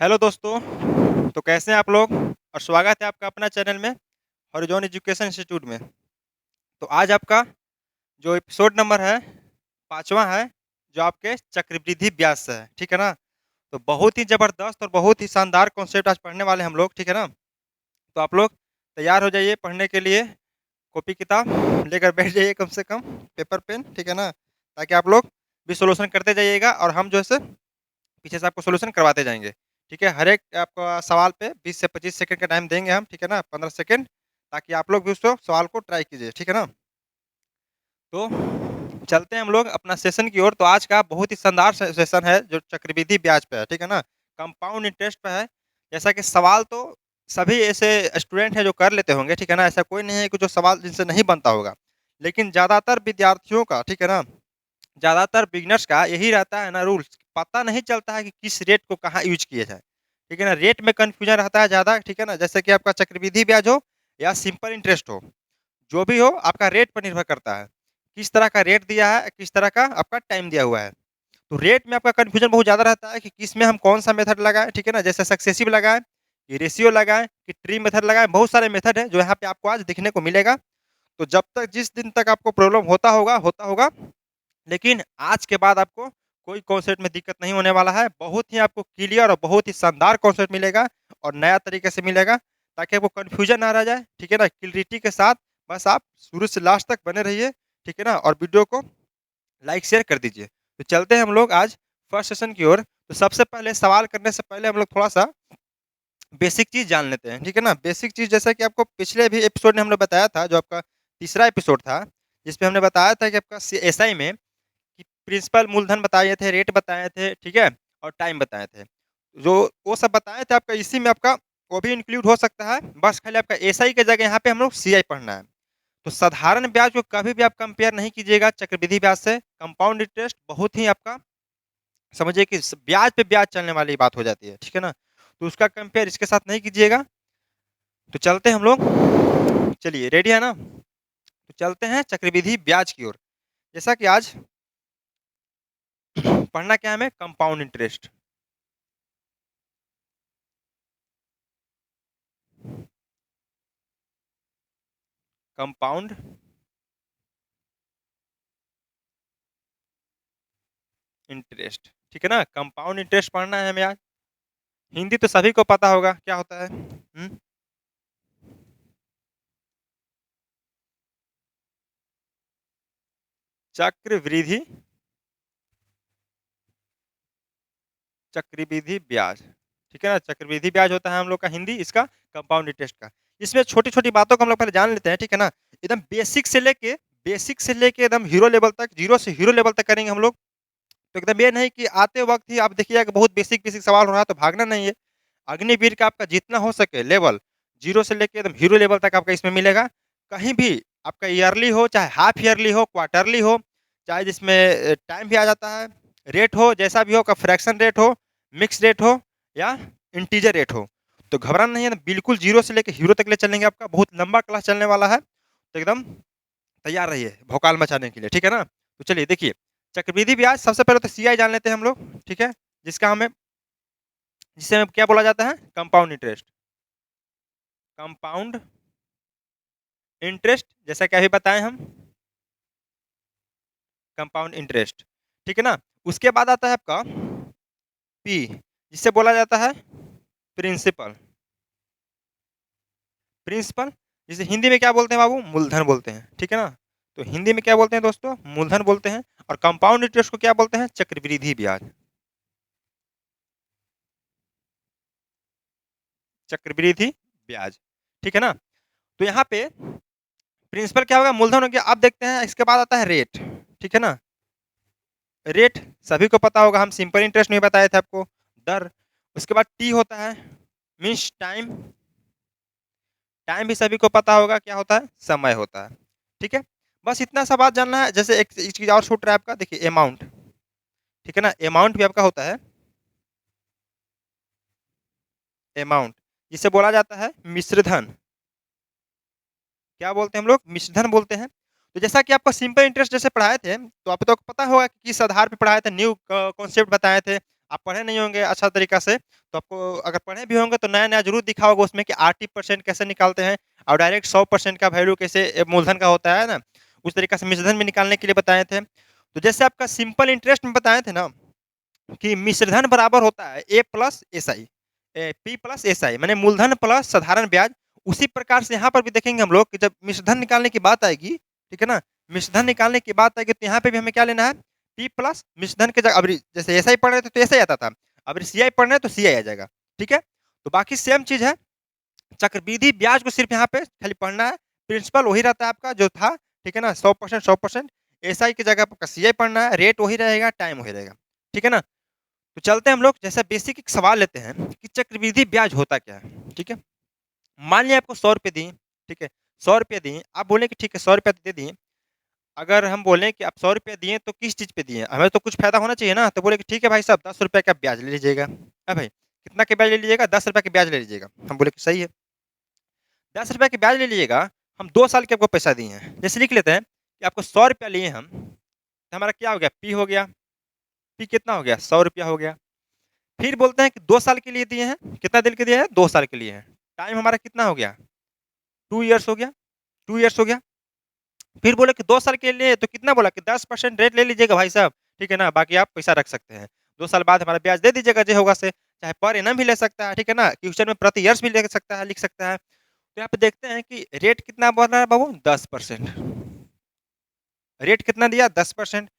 Hello दोस्तों, तो कैसे हैं आप लोग? और स्वागत है आपका अपना चैनल में हॉरिज़ॉन एजुकेशन इंस्टीट्यूट में। तो आज आपका जो एपिसोड नंबर है 5वां है, जो आपके चक्रवृद्धि ब्याज से है, ठीक है ना? तो बहुत ही ज़बरदस्त और बहुत ही शानदार कॉन्सेप्ट आज पढ़ने वाले हम लोग, ठीक है ना? तो आप लोग तैयार हो जाइए पढ़ने के लिए, कॉपी किताब लेकर बैठ जाइए कम से कम, पेपर पेन, ठीक है ना? ताकि आप लोग भी सॉल्यूशन करते जाइएगा और हम जो है सो पीछे से आपको सॉल्यूशन करवाते जाएँगे, ठीक है? हर एक आपका सवाल पे 20 से 25 सेकंड का टाइम देंगे हम, ठीक है ना? 15 सेकंड, ताकि आप लोग भी उस सवाल को ट्राई कीजिए, ठीक है ना? तो चलते हैं हम लोग अपना सेशन की ओर। तो आज का बहुत ही शानदार सेशन है जो चक्रवृद्धि ब्याज पे है, ठीक है ना? कंपाउंड इंटरेस्ट पे है। जैसा कि सवाल तो सभी ऐसे स्टूडेंट हैं जो कर लेते होंगे, ठीक है ना? ऐसा कोई नहीं है कि जो सवाल जिनसे नहीं बनता होगा। लेकिन ज़्यादातर विद्यार्थियों का, ठीक है ना? ज़्यादातर बिगिनर्स का यही रहता है ना रूल्स, पता नहीं चलता है कि किस रेट को कहाँ यूज़ किया जाए, ठीक है ना? रेट में कन्फ्यूजन रहता है ज़्यादा, ठीक है ना? जैसे कि आपका चक्रवृद्धि ब्याज हो या सिंपल इंटरेस्ट हो, जो भी हो आपका रेट पर निर्भर करता है। किस तरह का रेट दिया है, किस तरह का आपका टाइम दिया हुआ है। तो रेट में आपका कन्फ्यूजन बहुत ज़्यादा रहता है कि किसमें हम कौन-सा मेथड लगाएँ, ठीक है ना? जैसे सक्सेसिव लगाएँ, कि रेशियो लगाएँ, कि ट्री मेथड लगाएँ, बहुत सारे मेथड हैं जो यहाँ पे आपको आज दिखने को मिलेगा। तो जब तक जिस दिन तक आपको प्रॉब्लम होता होगा, लेकिन आज के बाद आपको कोई कॉन्सेप्ट में दिक्कत नहीं होने वाला है। बहुत ही आपको क्लियर और बहुत ही शानदार कॉन्सेप्ट मिलेगा और नया तरीके से मिलेगा, ताकि आपको कन्फ्यूजन ना रह जाए, ठीक है ना? क्लैरिटी के साथ बस आप शुरू से लास्ट तक बने रहिए, ठीक है ना? और वीडियो को लाइक शेयर कर दीजिए। तो चलते हैं हम लोग आज फर्स्ट सेशन की ओर। तो सबसे पहले सवाल करने से पहले हम लोग थोड़ा-सा बेसिक चीज़ जान लेते हैं, ठीक है ना? बेसिक चीज़ जैसा कि आपको पिछले भी एपिसोड में हमने बताया था, जो आपका तीसरा एपिसोड था, जिसमें हमने बताया था कि आपका एसआई में कि प्रिंसिपल मूलधन बताए थे, रेट बताए थे, ठीक है? और टाइम बताए थे। जो वो सब बताए थे आपका, इसी में आपका वो भी इंक्लूड हो सकता है, बस खाली आपका एसआई की जगह यहाँ पे हम लोग सीआई पढ़ना है। तो साधारण ब्याज को कभी भी आप कंपेयर नहीं कीजिएगा चक्रवृद्धि ब्याज से। कंपाउंड इंटरेस्ट बहुत ही आपका समझिए कि ब्याज पे ब्याज चलने वाली बात हो जाती है, ठीक है ना? तो उसका कंपेयर इसके साथ नहीं कीजिएगा। तो चलते हैं हम लोग, चलिए रेडी है ना? तो चलते हैं चक्रवृद्धि ब्याज की ओर। जैसा कि आज पढ़ना क्या है हमें? Compound interest. कंपाउंड इंटरेस्ट, ठीक है ना? कंपाउंड इंटरेस्ट पढ़ना है हमें आज। हिंदी तो सभी को पता होगा क्या होता है। चक्रवृद्धि चक्रवृद्धि ब्याज, ठीक है ना? चक्रवृद्धि ब्याज होता है हम लोग का हिंदी इसका, कंपाउंड इंटरेस्ट का। इसमें छोटी-छोटी बातों को हम लोग पहले जान लेते हैं, ठीक है ना? एकदम बेसिक से लेके एकदम हीरो लेवल तक, ज़ीरो से हीरो लेवल तक करेंगे हम लोग। तो एकदम ये नहीं कि आते वक़्त ही आप देखिएगा कि बहुत बेसिक-बेसिक सवाल हो रहा है तो भागना नहीं है। अग्निवीर का आपका जितना हो सके लेवल, ज़ीरो से लेके एकदम हीरो लेवल तक आपका इसमें मिलेगा। कहीं भी आपका ईयरली हो, चाहे हाफ ईयरली हो, क्वार्टरली हो, चाहे जिसमें टाइम भी आ जाता है, रेट हो, जैसा भी हो, का फ्रैक्शन रेट हो, मिक्स रेट हो या इंटीजर रेट हो। तो घबराना नहीं है, बिल्कुल ज़ीरो से लेके हीरो तक ले चलेंगे आपका, बहुत लंबा क्लास चलने वाला है। तो एकदम तैयार रहिए भौकाल मचाने के लिए, ठीक है ना? तो चलिए देखिए, चक्रवृद्धि ब्याज सबसे पहले तो सीआई जान लेते हैं हम लोग, ठीक है? जिसका हमें जिसे हमें क्या बोला जाता है? Compound interest. कंपाउंड इंटरेस्ट जैसा कि अभी बताए हम, कंपाउंड इंटरेस्ट, ठीक है ना? उसके बाद आता है आपका पी, जिसे बोला जाता है प्रिंसिपल। प्रिंसिपल जिसे हिंदी में क्या बोलते हैं बाबू? मूलधन बोलते हैं, ठीक है ना? तो हिंदी में क्या बोलते हैं दोस्तों? मूलधन बोलते हैं। और कंपाउंड इंटरेस्ट को क्या बोलते हैं? चक्रवृद्धि ब्याज। चक्रवृद्धि ब्याज, ठीक है ना? तो यहाँ पे प्रिंसिपल क्या होगा? मूलधन हो गया। अब देखते हैं इसके बाद आता है रेट, ठीक है ना? रेट सभी को पता होगा, हम सिंपल इंटरेस्ट में बताए थे आपको, दर। उसके बाद टी होता है, मीन्स टाइम। टाइम भी सभी को पता होगा क्या होता है? समय होता है, ठीक है? बस इतना सा बात जानना है। जैसे एक चीज और छूट रहा है आपका, देखिए अमाउंट, ठीक है ना? अमाउंट भी आपका होता है अमाउंट, जिसे बोला जाता है मिश्रधन। क्या बोलते हैं हम लोग? मिश्रधन बोलते हैं। तो जैसा कि आपको सिंपल इंटरेस्ट जैसे पढ़ाए थे, तो आपको तो पता होगा कि किस आधार पे पढ़ाए थे, न्यू कॉन्सेप्ट बताए थे, आप पढ़े नहीं होंगे अच्छा तरीका से, तो आपको अगर पढ़े भी होंगे तो नया-नया ज़रूर दिखा होगा उसमें कि आरटी परसेंट कैसे निकालते हैं और डायरेक्ट 100% का वैल्यू कैसे मूलधन का होता है ना, उस तरीका से मिश्रधन में निकालने के लिए बताए थे। तो जैसे आपका सिंपल इंटरेस्ट में बताए थे ना कि मिश्रधन बराबर होता है A plus SI, P plus SI माने मूलधन प्लस साधारण ब्याज। उसी प्रकार से यहाँ पर भी देखेंगे हम लोग कि जब मिश्रधन निकालने की बात आएगी, ठीक है ना? मिश्रधन निकालने की बात आएगी तो यहाँ पे भी हमें क्या लेना है? पी प्लस मिश्रधन के जगह अब जैसे एसआई पढ़ रहे थे तो एसआई आता था, अब सीआई पढ़ रहे हैं तो सीआई आ जाएगा, ठीक है? तो बाकी सेम चीज़ है, चक्रवृद्धि ब्याज को सिर्फ यहाँ पे खाली पढ़ना है, प्रिंसिपल वही रहता है आपका जो था, ठीक है ना? 100% 100%। एसआई की जगह आपका सीआई पढ़ना है, रेट वही रहेगा, टाइम वही रहेगा, ठीक है ना? तो चलते हैं हम लोग जैसा बेसिक एक सवाल लेते हैं कि चक्रवृद्धि ब्याज होता क्या है, ठीक है? मान लिया आपको 100 रुपए दिए, ठीक है? 100 रुपए दिए, आप बोले कि ठीक है 100 रुपए दे दिए। अगर हम बोलें कि आप 100 रुपए दिए तो किस चीज़ पे दिए? हमें तो कुछ फ़ायदा होना चाहिए ना, तो बोले कि ठीक है भाई साहब 10 रुपए का ब्याज ले लीजिएगा। भाई कितना के ब्याज ले लीजिएगा? 10 रुपए के ब्याज ले लीजिएगा। हम बोले कि सही है। 10 रुपए के ब्याज ले लीजिएगा, हम 2 साल के आपको पैसा दिए हैं। जैसे लिख लेते हैं कि आपको 100 रुपया लिए हम, तो हमारा क्या हो गया? पी हो गया। पी कितना हो गया? 100 रुपया हो गया। फिर बोलते हैं कि 2 साल के लिए दिए हैं, कितना दिन के दिए हैं? 2 साल के लिए हैं। टाइम हमारा कितना हो गया? 2 इयर्स हो गया, 2 इयर्स हो गया। फिर बोले कि 2 साल के लिए तो कितना बोला कि 10% रेट ले लीजिएगा भाई साहब, ठीक है ना? बाकी आप पैसा रख सकते हैं। 2 साल बाद हमारा ब्याज दे दीजिएगा जो होगा से, चाहे पर एनम भी ले सकता है, ठीक है ना? फ्यूचर में प्रति ईयर्स भी ले सकता है, लिख सकता है। तो यहाँ पे देखते हैं कि रेट कितना बोल रहा है बाबू? 10%। रेट कितना दिया? 10%।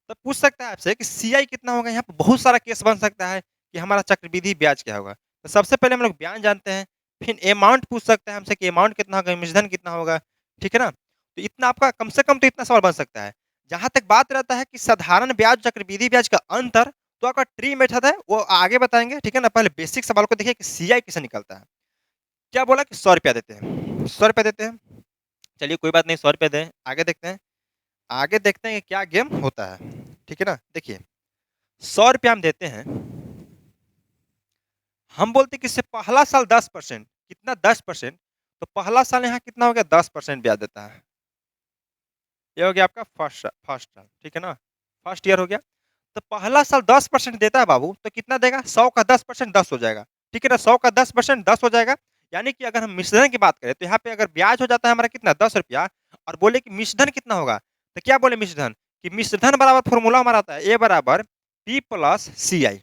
तो पूछ सकता है आपसे कि सीआई कितना होगा? यहाँ पे बहुत सारा केस बन सकता है कि हमारा चक्रवृद्धि ब्याज क्या होगा। तो सबसे पहले हम लोग ब्याज जानते हैं, फिर अमाउंट पूछ सकता है हमसे कि अमाउंट कितना होगा, मूलधन कितना होगा, ठीक है ना? तो इतना आपका कम से कम तो इतना सवाल बन सकता है। जहाँ तक बात रहता है कि साधारण ब्याज, चक्रवृद्धि ब्याज का अंतर, तो आपका ट्री मेथड है वो आगे बताएँगे, ठीक है ना? पहले बेसिक सवाल को देखिए कि सीआई कैसे निकलता है। क्या बोला कि ₹100 देते हैं, ₹100 देते हैं। चलिए कोई बात नहीं, ₹100 दें, आगे देखते हैं। आगे देखते हैं कि क्या गेम होता है, ठीक है ना? देखिए ₹100 हम देते हैं, हम बोलते हैं कि इससे पहला साल 10%, कितना 10%, तो पहला साल यहाँ कितना हो गया? 10% ब्याज देता है। ये हो गया आपका फर्स्ट फर्स्ट साल, ठीक है ना? फर्स्ट ईयर हो गया। तो पहला साल 10% देता है बाबू, तो कितना देगा? 100 का 10% 10 हो जाएगा, ठीक है ना? 100 का 10% 10 हो जाएगा। यानी कि अगर हम मिश्रण की बात करें तो यहाँ पे अगर ब्याज हो जाता है हमारा कितना? ₹10 और बोले कि मिश्रधन कितना होगा? तो क्या बोले मिश्रधन? कि मिश्रधन बराबर फ़ॉर्मूला हमारा आता है ए बराबर पी प्लस सीआई।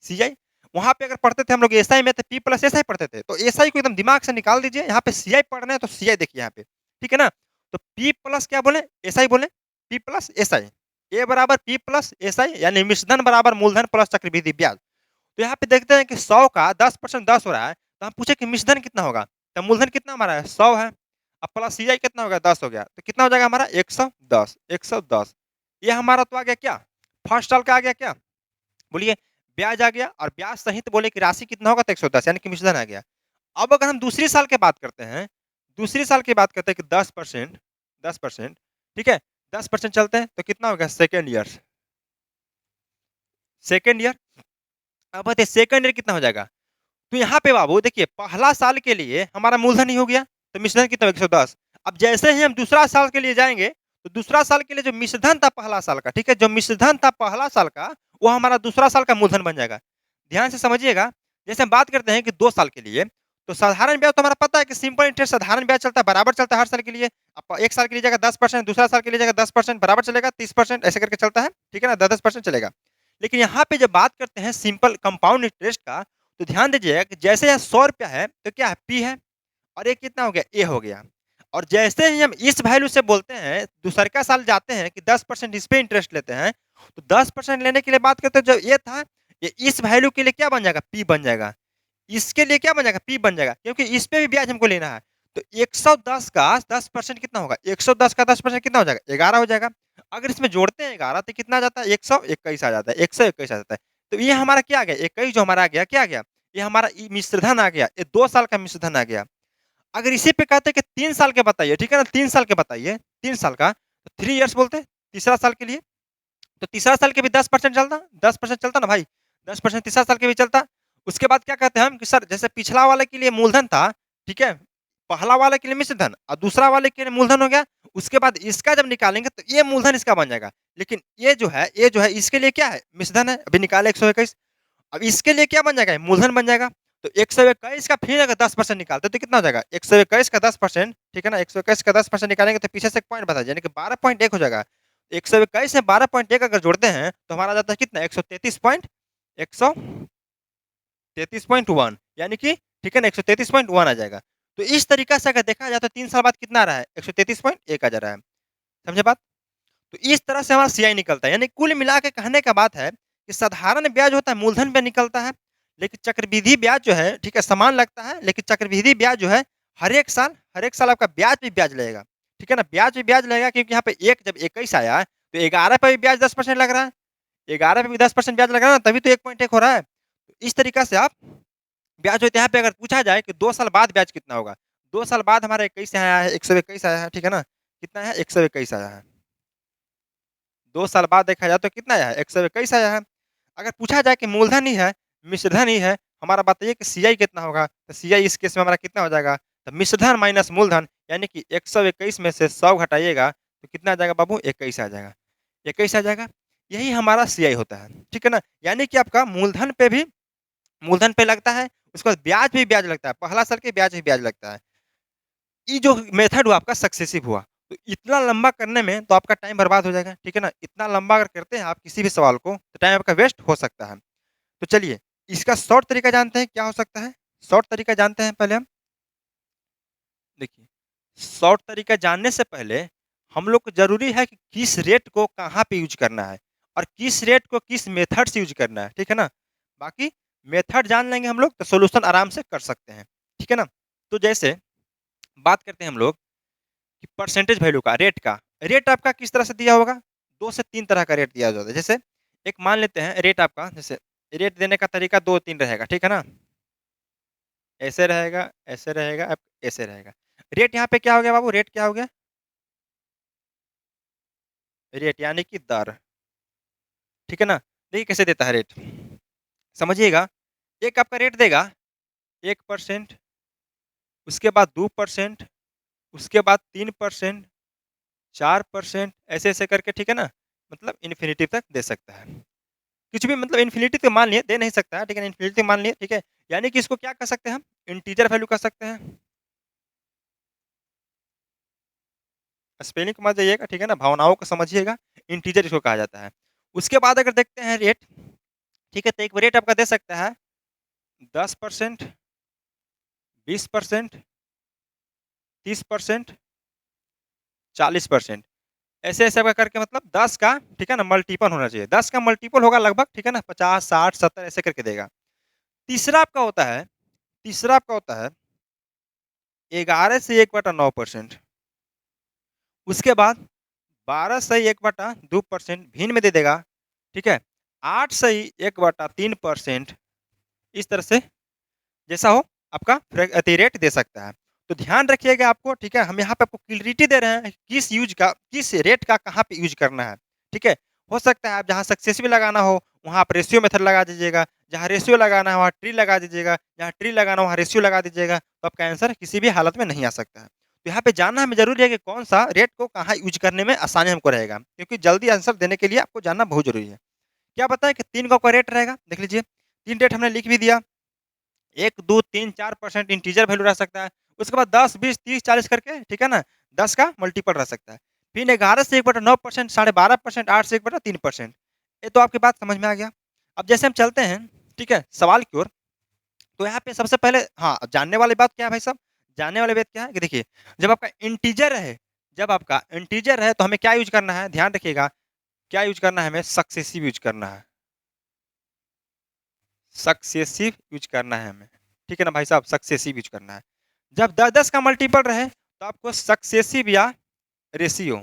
सीआई वहाँ पे अगर पढ़ते थे हम लोग एसआई में तो पी प्लस एसआई पढ़ते थे, तो एसआई को एकदम दिमाग से निकाल दीजिए, यहाँ पे सीआई पढ़ रहे हैं तो सीआई देखिए यहाँ पे, ठीक है ना? तो पी प्लस क्या बोले? एसआई बोले, पी प्लस एसआई। ए बराबर पी प्लस एसआई यानी मिश्रधन बराबर मूलधन प्लस चक्रवृद्धि ब्याज। तो यहाँ पे देखते हैं कि 100 का 10% 10 हो रहा है, तो हम पूछे कि मिश्रधन कितना होगा? तो मूलधन कितना हमारा है? 100 है। अब प्लस सीआई कितना हो गया? 10 हो गया। तो कितना हो जाएगा हमारा? 110, 110। ये हमारा तो आ गया क्या? फर्स्ट साल का आ गया क्या? बोलिए ब्याज आ गया और ब्याज सहित बोले कि राशि कितना होगा? तो 110 यानी कि मिश्रधन आ गया। अब अगर हम दूसरी साल की बात करते हैं, दूसरी साल की बात करते हैं कि 10%, 10%, ठीक है? 10% चलते हैं तो कितना हो गया? Second year, second year. अब बताइए सेकंड ईयर कितना हो जाएगा? तो यहाँ पे बाबू देखिए पहला साल के लिए हमारा मूलधन ही हो गया, तो मिश्रधन कितना? 110। अब जैसे ही हम दूसरा साल के लिए जाएँगे, तो दूसरा साल के लिए जो मिश्रधन था पहला साल का, ठीक है? जो मिश्रधन था पहला साल का, वो हमारा दूसरा साल का मूलधन बन जाएगा। ध्यान से समझिएगा, जैसे हम बात करते हैं कि 2 साल के लिए, तो साधारण ब्याज तो हमारा पता है कि सिंपल इंटरेस्ट साधारण ब्याज चलता है, बराबर चलता है हर साल के लिए। अब 1 साल के लिए जाएगा 10%, दूसरा साल के लिए जाएगा 10%, बराबर चलेगा 30%, ऐसे करके चलता है, ठीक है ना? 10-10% चलेगा। लेकिन यहाँ पे जब बात करते हैं सिंपल कंपाउंड इंटरेस्ट का, तो ध्यान दीजिएगा कि जैसे यहाँ ₹100 है, तो क्या है? पी है और ये कितना हो गया? ए हो गया। और जैसे ही हम इस वैल्यू से बोलते हैं, दूसरका साल जाते हैं कि 10% इस पे इंटरेस्ट लेते हैं, तो 10% लेने के लिए बात करते हैं, जो ये था, ये इस वैल्यू के लिए क्या बन जाएगा? पी बन जाएगा। इसके लिए क्या बन जाएगा? पी बन जाएगा, क्योंकि इस पे भी ब्याज हमको लेना है। तो 110 का 10% कितना होगा? 110 का 10% कितना हो जाएगा? 11 हो जाएगा। अगर इसमें जोड़ते हैं 11 तो कितना आ जाता है? 121 आ जाता है, 121 आ जाता है। तो ये हमारा क्या आ गया? 21 जो हमारा आ गया, क्या आ गया? ये हमारा मिश्रधन आ गया, ये 2 साल का मिश्रधन आ गया। अगर इसी पे कहते हैं कि 3 साल के बताइए, ठीक है ना? 3 साल के बताइए, 3 साल का, तो 3 इयर्स बोलते हैं, तीसरा साल के लिए। तो तीसरा साल के भी 10% चलता, 10% चलता ना भाई, 10% तीसरा साल के भी चलता। उसके बाद क्या कहते हैं हम कि सर जैसे पिछला वाले के लिए मूलधन था, ठीक है? पहला वाले के लिए मिश्र धन और दूसरा वाले के लिए मूलधन हो गया। उसके बाद इसका जब निकालेंगे तो ये मूलधन इसका बन जाएगा। लेकिन ये जो है इसके लिए क्या है? मिश्र धन है। अभी निकाले 121। अब इसके लिए क्या बन जाएगा? मूलधन बन जाएगा। तो 121 का फिर अगर 10% निकालते तो कितना हो जाएगा? 121 का 10%, ठीक है ना? 121 का 10% निकालेंगे तो पीछे से एक पॉइंट बता यानी कि 12.1 हो जाएगा। 121 में 12.1 अगर जोड़ते हैं तो हमारा आ जाता है कितना? 133.1 यानी कि, ठीक है ना, 133.1 आ जाएगा। तो इस तरीका से अगर देखा जाए तो 3 साल बाद कितना आ रहा है? 133.1 आ जा रहा है। समझे बात? तो इस तरह से हमारा सीआई निकलता है। यानी कुल मिला के कहने का बात है कि साधारण ब्याज होता है मूलधन पे निकलता है, लेकिन चक्रवृद्धि ब्याज जो है, ठीक है, समान लगता है, लेकिन चक्रवृद्धि ब्याज जो है हर एक साल आपका ब्याज पे ब्याज लगेगा। ठीक है ना? ब्याज पे ब्याज लगेगा क्योंकि यहाँ पे जब 21 आया है तो 11 पे भी ब्याज 10% लग रहा है। 11 पे भी 10% ब्याज लग रहा है ना, तभी तो 1.1 हो रहा है। तो इस तरीका से आप ब्याज होते यहाँ पे अगर पूछा जाए कि 2 साल बाद ब्याज कितना होगा? 2 साल बाद हमारा 21 आया है, 121 आया है, ठीक है ना? कितना है? 121 आया है। 2 साल बाद देखा जाए तो कितना आया है? 121 आया है। अगर पूछा जाए कि मूलधन ही है, मिश्रधन ही है, हमारा बताइए कि सीआई कितना होगा? तो सीआई इस केस में हमारा कितना हो जाएगा? तो मिश्रधन माइनस मूलधन यानी कि 121 में से 100 घटाइएगा तो कितना आ जाएगा बाबू? 21 आ जाएगा। 21 आ जाएगा। यही हमारा सीआई होता है। ठीक है ना? यानी कि आपका मूलधन पे लगता है, उसके बाद ब्याज पे भी ब्याज लगता है, पहला साल के ब्याज पे ब्याज लगता है। ये जो मेथड हुआ आपका सक्सेसिव हुआ, तो इतना लंबा करने में तो आपका टाइम बर्बाद हो जाएगा, ठीक है ना? इतना लंबा अगर करते हैं आप किसी भी सवाल को, तो टाइम आपका वेस्ट हो सकता है। तो चलिए, इसका शॉर्ट तरीका जानते हैं, क्या हो सकता है? शॉर्ट तरीका जानते हैं पहले हम? देखिए, शॉर्ट तरीका जानने से पहले हम लोग को ज़रूरी है कि किस रेट को कहाँ पे यूज़ करना है और किस रेट को किस मेथड से यूज़ करना है, ठीक है ना? बाकी मेथड जान लेंगे हम लोग तो सॉल्यूशन आराम से कर सकते हैं, ठीक है ना? तो जैसे बात करते हैं हम लोग कि परसेंटेज वैल्यू का, रेट आपका किस तरह से दिया होगा? 2 से 3 तरह का रेट दिया जाता है। जैसे एक मान लेते हैं रेट आपका, जैसे रेट देने का तरीका 2-3 रहेगा, ठीक है ना? ऐसे रहेगा, अब ऐसे रहेगा। रेट यहाँ पे क्या हो गया बाबू? रेट क्या हो गया? रेट यानी कि दर, ठीक है ना? देखिए कैसे देता है रेट, समझिएगा। एक आपका रेट देगा 1%, उसके बाद 2%, उसके बाद 3%, 4%, ऐसे-ऐसे करके, ठीक है ना? मतलब इन्फिनिटी तक दे सकता है। कुछ भी मतलब इन्फिनिटी तो मान लिए, दे नहीं सकता है, ठीक है? इन्फिनिटी मान लिए, ठीक है? यानी कि इसको क्या कह सकते हैं हम? इंटीजर वैल्यू कह सकते हैं। स्पेलिंग को मत जाइएगा, ठीक है ना? भावनाओं को समझिएगा, इंटीजर इसको कहा जाता है। उसके बाद अगर देखते हैं रेट, ठीक है? तो एक रेट आपका दे सकता है 10%, 20%, 30%, 40%, ऐसे-ऐसे आपका करके मतलब 10 का, ठीक है ना, मल्टीपल होना चाहिए। 10 का मल्टीपल होगा लगभग, ठीक है ना? 50, 60, 70 ऐसे करके देगा। तीसरा आपका होता है तीसरा आपका होता है 11 से 1/9%, उसके बाद 12 से 1/2% भिन्न में दे देगा, ठीक है? 8 से 1/3%, इस तरह से जैसा हो आपका रेट दे सकता है। तो ध्यान रखिएगा आपको, ठीक है? हम यहाँ पे आपको क्लैरिटी दे रहे हैं किस रेट का कहाँ पे यूज़ करना है, ठीक है? हो सकता है आप जहाँ सक्सेसिव लगाना हो, वहाँ आप रेशियो मेथड लगा दीजिएगा, जहाँ रेशियो लगाना है वहाँ ट्री लगा दीजिएगा, जहाँ ट्री लगाना हो वहाँ रेशियो लगा दीजिएगा, तो आपका आंसर किसी भी हालत में नहीं आ सकता है। तो यहाँ पे जानना हमें ज़रूरी है कि कौन-सा रेट को कहाँ यूज़ करने में आसानी हमको रहेगा, क्योंकि जल्दी आंसर देने के लिए आपको जानना बहुत ज़रूरी है। क्या पता है कि 3 का आपका रेट रहेगा? देख लीजिए, 3 रेट हमने लिख भी दिया। 1, 2, 3, 4% इंटीजर वैल्यू रह सकता है। उसके बाद 10, 20, 30, 40 करके, ठीक है ना? 10 का मल्टीपल रह सकता है। फिर 11 से 1/9%, 12.5%, 8 से 1/3%। ये तो आपकी बात समझ में आ गया। अब जैसे हम चलते हैं, ठीक है, सवाल की ओर, तो यहाँ पे सबसे पहले हाँ, जानने वाली बात क्या है भाई साहब? जानने वाली बात क्या है कि देखिए, जब आपका इंटीजर रहे तो हमें क्या यूज़ करना है? ध्यान रखिएगा, क्या यूज़ करना है हमें? सक्सेसिव यूज़ करना है। सक्सेसिव यूज़ करना है हमें। ठीक है ना भाई साहब? सक्सेसिव यूज़ करना है। जब 10-10 का मल्टीपल रहे तो आपको रेशियो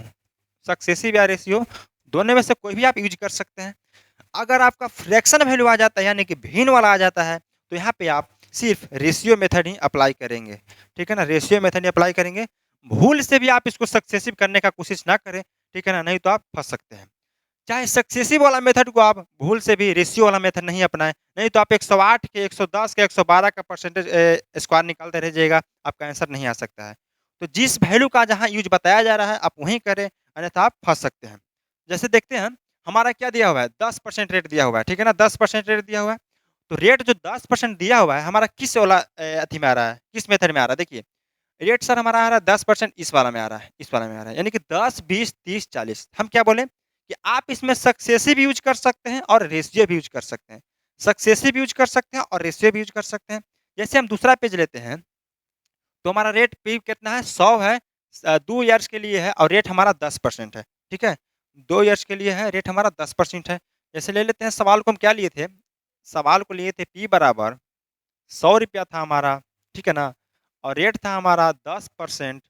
सक्सेसिव या रेशियो दोनों में से कोई भी आप यूज़ कर सकते हैं। अगर आपका फ्रैक्शन वैल्यू आ जाता है यानी कि भिन्न वाला आ जाता है, तो यहाँ पे आप सिर्फ़ रेशियो मेथड ही अप्लाई करेंगे। ठीक है ना? रेशियो मेथड ही अप्लाई करेंगे। भूल से भी आप इसको सक्सेसिव करने का कोशिश ना करें, ठीक है ना? नहीं तो आप फँस सकते हैं। चाहे सक्सेसिव वाला मेथड को आप भूल से भी रेशियो वाला मेथड नहीं अपनाएँ, नहीं तो आप 108 के 110 के 112 का परसेंटेज स्क्वायर निकालते रह जाइएगा, आपका आंसर नहीं आ सकता है। तो जिस वैल्यू का जहाँ यूज़ बताया जा रहा है, आप वहीं करें, अन्यथा आप फँस सकते हैं। जैसे देखते हैं, हमारा क्या दिया हुआ है, 10% रेट दिया हुआ है, ठीक है ना? 10% रेट दिया हुआ है, तो रेट जो 10% दिया हुआ है, हमारा किस वाला अथी में आ रहा है, किस मेथड में आ रहा है? देखिए, रेट सर हमारा आ रहा है 10% इस वाला में आ रहा है, इस वाला में आ रहा है, यानी कि 10, 20, 30, 40। हम क्या बोले कि आप इसमें सक्सेसिव यूज़ कर सकते हैं और रेशियो भी यूज़ कर सकते हैं। सक्सेसिव यूज़ कर सकते हैं और रेशियो भी यूज़ कर सकते हैं। जैसे हम दूसरा पेज लेते हैं, तो हमारा रेट पी कितना है, 100 है, 2 ईयर्स के लिए है और रेट हमारा 10% है, ठीक है? 2 ईयर्स के लिए है, रेट हमारा 10% है। जैसे ले लेते हैं, सवाल को हम क्या लिए थे? सवाल को लिए थे पी बराबर ₹100 था हमारा, ठीक है ना? और रेट था हमारा 10%।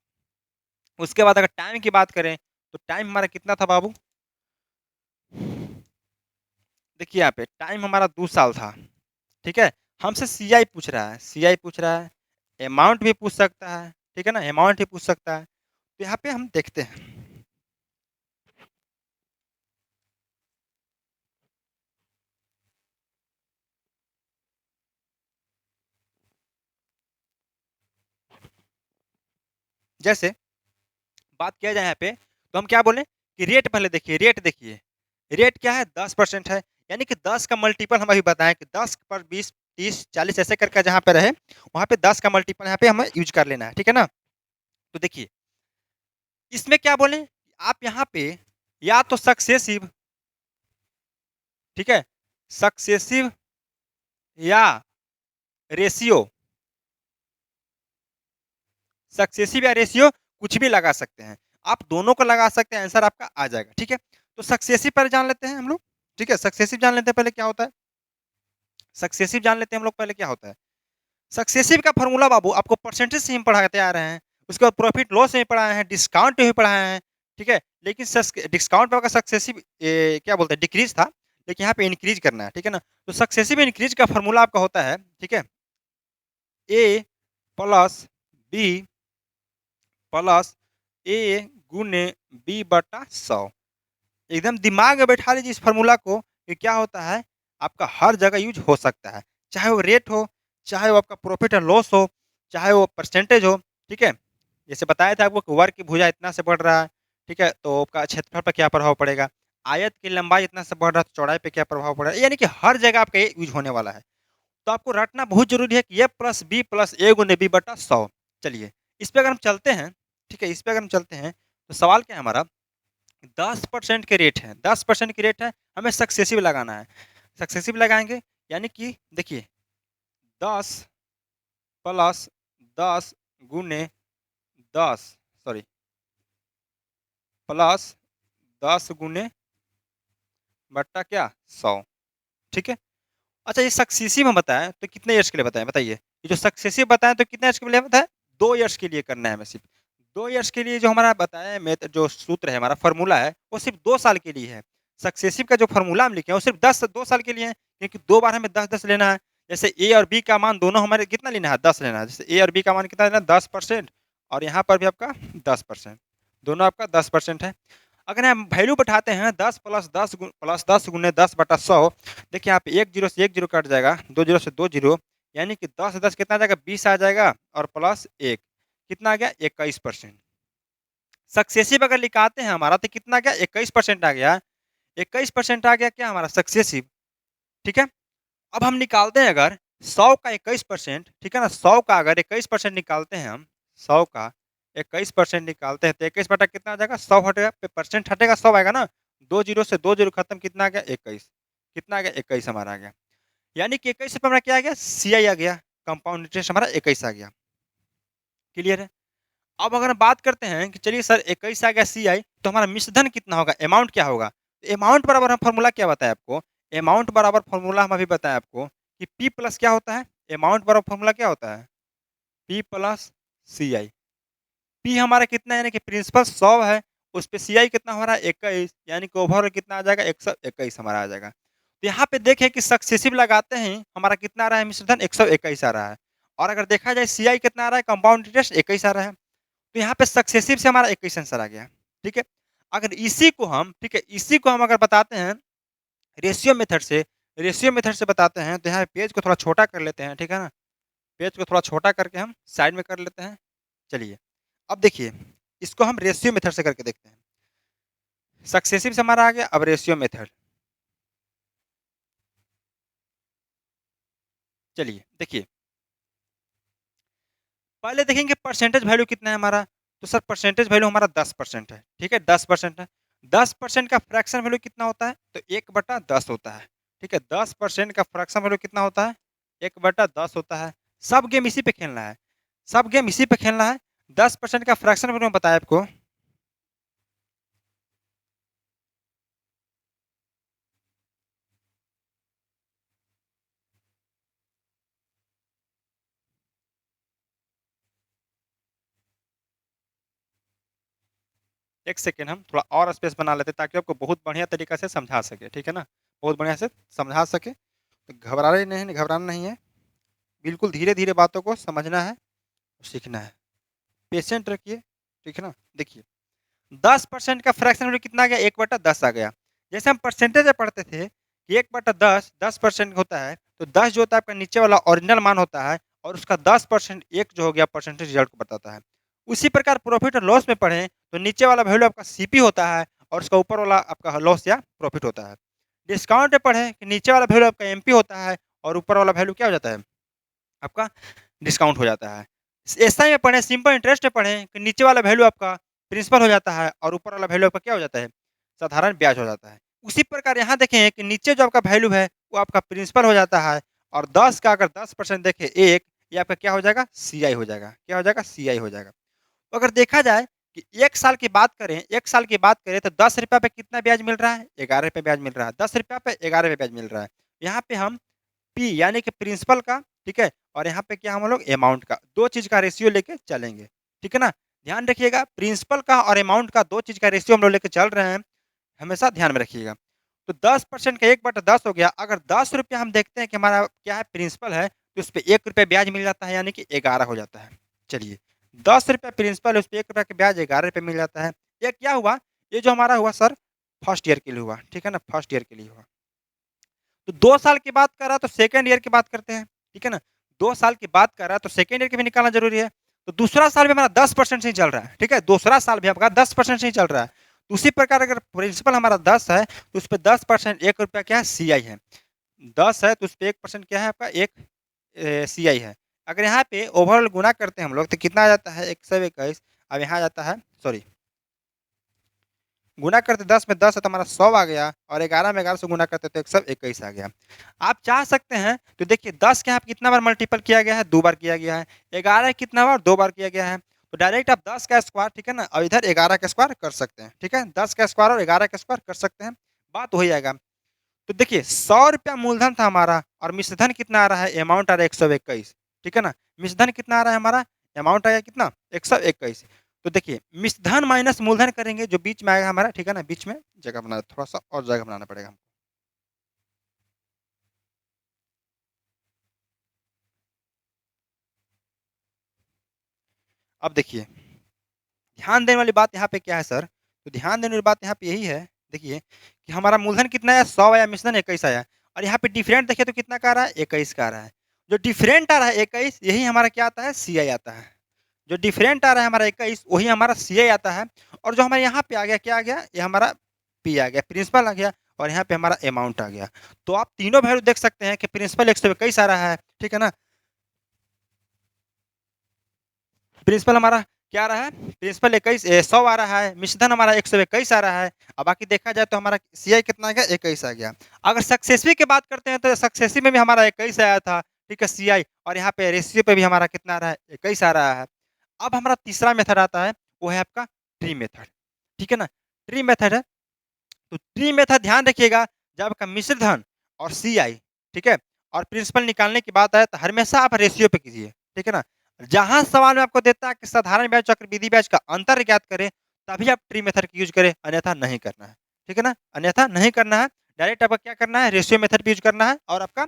उसके बाद अगर टाइम की बात करें, तो टाइम हमारा कितना था बाबू? देखिए यहाँ पे टाइम हमारा 2 साल था, ठीक है? हमसे सीआई पूछ रहा है, सीआई पूछ रहा है, अमाउंट भी पूछ सकता है, ठीक है ना? अमाउंट भी पूछ सकता है। तो यहाँ पे हम देखते हैं। जैसे बात किया जाए यहाँ पे, तो हम क्या बोले कि रेट पहले देखिए, रेट देखिए। रेट क्या है? 10% है, यानी कि 10 का मल्टीपल हम अभी बताएँ कि 10 पर 20, 30, 40 ऐसे करके जहाँ पे रहे, वहाँ पे 10 का मल्टीपल यहाँ पे हमें यूज़ कर लेना है, ठीक है ना? तो देखिए, इसमें क्या बोले, आप यहाँ पे या तो सक्सेसिव, ठीक है? सक्सेसिव या रेशियो, सक्सेसिव या रेशियो कुछ भी लगा सकते हैं। आप दोनों को लगा सकते हैं, आंसर आपका आ जाएगा, ठीक है? तो सक्सेसिव पहले जान लेते हैं हम लोग, ठीक है? सक्सेसिव जान लेते हैं पहले क्या होता है? सक्सेसिव जान लेते हैं हम लोग पहले क्या होता है? सक्सेसिव का फ़ॉर्मूला बाबू आपको परसेंटेज से ही पढ़ाते आ रहे हैं, उसके बाद प्रॉफिट लॉस में पढ़ाए हैं, डिस्काउंट में भी पढ़ाए हैं, ठीक है? लेकिन डिस्काउंट में आपका सक्सेसिव क्या बोलते हैं, डिक्रीज़ था, लेकिन यहाँ पे इंक्रीज़ करना है, ठीक है ना? तो सक्सेसिव इंक्रीज़ का फ़ॉर्मूला आपका होता है, ठीक है? ए प्लस बी प्लस ए गुने बी बटा 100। एकदम दिमाग में बैठा लीजिए इस फ़ॉर्मूला को कि क्या होता है, आपका हर जगह यूज़ हो सकता है। चाहे वो रेट हो, चाहे वो आपका प्रॉफ़िट एंड लॉस हो, चाहे वो परसेंटेज हो, ठीक है? जैसे बताया था आपको कि वर्ग की भुजा इतना से बढ़ रहा है, ठीक है? तो आपका क्षेत्रफल पर क्या प्रभाव पड़ेगा? आयत की लंबाई इतना से बढ़ रहा है, तो चौड़ाई पे क्या प्रभाव पड़ेगा? यानी कि हर जगह आपका ये यूज़ होने वाला है। तो आपको रटना बहुत ज़रूरी है कि ए प्लस बी प्लस ए गुने बी बटा 100। चलिए, इस पे अगर हम चलते हैं, ठीक है? इस पे अगर हम चलते हैं, तो सवाल क्या है हमारा? 10% के रेट हैं, 10% की रेट है, हमें सक्सेसिव लगाना है। सक्सेसिव लगाएँगे, यानी कि देखिए 10 प्लस 10 गुने 10, सॉरी, प्लस 10 गुने बट्टा क्या? 100, ठीक है? अच्छा, ये सक्सेसिव हम बताएँ तो कितने ईयर्स के लिए बताएँ बताइए? ये जो सक्सेसिव बताएँ तो कितने ईयर्स के लिए बताएँ? 2 ईयर्स के लिए करना है हमें सिर्फ़। 2 ईयर्स के लिए जो हमारा बताया है जो सूत्र है हमारा फ़ॉर्मूला है, वो सिर्फ़ 2 साल के लिए है। सक्सेसिव का जो फ़ॉर्मूला हम लिखे हैं वो सिर्फ़ 2 साल के लिए है, क्योंकि 2 बार हमें 10-10 लेना है। जैसे ए और बी का मान दोनों हमारे कितना लेना है? 10 लेना है। जैसे ए और बी का मान कितना लेना है? 10% और यहाँ पर भी आपका 10%, दोनों आपका 10% है। अगर हम वैल्यू बैठाते हैं 10 प्लस 10 गुने 10 बटा 100, देखिए यहाँ पे 1 ज़ीरो से 1 ज़ीरो कट जाएगा, 2 ज़ीरो से 2 ज़ीरो, यानी कि 10 कितना आ जाएगा? 20 आ जाएगा और प्लस 1 कितना आ गया? 21%। सक्सेसिव अगर निकालते हैं हमारा तो कितना आ गया? 21% आ गया। 21% आ गया क्या हमारा सक्सेसिव, ठीक है? अब हम निकालते हैं अगर 100 का 21%, ठीक है ना? 100 का अगर 21% निकालते हैं हम, 100 का 21% निकालते हैं तो 21 बटा कितना आ जाएगा? 100 हटेगा, परसेंट हटेगा, 100 आएगा ना? 2 ज़ीरो से 2 ज़ीरो खत्म, कितना आ गया? 21। कितना आ गया? 21 हमारा आ गया। यानी कि 21 पे हमारा क्या आ गया? सीआई आ गया, कंपाउंड इंटरेस्ट हमारा 21 आ गया। क्लियर है? अब अगर हम बात करते हैं कि चलिए सर 21 आ गया सीआई, तो हमारा मिश्रधन कितना होगा? अमाउंट क्या होगा? अमाउंट बराबर हम फ़ॉर्मूला क्या बताया आपको? अमाउंट बराबर फ़ॉर्मूला हम अभी बताएँ आपको कि पी प्लस क्या होता है? अमाउंट बराबर फ़ॉर्मूला क्या होता है? P plus CI. पी हमारा कितना है, यानी कि प्रिंसिपल 100 है, उस पे सीआई कितना हो रहा है? 21, यानी कि ओवरऑल कितना आ जाएगा? 121 हमारा आ जाएगा। तो यहाँ पे देखें कि सक्सेसिव लगाते ही हमारा कितना आ रहा है मिश्रधन? 121 आ रहा है, और अगर देखा जाए सीआई कितना आ रहा है? कंपाउंड इंटरेस्ट 21 आ रहा है। तो यहाँ पे सक्सेसिव से हमारा 21 आंसर आ गया, ठीक है? अगर इसी को हम, ठीक है, इसी को हम अगर बताते हैं रेशियो मेथड से बताते हैं, तो यहाँ पेज को थोड़ा छोटा कर लेते हैं, ठीक है ना? पेज को थोड़ा छोटा करके हम साइड में कर लेते हैं। चलिए, अब देखिए, इसको हम रेशियो मेथड से करके देखते हैं। सक्सेसिव से हमारा आ गया, अब रेशियो मेथड। चलिए, देखिए, पहले देखेंगे परसेंटेज वैल्यू कितना है हमारा, तो सर परसेंटेज वैल्यू हमारा 10% है, ठीक है, 10% है। 10% का फ्रैक्शन वैल्यू कितना होता है, तो 1/10 होता है, ठीक है। 10% का फ्रैक्शन वैल्यू कितना होता है, 1/10 होता है। सब गेम इसी पे खेलना है, सब गेम इसी पे खेलना है। 10% का फ्रैक्शन वैल्यू बताया आपको, एक सेकेंड हम थोड़ा और स्पेस बना लेते हैं ताकि आपको बहुत बढ़िया तरीका से समझा सके, ठीक है ना, बहुत बढ़िया से समझा सके। तो घबराना नहीं है, बिल्कुल धीरे धीरे बातों को समझना है, सीखना है, पेशेंट रखिए, ठीक है ना। देखिए, 10% का फ्रैक्शन वैल्यू कितना आ गया, 1/10 आ गया। जैसे हम परसेंटेज में पढ़ते थे कि 1/10 10% होता है, तो 10 जो होता है आपका नीचे वाला ओरिजिनल मान होता है, और उसका 10% एक जो हो गया परसेंटेज रिजल्ट को बताता है। उसी प्रकार प्रॉफिट और लॉस में पढ़ें तो नीचे वाला वैल्यू आपका सीपी होता है, और उसका ऊपर वाला आपका लॉस या प्रॉफिट होता है। डिस्काउंट में पढ़ें कि नीचे वाला वैल्यू आपका एमपी होता है, और ऊपर वाला वैल्यू क्या हो जाता है, आपका डिस्काउंट हो जाता है। एसआई में पढ़ें, सिंपल इंटरेस्ट में पढ़ें कि नीचे वाला वैल्यू आपका प्रिंसिपल हो जाता है, और ऊपर वाला वैल्यू आपका क्या हो जाता है, साधारण ब्याज हो जाता है। उसी प्रकार यहाँ देखें कि नीचे जो आपका वैल्यू है वो आपका प्रिंसिपल हो जाता है, और 10 का अगर 10% देखें एक, ये आपका क्या हो जाएगा, सीआई हो जाएगा, क्या हो जाएगा, सीआई हो जाएगा। तो अगर देखा जाए कि 1 साल की बात करें, 1 साल की बात करें तो ₹10 पे कितना ब्याज मिल रहा है, ₹11 ब्याज मिल रहा है, ₹10 पे ₹11 ब्याज मिल रहा है। यहाँ पे हम पी यानी कि प्रिंसिपल का, ठीक है, और यहाँ पे क्या हम लोग अमाउंट का, 2 चीज़ का रेशियो लेके चलेंगे, ठीक है ना। ध्यान रखिएगा, प्रिंसिपल का और अमाउंट का 2 चीज़ का रेशियो हम लोग लेके चल रहे हैं, हमेशा ध्यान में रखिएगा। तो 10% का 1/10 हो गया। अगर ₹10 हम देखते हैं कि हमारा क्या है, प्रिंसिपल है, तो उस पे ₹1 ब्याज मिल जाता है, यानी कि 11 हो जाता है। चलिए, ₹10 प्रिंसिपल है, उस पे ₹1 का ब्याज ₹11 मिल जाता है। ये क्या हुआ, ये जो हमारा हुआ सर फर्स्ट ईयर के लिए हुआ, ठीक है ना, फर्स्ट ईयर के लिए हुआ। तो 2 साल की बात कर रहा है तो सेकंड ईयर की बात करते हैं, ठीक है ना। 2 साल की बात कर रहा है तो सेकंड ईयर की भी निकालना ज़रूरी है। तो दूसरा साल भी हमारा 10% से ही चल रहा है, ठीक है। दूसरा साल भी आपका 10% से ही चल रहा है। तो उसी प्रकार अगर प्रिंसिपल हमारा 10 है तो उस पे 10% ₹1 क्या है, सीआई है। 10 है तो उस पे 1% क्या है आपका, एक सीआई है। अगर यहाँ पे ओवरऑल गुणा करते हैं हम लोग तो कितना आ जाता है, 121। अब यहाँ आ जाता है, सॉरी, गुना करते 10 में 10 है तो हमारा 100 आ गया, और 11 में 11 से गुना करते तो 121 आ गया। आप चाह सकते हैं तो देखिए 10 के यहाँ कितना बार मल्टीपल किया गया है, 2 बार किया गया है। 11 कितना बार, 2 बार किया गया है। तो डायरेक्ट आप 10 का स्क्वायर, ठीक है ना, और इधर 11 का स्क्वायर कर सकते हैं, ठीक है। 10 का स्क्वायर और 11 का स्क्वायर कर सकते हैं, बात हो जाएगा। तो देखिए ₹100 मूलधन था हमारा, और मिश्रधन कितना आ रहा है, अमाउंट आ रहा है 121, ठीक है ना। मिश्रधन कितना आ रहा है हमारा, अमाउंट आया कितना, 121। तो देखिए मिश्रधन माइनस मूलधन करेंगे, जो बीच में आएगा हमारा, ठीक है ना, बीच में जगह बना, थोड़ा सा और जगह बनाना पड़ेगा हमको। अब देखिए, ध्यान देने वाली बात यहाँ पे क्या है सर, तो ध्यान देने वाली बात यहाँ पे यही है, देखिए कि हमारा मूलधन कितना है, 100 आया, मिश्रधन 21 आया, और यहाँ पे डिफरेंट देखिए तो कितना का आ रहा है, 21 का आ रहा है। जो डिफरेंट आ रहा है 21, यही हमारा क्या आता है, सीआई आता है। जो डिफरेंट आ रहा है हमारा 21, वही हमारा सीआई आता है। और जो हमारे यहाँ पे आ गया, क्या आ गया, ये हमारा पी आ गया, प्रिंसिपल आ गया, और यहाँ पे हमारा अमाउंट आ गया। तो आप तीनों वैल्यू देख सकते हैं कि प्रिंसिपल 121 आ रहा है, ठीक है ना। प्रिंसिपल हमारा क्या आ रहा है, प्रिंसिपल 100 आ रहा है, मिश्रधन हमारा 121 आ रहा है। अब बाकी देखा जाए तो हमारा सीआई कितना आ गया, 21 आ गया। अगर सक्सेसिव की बात करते हैं तो सक्सेसिव में भी हमारा 21 आया था, ठीक है, सीआई, और यहाँ पे रेशियो पे भी हमारा कितना आ रहा है, 21 आ रहा है। अब हमारा तीसरा मेथड आता है, वो है आपका ट्री मेथड, ठीक है ना। ट्री मेथड है, तो ट्री मेथड ध्यान रखिएगा, जब आपका मिश्रधन और सीआई, ठीक है, और प्रिंसिपल निकालने की बात आए तो हमेशा आप रेशियो पे कीजिए, ठीक है ना। जहां सवाल में आपको देता है कि साधारण ब्याज चक्रवृद्धि ब्याज का अंतर ज्ञात करें, तभी आप ट्री मेथड की यूज करें, अन्यथा नहीं करना है, ठीक है ना, अन्यथा नहीं करना है। डायरेक्ट आपका क्या करना है, रेशियो मेथड यूज करना है, और आपका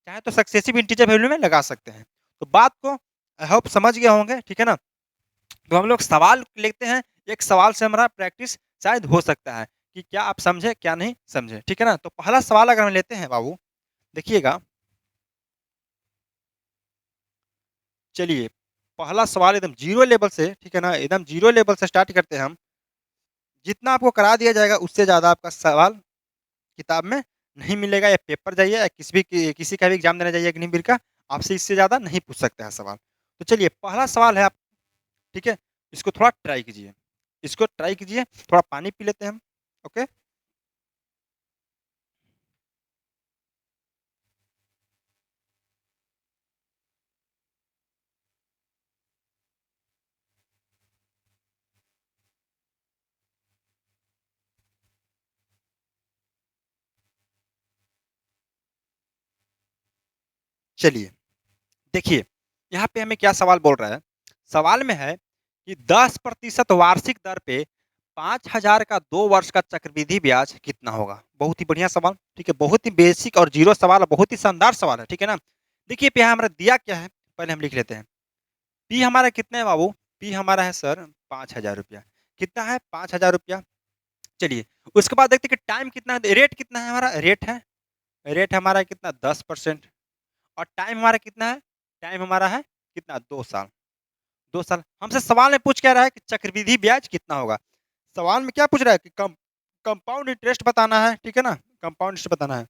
चाहे तो सक्सेसिव इंटीजर वैल्यू में लगा सकते हैं। तो बात को आई होप समझ गए होंगे, ठीक है ना। तो हम लोग सवाल लेते हैं, एक सवाल से हमारा प्रैक्टिस शायद हो सकता है कि क्या आप समझे, क्या नहीं समझे, ठीक है ना? तो पहला सवाल अगर हम लेते हैं बाबू, देखिएगा, चलिए, पहला सवाल एकदम ज़ीरो लेवल से, ठीक है ना? एकदम ज़ीरो लेवल से स्टार्ट करते हैं हम। जितना आपको करा दिया जाएगा उससे ज़्यादा आपका सवाल किताब में नहीं मिलेगा, या पेपर जाइए या किसी का भी एग्ज़ाम देने जाइए अग्निवीर का, आपसे इससे ज़्यादा नहीं पूछ सकता है सवाल। तो चलिए, पहला सवाल है आप, ठीक है? इसको थोड़ा ट्राई कीजिए, इसको ट्राई कीजिए, थोड़ा पानी पी लेते हैं हम, ओके? चलिए, देखिए, यहाँ पे हमें क्या सवाल बोल रहा है? सवाल में है कि 10% वार्षिक दर पे 5,000 का 2 वर्ष का चक्रवृद्धि ब्याज कितना होगा? बहुत ही बढ़िया सवाल, ठीक है? बहुत ही बेसिक और ज़ीरो सवाल है, बहुत ही शानदार सवाल है, ठीक है ना? देखिए, पे यहाँ हमारा दिया क्या है, पहले हम लिख लेते हैं। पी हमारा कितना है बाबू? पी हमारा है सर ₹5,000। कितना है? ₹5,000। चलिए, उसके बाद देखते हैं कि टाइम कितना है, रेट कितना है हमारा? रेट हमारा कितना? 10%। और टाइम हमारा कितना है? टाइम हमारा है कितना? 2 साल। 2 साल। हमसे सवाल में पूछ क्या रहा है कि चक्रवृद्धि ब्याज कितना होगा? सवाल में क्या पूछ रहा है कि कंपाउंड इंटरेस्ट बताना है, ठीक है ना? कंपाउंड इंटरेस्ट बताना है।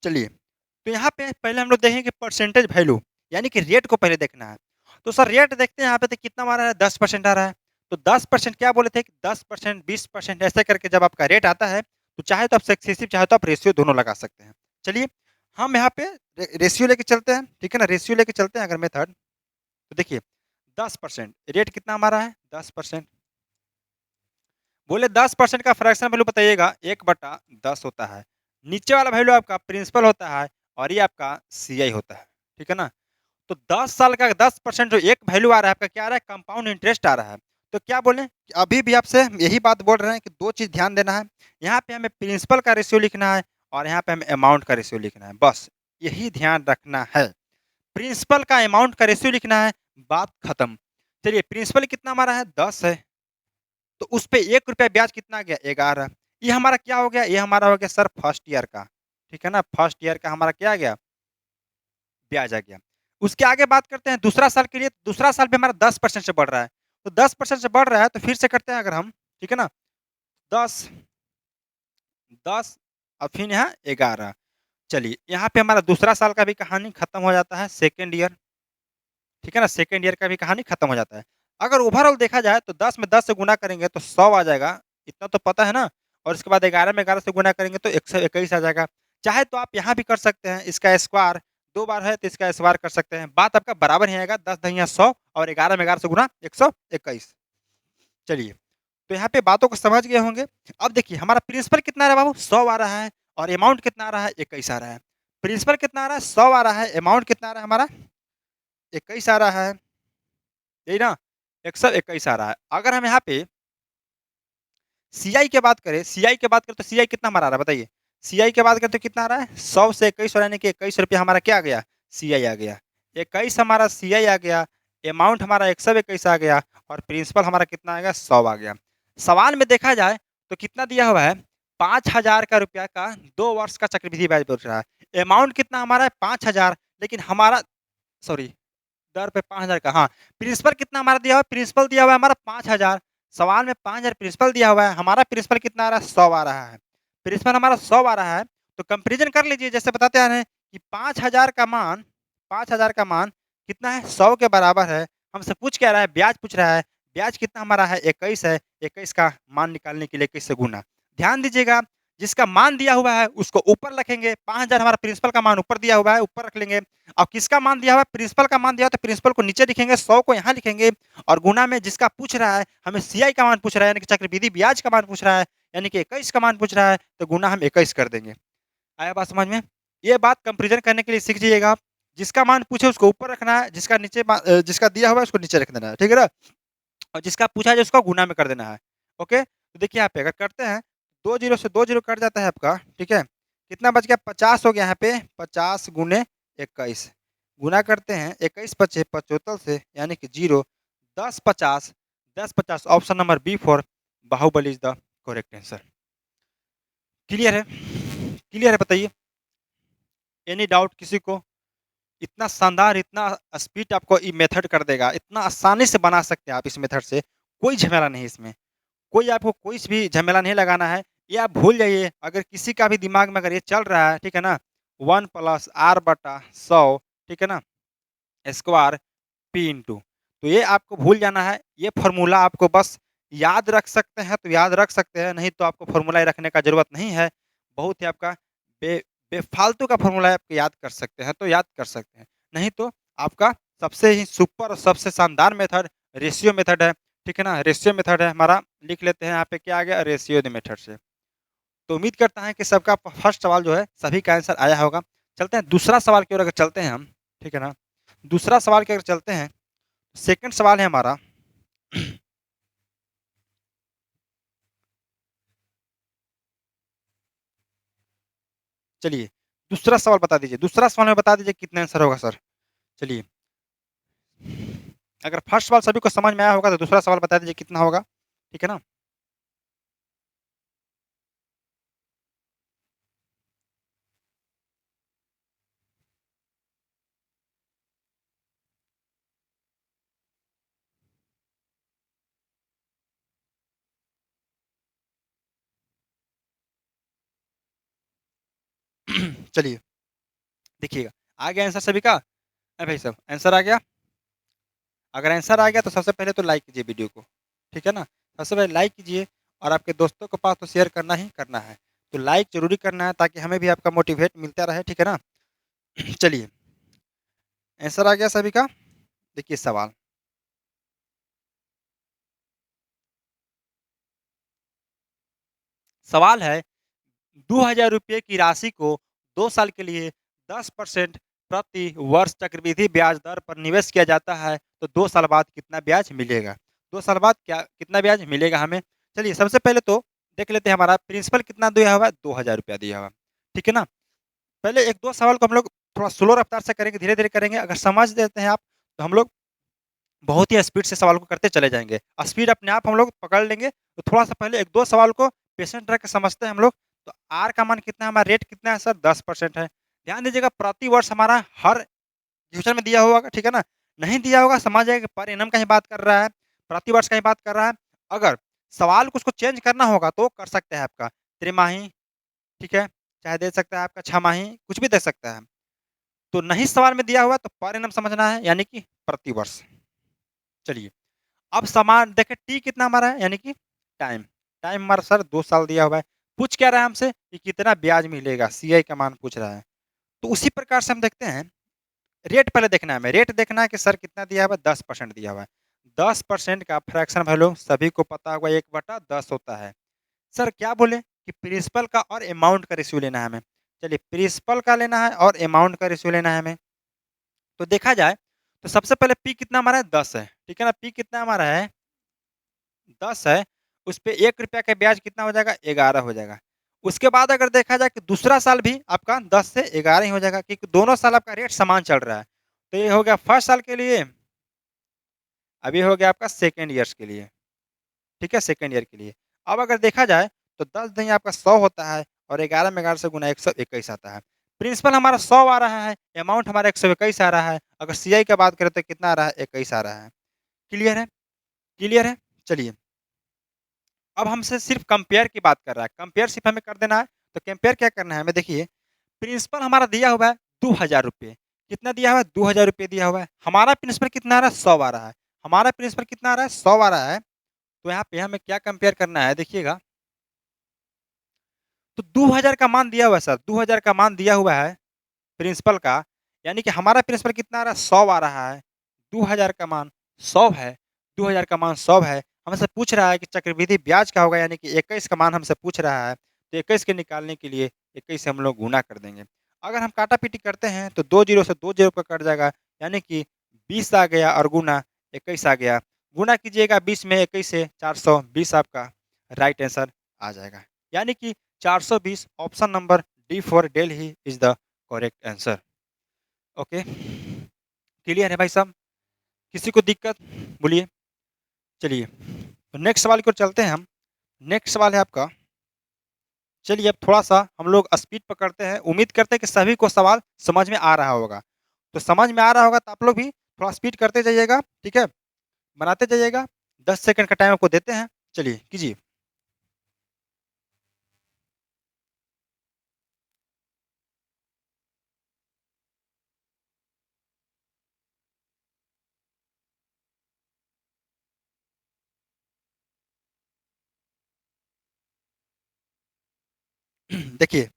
चलिए, तो यहाँ पे पहले हम लोग देखेंगे परसेंटेज वैल्यू, यानी कि रेट को पहले देखना है। तो सर रेट देखते हैं यहाँ पे, तो कितना आ रहा है? 10% आ रहा है। तो 10% क्या बोले थे कि 10%, 20% ऐसे करके जब आपका रेट आता है, तो चाहे तो आप सक्सेसिव, चाहे तो आप रेशियो दोनों लगा सकते हैं। चलिए, हम यहाँ पे रेशियो लेके चलते हैं, ठीक है ना? रेशियो लेके चलते हैं अगर मेथड, तो देखिए, 10% रेट कितना हमारा है? 10%। बोले 10% का फ्रैक्शन वैल्यू बताइएगा, 1/10 होता है। नीचे वाला वैल्यू आपका प्रिंसिपल होता है और ये आपका सीआई होता है, ठीक है ना? तो 10 साल का 10% जो एक वैल्यू आ रहा है आपका, क्या आ रहा है? कंपाउंड इंटरेस्ट आ रहा है। तो क्या बोलें कि अभी भी आपसे यही बात बोल रहे हैं कि 2 चीज़ ध्यान देना है। यहाँ पे हमें प्रिंसिपल का रेशियो लिखना है और यहाँ पे हमें अमाउंट का रेशियो लिखना है, बस यही ध्यान रखना है। प्रिंसिपल का अमाउंट का रेशियो लिखना है, बात खत्म। चलिए, प्रिंसिपल कितना हमारा है? 10 है। तो उस पे ₹1 ब्याज कितना आ गया? 11। ये हमारा क्या हो गया? ये हमारा हो गया सर फर्स्ट ईयर का, ठीक है ना? फर्स्ट ईयर का हमारा क्या आ गया? ब्याज आ गया। उसके आगे बात करते हैं दूसरा साल के लिए, दूसरा साल भी हमारा 10% से बढ़ रहा है। तो 10% से बढ़ रहा है, तो फिर से करते हैं अगर हम, ठीक है ना? 10, 10 और फिर यहाँ 11। चलिए, यहाँ पे हमारा दूसरा साल का भी कहानी खत्म हो जाता है, सेकंड ईयर, ठीक है ना? सेकंड ईयर का भी कहानी खत्म हो जाता है। अगर ओवरऑल देखा जाए तो 10 में 10 से गुणा करेंगे तो 100 आ जाएगा, इतना तो पता है ना? और इसके बाद 11 में 11 से गुणा करेंगे तो 121 आ जाएगा। चाहे तो आप यहाँ भी कर सकते हैं, इसका स्क्वायर 2 बार है तो इसका स्क्वायर कर सकते हैं। बात आपका बराबर ही आएगा, 10 दूनी 100 और 11 में 11 से गुणा 121। चलिए, तो यहाँ पे बातों को समझ गए होंगे। अब देखिए, हमारा प्रिंसिपल कितना आ रहा है बाबू? 100 आ रहा है और अमाउंट कितना आ रहा है? 21 आ रहा है। प्रिंसिपल कितना आ रहा है? 100 आ रहा है, अमाउंट कितना आ रहा है हमारा? 21 आ रहा है। यही ना? 121 आ रहा है। अगर हम यहाँ पे सीआई की बात करें, तो सीआई कितना हमारा आ रहा है बताइए? सीआई की बात करें तो कितना आ रहा है? 100 से 21 हो यानी कि ₹21 हमारा क्या आ गया? सीआई आ गया। 21 हमारा सीआई आ गया, अमाउंट हमारा 121 आ गया और प्रिंसिपल हमारा कितना आ गया? 100 आ गया। सवाल में देखा जाए तो कितना दिया हुआ है? ₹5,000 का 2 वर्ष का चक्रवृद्धि ब्याज बोल रहा है। अमाउंट कितना हमारा है? 5,000, लेकिन हमारा, सॉरी, दर पे 5,000 का, हाँ, प्रिंसिपल कितना हमारा दिया हुआ है? प्रिंसिपल दिया हुआ है हमारा 5,000। सवाल में 5,000 प्रिंसिपल दिया हुआ है, हमारा प्रिंसिपल कितना आ रहा है? 100 आ रहा है। प्रिंसिपल हमारा 100 आ रहा है, तो कंपैरिजन कर लीजिए, जैसे बताते आ रहे हैं कि 5,000 का मान कितना है? 100 के बराबर है। हमसे पूछ क्या रहा है? ब्याज पूछ रहा है। ब्याज कितना हमारा है? 21 है। 21 का मान निकालने के लिए 21 से गुना। ध्यान दीजिएगा, जिसका मान दिया हुआ है उसको ऊपर रखेंगे। 5,000 हमारा प्रिंसिपल का मान ऊपर दिया हुआ है, ऊपर रख लेंगे। और किसका मान दिया हुआ है? प्रिंसिपल का मान दिया हुआ है, तो प्रिंसिपल को नीचे लिखेंगे, 100 को यहाँ लिखेंगे और गुना में जिसका पूछ रहा है, हमें सीआई का मान पूछ रहा है, यानी कि चक्रवृद्धि ब्याज का मान पूछ रहा है, यानी कि 21 का मान पूछ रहा है, तो गुना हम 21 कर देंगे। आया बात समझ में? ये बात कंपैरिजन करने के लिए सीख जाइएगा आप। जिसका मान पूछे उसको ऊपर रखना है, जिसका दिया हुआ है उसको नीचे रख देना है, ठीक है ना? और जिसका पूछा है उसको गुना में कर देना है। ओके? तो देखिए यहाँ पे अगर करते हैं, 2 जीरो से 2 जीरो कट जाता है आपका, ठीक है? कितना बच गया? 50 हो गया यहाँ पे, 50 गुने 21 गुना करते हैं, 21 पचे 75 से, यानी कि 0, 10 50, 10 50, option number B for Baahubali is the correct answer. Clear है? क्लियर है, बताइए। एनी डाउट किसी को? इतना शानदार, इतना स्पीड आपको ये मेथड कर देगा, इतना आसानी से बना सकते हैं आप इस मेथड से, कोई झमेला नहीं इसमें। कोई आपको कोई भी झमेला नहीं लगाना है, ये आप भूल जाइए। अगर किसी का भी दिमाग में अगर ये चल रहा है, ठीक है ना, 1 प्लस आर बटा 100, ठीक है ना, स्क्वायर पी इंटू, तो ये आपको भूल जाना है। ये फॉर्मूला आपको बस याद रख सकते हैं तो याद रख सकते हैं, नहीं तो आपको फॉर्मूला रखने का ज़रूरत नहीं है। बहुत ही आपका बे बेफ़ालतू का फॉर्मूला आप याद कर सकते हैं तो याद कर सकते हैं, नहीं तो आपका सबसे ही सुपर और सबसे शानदार मेथड रेशियो मेथड है, ठीक है ना? रेशियो मेथड है हमारा, लिख लेते हैं यहाँ पे क्या आ गया, रेशियो द मेथड से। तो उम्मीद करता है कि सबका फर्स्ट सवाल जो है सभी का आंसर आया होगा। चलते हैं दूसरा सवाल की ओर अगर चलते हैं हम, ठीक है ना? दूसरा सवाल की ओर चलते हैं, सेकंड सवाल है हमारा। चलिए, दूसरा सवाल बता दीजिए, दूसरा सवाल में बता दीजिए कितना आंसर होगा सर? चलिए, अगर फर्स्ट सवाल सभी को समझ में आया होगा तो दूसरा सवाल बता दीजिए कितना होगा, ठीक है ना? चलिए, देखिएगा, आ गया आंसर सभी का? भाई साहब आंसर आ गया? अगर आंसर आ गया तो सबसे पहले तो लाइक कीजिए वीडियो को, ठीक है ना? सबसे पहले लाइक कीजिए और आपके दोस्तों के पास तो शेयर करना ही करना है। तो लाइक ज़रूरी करना है ताकि हमें भी आपका मोटिवेट मिलता रहे, ठीक है ना? चलिए, आंसर आ गया सभी का? देखिए सवाल। सवाल है, ₹2000 की राशि को 2 साल के लिए 10% प्रति वर्ष चक्रवृद्धि ब्याज दर पर निवेश किया जाता है, तो 2 साल बाद कितना ब्याज मिलेगा? 2 साल बाद क्या कितना ब्याज मिलेगा हमें? चलिए सबसे पहले तो देख लेते हैं हमारा प्रिंसिपल कितना दिया हुआ है, ₹2000 दिया हुआ है, ठीक है ना? पहले 1-2 सवाल को हम लोग थोड़ा स्लो रफ्तार से करेंगे, धीरे-धीरे करेंगे। अगर समझ लेते हैं आप, तो हम लोग बहुत ही स्पीड से सवाल को करते चले जाएँगे। स्पीड अपने आप हम लोग पकड़ लेंगे, तो थोड़ा-सा पहले 1-2 सवाल को पेशेंट रह के समझते हैं हम लोग। तो आर का मान कितना है, हमारा रेट कितना है सर? 10% है। ध्यान दीजिएगा, प्रति वर्ष हमारा हर फ्यूचर में दिया हुआ होगा, ठीक है ना? नहीं दिया होगा, समझ जाइए कि पर एनम का ही बात कर रहा है, प्रति वर्ष का ही बात कर रहा है। अगर सवाल को उसको चेंज करना होगा तो कर सकते हैं आपका त्रिमाही, ठीक है? चाहे दे सकता है आपका छमाही, कुछ भी दे सकता है। तो नहीं सवाल में दिया हुआ तो पर एनम समझना है, यानी कि प्रति वर्ष। चलिए, अब समान देखें टी कितना हमारा है, यानी कि टाइम। टाइम हमारा सर 2 साल दिया हुआ है। पूछ क्या रहा है हमसे कि कितना ब्याज मिलेगा, सीआई का मान पूछ रहा है। तो उसी प्रकार से हम देखते हैं, रेट पहले देखना है हमें, रेट देखना है कि सर कितना दिया हुआ है, 10% दिया हुआ है। 10% का फ्रैक्शन वैल्यू सभी को पता होगा 1/10 होता है। सर क्या बोले कि प्रिंसिपल का और अमाउंट का रेशियो लेना है हमें। चलिए प्रिंसिपल का लेना है और अमाउंट का रेशियो लेना है हमें। तो देखा जाए तो सबसे पहले पी कितना हमारा है, 10 है, ठीक है ना? पी कितना हमारा है, 10 है, उस पे ₹1 का ब्याज कितना हो जाएगा, 11 हो जाएगा। उसके बाद अगर देखा जाए कि दूसरा साल भी आपका 10 से 11 ही हो जाएगा, क्योंकि दोनों साल आपका रेट समान चल रहा है। तो ये हो गया फर्स्ट साल के लिए, अब ये हो गया आपका सेकंड ईयर्स के लिए, ठीक है? सेकंड ईयर के लिए। अब अगर देखा जाए तो 10 दूनी आपका 100 होता है और 11 में 11 से गुना 121 आता है। प्रिंसिपल हमारा 100 आ रहा है, अमाउंट हमारा 121 आ रहा है। अगर सीआई की बात करें तो कितना आ रहा है, 21 आ रहा है। क्लियर है? क्लियर है? चलिए, अब हमसे सिर्फ कंपेयर की बात कर रहा है, कंपेयर सिर्फ हमें कर देना है। तो कंपेयर क्या करना है हमें, देखिए प्रिंसिपल हमारा दिया हुआ है ₹2000, कितना दिया हुआ है, ₹2000 दिया हुआ है। हमारा प्रिंसिपल कितना आ रहा है, 100 आ रहा है। हमारा प्रिंसिपल कितना आ रहा है, 100 आ रहा है। तो यहाँ पे हमें क्या कंपेयर करना है, देखिएगा। तो 2000 का मान दिया हुआ है सर, 2000 का मान दिया हुआ है प्रिंसिपल का, यानी कि हमारा प्रिंसिपल कितना आ रहा है, 100 आ रहा है। 2000 का मान 100 है, 2000 का मान 100 है। हमसे पूछ रहा है कि चक्रवृद्धि ब्याज का होगा, यानी कि 21 का मान हमसे पूछ रहा है। तो 21 के निकालने के लिए 21 से हम लोग गुणा कर देंगे। अगर हम काटा-पीटी करते हैं तो 2 जीरो से 2 जीरो का कट जाएगा, यानी कि 20 आ गया और गुना 21 आ गया। गुणा कीजिएगा 20 में 21 से, 420 आपका राइट आंसर आ जाएगा। यानी कि 420, option number D for Delhi is the correct answer. Okay, clear है भाई साहब? किसी को दिक्कत? बोलिए। चलिए, तो नेक्स्ट सवाल की ओर चलते हैं हम। नेक्स्ट सवाल है आपका, चलिए अब थोड़ा-सा हम लोग स्पीड पकड़ते हैं। उम्मीद करते हैं कि सभी को सवाल समझ में आ रहा होगा। तो समझ में आ रहा होगा तो आप लोग भी थोड़ा स्पीड करते जाइएगा, ठीक है? बनाते जाइएगा। 10 सेकंड का टाइम आपको देते हैं। चलिए कीजिए। देखिए,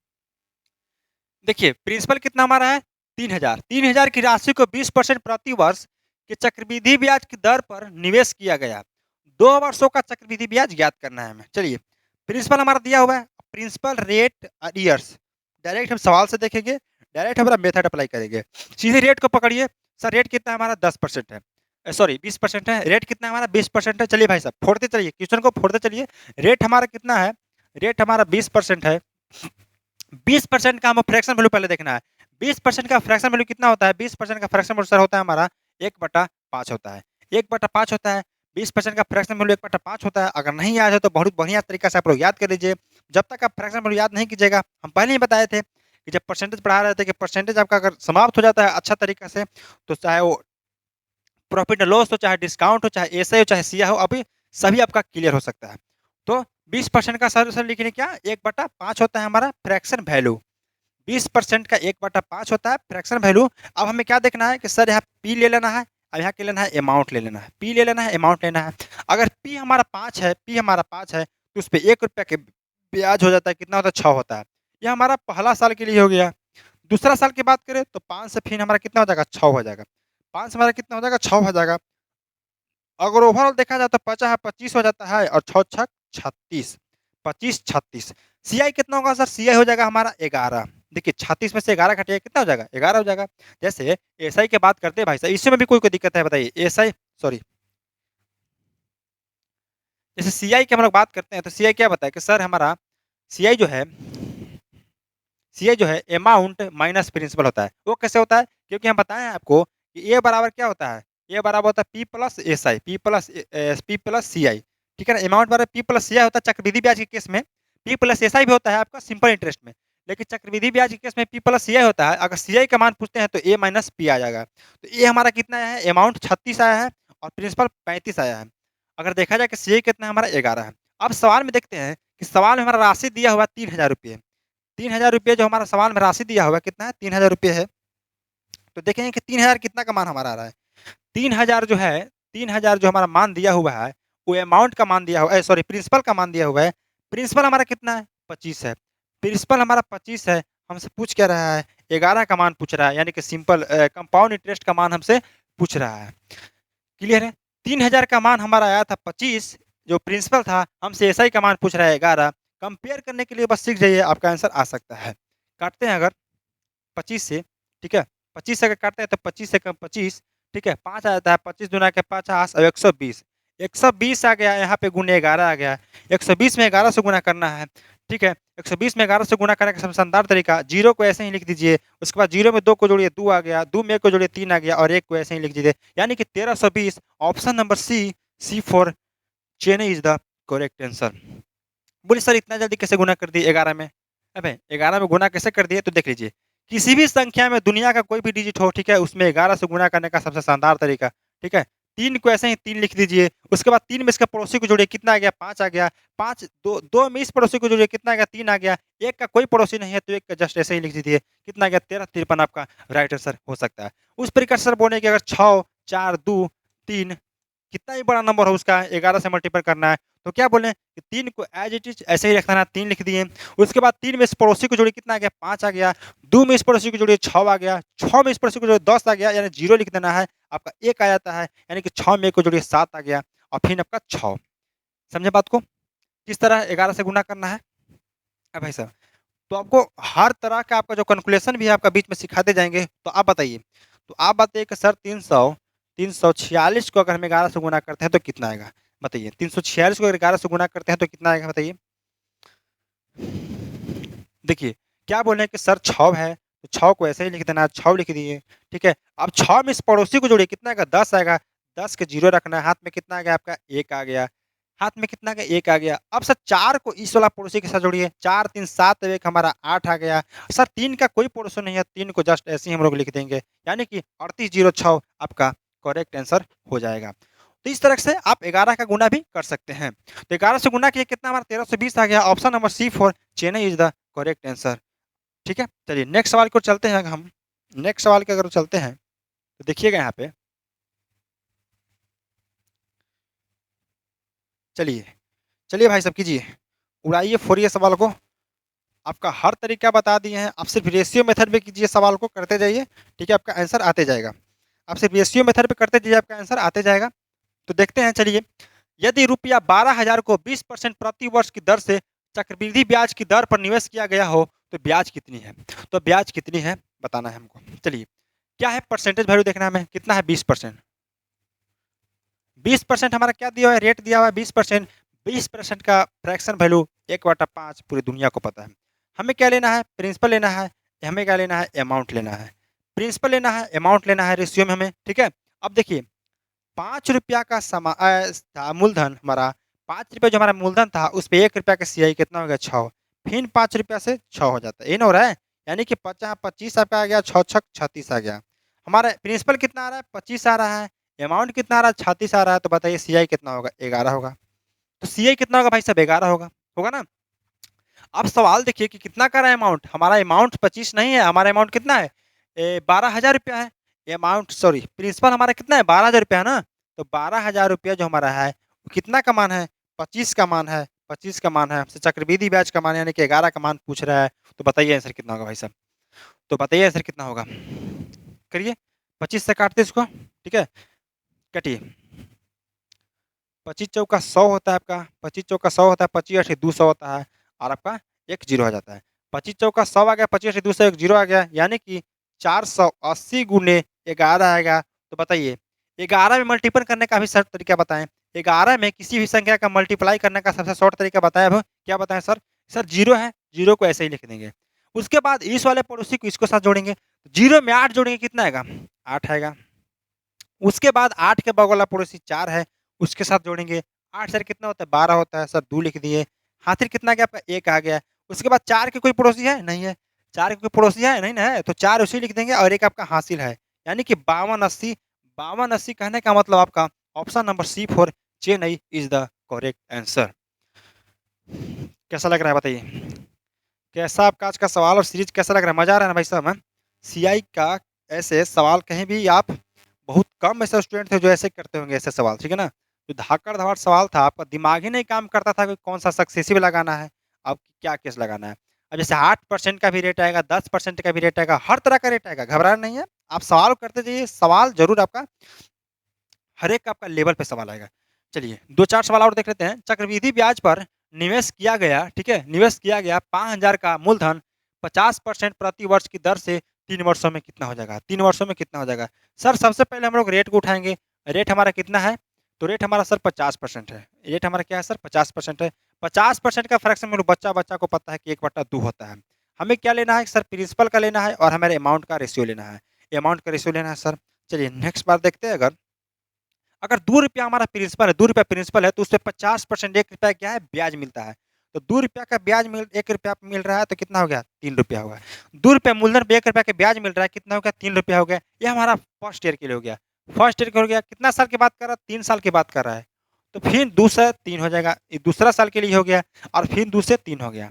देखिए प्रिंसिपल कितना हमारा है 3000। 3000 की राशि को 20% प्रति वर्ष के चक्रवृद्धि ब्याज की दर पर निवेश किया गया। 2 वर्षों का चक्रवृद्धि ब्याज ज्ञात करना है हमें। चलिए, प्रिंसिपल हमारा दिया हुआ है, प्रिंसिपल रेट ईयर्स। डायरेक्ट हम सवाल से देखेंगे, डायरेक्ट हमारा मेथड अप्लाई करेंगे। सीधे रेट को पकड़िए। सर रेट कितना है हमारा 10% है, सॉरी 20% है। रेट कितना है हमारा 20% है। चलिए भाई साहब फोड़ते चलिए, क्वेश्चन को फोड़ते चलिए। रेट हमारा कितना है, रेट हमारा 20% है। 20% का हमें फ्रैक्शन वैल्यू पहले देखना है। 20% का फ्रैक्शन वैल्यू कितना होता है? 20% का फ्रैक्शन वैल्यू सर होता है हमारा 1/5 होता है। 1/5 होता है। 20% का फ्रैक्शन वैल्यू 1/5 होता है। अगर नहीं याद है तो बहुत बढ़िया तरीका से आप लोग याद कर लीजिए। जब तक आप फ्रैक्शन वैल्यू याद नहीं कीजिएगा, हम पहले ही बताए थे कि जब परसेंटेज पढ़ा रहे थे कि परसेंटेज आपका अगर समाप्त हो जाता है अच्छा तरीका से, तो चाहे वो प्रॉफिट एंड लॉस हो, चाहे डिस्काउंट हो, चाहे एसआई हो, चाहे सीआ हो, अभी सभी आपका क्लियर हो सकता है। तो 20% का सर लिखिए क्या, 1/5 होता है हमारा फ्रैक्शन वैल्यू। 20% का 1/5 होता है फ्रैक्शन वैल्यू। अब हमें क्या देखना है कि सर यहाँ पी ले लेना है, अब यहाँ क्या लेना है, अमाउंट ले लेना है। पी ले लेना है, अमाउंट लेना है। अगर पी हमारा 5 है, पी हमारा 5 है, तो उस पर 1 रुपया के ब्याज हो जाता है। कितना होता है, 6 होता है। यह हमारा पहला साल के लिए हो गया। दूसरा साल की बात करें तो 5 से फिर हमारा कितना हो जाएगा, 6 हो जाएगा। 5 से हमारा कितना हो जाएगा, 6 हो जाएगा। अगर ओवरऑल देखा जाए तो 25 हो जाता है और 6 छक 36, 25 36। सीआई कितना होगा सर, सीआई हो जाएगा हमारा 11। देखिए 36 में से 11 घटिएगा कितना हो जाएगा, 11 हो जाएगा। जैसे एसआई की बात करते हैं भाई साहब, इसमें भी कोई दिक्कत है बताइए? एसआई सॉरी, जैसे सीआई की हम लोग बात करते हैं तो सीआई क्या बताए कि सर हमारा सीआई जो है, सीआई जो है अमाउंट माइनस प्रिंसिपल होता है। वो कैसे होता है, क्योंकि हम बताएं आपको कि ए बराबर क्या होता है, ए बराबर होता है P plus S I, P plus C I. ठीक है ना, अमाउंट बराबर पी प्लस सी आई होता है चक्रवृद्धि ब्याज के केस में। पी प्लस एस आई भी होता है आपका सिंपल इंटरेस्ट में, लेकिन चक्रवृद्धि ब्याज के केस में पी प्लस सी आई होता है। अगर सी आई का मान पूछते हैं तो ए माइनस पी आ जाएगा। तो ए हमारा कितना आया है, अमाउंट 36 आया है और प्रिंसिपल 35 आया है। अगर देखा जाए कि सी आई कितना है हमारा 11 है। अब सवाल में देखते हैं कि सवाल में हमारा राशि दिया हुआ 3000 रुपये। 3000 रुपये जो हमारा सवाल में राशि दिया हुआ कितना है, 3000 रुपये है। तो देखेंगे कि 3000 कितना का मान हमारा आ रहा है। 3000 जो है, 3000 जो हमारा मान दिया हुआ है, वो अमाउंट का मान दिया हुआ है, सॉरी प्रिंसिपल का मान दिया हुआ है। प्रिंसिपल हमारा कितना है, 25 है। प्रिंसिपल हमारा 25 है। हमसे पूछ क्या रहा है, 11 का मान पूछ रहा है, यानी कि सिंपल कंपाउंड इंटरेस्ट का मान हमसे पूछ रहा है। क्लियर है? 3000 का मान हमारा आया था 25, जो प्रिंसिपल था। हमसे एसआई का मान पूछ रहा है 11। कंपेयर करने के लिए बस सीख जाइए, आपका आंसर आ सकता है। काटते हैं अगर 25 से, ठीक है, 25 से अगर काटते हैं तो 25 से कम 25, ठीक है, 5 आ जाता है। 25 दूना के 50 और 120, 120 आ गया। यहाँ पे गुने 11 आ गया। 120 में 11 से गुना करना है, ठीक है। 120 में 11 से गुना करने का सबसे शानदार तरीका, जीरो को ऐसे ही लिख दीजिए। उसके बाद जीरो में 2 को जोड़िए, 2 आ गया। 2 में 1 को जोड़िए, 3 आ गया। और 1 को ऐसे ही लिख दीजिए, यानी कि 1320। Option number C for Chennai is the correct answer. बोले सर इतना जल्दी कैसे गुना कर दिए 11 में? अबे 11 में गुना कैसे कर दिए, तो देख लीजिए। किसी भी संख्या में दुनिया का कोई भी डिजिट हो, ठीक है, उसमें 11 से गुना करने का सबसे शानदार तरीका, ठीक है। 3 को ऐसे ही 3 लिख दीजिए। उसके बाद 3 में इसका पड़ोसी को जोड़िए, कितना आ गया, 5 आ गया। 5 2 में इस पड़ोसी को जोड़िए, कितना आ गया, 3 आ गया। 1 का कोई पड़ोसी नहीं है तो 1 का जस्ट ऐसे ही लिख दीजिए, कितना आ गया, 1353 आपका राइट आंसर हो सकता है। उस प्रकार सर बोले कि अगर 6 4 2 3 कितना ही बड़ा नंबर हो उसका 11 से मल्टीपल करना है, तो क्या बोले कि 3 को एज इट इज ऐसे ही रखना है, 3 लिख दिए। उसके बाद 3 में इस पड़ोसी को जोड़िए, कितना आ गया, 5 आ गया। 2 में इस पड़ोसी को जोड़िए, 6 आ गया। 6 में इस पड़ोसी को जोड़िए, 10 आ गया, यानी 0 लिख देना है। आपका 1 आ जाता है, यानी कि 6 में 1 को जोड़िए, 7 आ गया। और फिर आपका 6। समझे बात को? किस तरह 11 से गुना करना है। अब भाई साहब, तो आपको हर तरह का आपका जो कैलकुलेशन भी है आपका बीच में सिखाते जाएँगे। तो आप बताइए, तो आप बताइए कि सर 346 को अगर हम 11 से गुना करते हैं तो कितना आएगा? बताइए, 346 को अगर 11 से गुना करते हैं तो कितना आएगा बताइए? देखिए, क्या बोल रहे हैं कि सर 6 है, तो 6 को ऐसे ही लिख देना है, 6 लिख दिए, ठीक है। अब 6 में इस पड़ोसी को जोड़िए, कितना आएगा, 10 आएगा। 10 के 0 रखना है, हाथ में कितना आ गया आपका, 1 आ गया। हाथ में कितना आ गया 1 आ गया। अब सर 4 को इस वाला पड़ोसी के साथ जोड़िए, 4 3 7 1 हमारा 8 आ गया। सर 3 का कोई पड़ोसी नहीं है, 3 को जस्ट ऐसे ही हम लोग लिख देंगे, यानी कि 3806 आपका करेक्ट आंसर हो जाएगा। तो इस तरह से आप 11 का गुना भी कर सकते हैं। तो 11 से गुना किए कितना हमारा 1320 आ गया। Option number C for Chennai is the correct answer. ठीक है, चलिए नेक्स्ट सवाल की ओर चलते हैं। हम नेक्स्ट सवाल की अगर चलते हैं तो देखिएगा यहाँ पे, चलिए चलिए भाई साहब कीजिए, उड़ाइए फोड़िए सवाल को। आपका हर तरीका बता दिए हैं, आप सिर्फ रेशियो मेथड में कीजिए, सवाल को करते जाइए, ठीक है, आपका आंसर आते जाएगा। आप सिर्फ रेशियो मेथड पे करते जाइए, आपका आंसर आते जाएगा। तो देखते हैं, चलिए, यदि रुपया 12,000 को 20% प्रति वर्ष की दर से चक्रवृद्धि ब्याज की दर पर निवेश किया गया हो तो ब्याज कितनी है? तो ब्याज कितनी है बताना है हमको। चलिए, क्या है परसेंटेज वैल्यू देखना है हमें, कितना है 20%। 20% हमारा क्या दिया हुआ है, रेट दिया हुआ है 20%। 20% का फ्रैक्शन वैल्यू 1/5 पूरी दुनिया को पता है। हमें क्या लेना है, प्रिंसिपल लेना है, हमें क्या लेना है, अमाउंट लेना है। प्रिंसिपल लेना है, अमाउंट लेना है रेशियो में हमें, ठीक है। अब देखिए, 5 रुपया का था मूलधन हमारा, 5 रुपया जो हमारा मूलधन था उस पर 1 रुपया का सीआई कितना हो गया 6, फिर 5 रुपया से 6 हो जाता है, ये ना हो रहा है, यानी कि 25 आपका आ गया, 6 छक 36 आ गया। हमारा प्रिंसिपल कितना आ रहा है 25 आ रहा है, अमाउंट कितना आ रहा है 36 आ रहा है, तो बताइए सीआई कितना होगा 11 होगा। तो सीआई कितना होगा भाई साहब 11 होगा, होगा ना। अब सवाल देखिए कि कितना का रहा है अमाउंट, हमारा अमाउंट 25 नहीं है, हमारा अमाउंट कितना है 12,000 रुपया है। अमाउंट सॉरी प्रिंसिपल हमारा कितना है 12,000 रुपया है ना। तो 12,000 रुपया जो हमारा है वो कितना का मान है, 25 का मान है, 25 का मान है, हमसे चक्रवृद्धि ब्याज का मान यानी कि 11 का मान पूछ रहा है। तो बताइए आंसर कितना होगा भाई साहब, तो बताइए आंसर कितना होगा, करिए 25 से काटते इसको, ठीक है, कटिए। 25 चौका 100 होता है आपका, 25 चौका 100 होता है, 25 अठे 200 होता है, और आपका एक जीरो आ जाता है। 25 चौका 100 आ गया, 25 अठे 200 एक जीरो आ गया, यानी कि 480 गुने 11 आएगा। तो बताइए 11 में मल्टीपल करने का भी शॉर्ट तरीका बताएं। 11 में किसी भी संख्या का मल्टीप्लाई करने का सबसे शॉर्ट तरीका बताएं। अब क्या बताएं सर, सर जीरो है, जीरो को ऐसे ही लिख देंगे। उसके बाद इस वाले पड़ोसी को इसको साथ जोड़ेंगे, जीरो में 8 जोड़ेंगे कितना आएगा 8 आएगा। उसके बाद 8 के बगल वाला पड़ोसी 4 है, उसके साथ जोड़ेंगे, 8 सर कितना होता है 12 होता है, सर 2 लिख दिए। हाथिर कितना आ गया आपका 1 आ गया। उसके बाद 4 के कोई पड़ोसी है नहीं है, 4 के कोई पड़ोसी है नहीं ना है, तो 4 उसी लिख देंगे और एक आपका हासिल है, यानी कि 5280। 5280 कहने का मतलब आपका option number C for Chennai is the correct answer. कैसा लग रहा है बताइए, कैसा आपका आज का सवाल और सीरीज कैसा लग रहा है, मजा आ रहा है ना भाई साहब। सीआई का ऐसे सवाल कहीं भी आप, बहुत कम ऐसे स्टूडेंट थे जो ऐसे करते होंगे ऐसे सवाल, ठीक है ना। जो धाकड़ धाकड़ सवाल था, आपका दिमाग ही नहीं काम करता था कि कौन सा सक्सेसिव लगाना है, अब क्या केस लगाना है। अब जैसे 8% का भी रेट आएगा, 10% का भी रेट आएगा, हर तरह का रेट आएगा, घबराना नहीं है। आप सवाल करते जाइए, सवाल जरूर आपका हर एक आपका लेवल पे सवाल आएगा। चलिए 2-4 सवाल और देख लेते हैं। चक्रवृद्धि ब्याज पर निवेश किया गया, ठीक है, निवेश किया गया 5,000 का मूलधन 50% प्रति वर्ष की दर से 3 वर्षों में कितना हो जाएगा, 3 वर्षों में कितना हो जाएगा। सर सबसे पहले हम लोग रेट को उठाएंगे, रेट हमारा कितना है, तो रेट हमारा सर 50% है। रेट हमारा क्या है सर 50% है। 50% का फ्रैक्शन में बच्चा बच्चा को पता है कि 1/2 होता है। हमें क्या लेना है सर, प्रिंसिपल का लेना है और हमारे अमाउंट का रेशियो लेना है, अमाउंट का रेशियो लेना है सर। चलिए नेक्स्ट बार देखते हैं, अगर अगर 2 रुपया हमारा प्रिंसिपल है, 2 रुपया प्रिंसिपल है, तो उसपे 50% 1 रुपया क्या है ब्याज मिलता है। तो 2 रुपया का ब्याज 1 रुपया मिल रहा है, तो कितना हो गया 3 रुपया हो गया। 2 रुपया मूलधन पे 1 रुपया का ब्याज मिल रहा है, कितना हो गया 3 रुपया हो गया। ये हमारा फर्स्ट ईयर के लिए हो गया। फर्स्ट ईयर का हो गया, कितना साल की बात कर रहा है 3 साल की बात कर रहा है। तो फिर 2 से 3 हो जाएगा, ये दूसरा साल के लिए हो गया, और फिर 2 से 3 हो गया।